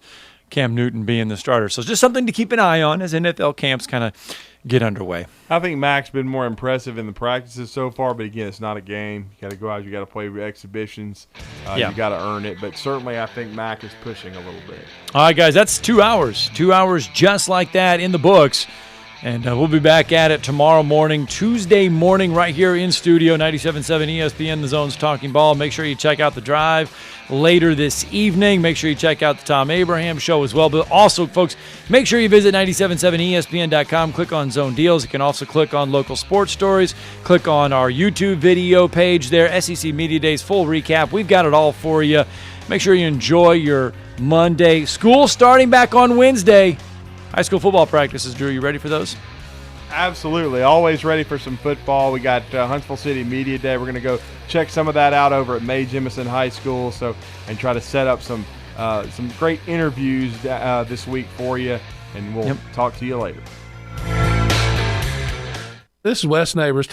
Cam Newton being the starter. So it's just something to keep an eye on as NFL camps kind of get underway. I think Mac's been more impressive in the practices so far, but again, it's not a game. You got to go out, you got to play exhibitions. You got to earn it, but certainly I think Mac is pushing a little bit. All right, guys, that's 2 hours. 2 hours just like that in the books. And we'll be back at it tomorrow morning, Tuesday morning, right here in studio, 97.7 ESPN, The Zone's Talking Ball. Make sure you check out The Drive later this evening. Make sure you check out the Tom Abraham Show as well. But also, folks, make sure you visit 97.7ESPN.com. Click on Zone Deals. You can also click on Local Sports Stories. Click on our YouTube video page there, SEC Media Days full recap. We've got it all for you. Make sure you enjoy your Monday. School starting back on Wednesday. High school football practices, Drew. You ready for those? Absolutely. Always ready for some football. We got Huntsville City Media Day. We're going to go check some of that out over at May Jemison High School and try to set up some great interviews this week for you, and we'll talk to you later. This is Wes Neighbors.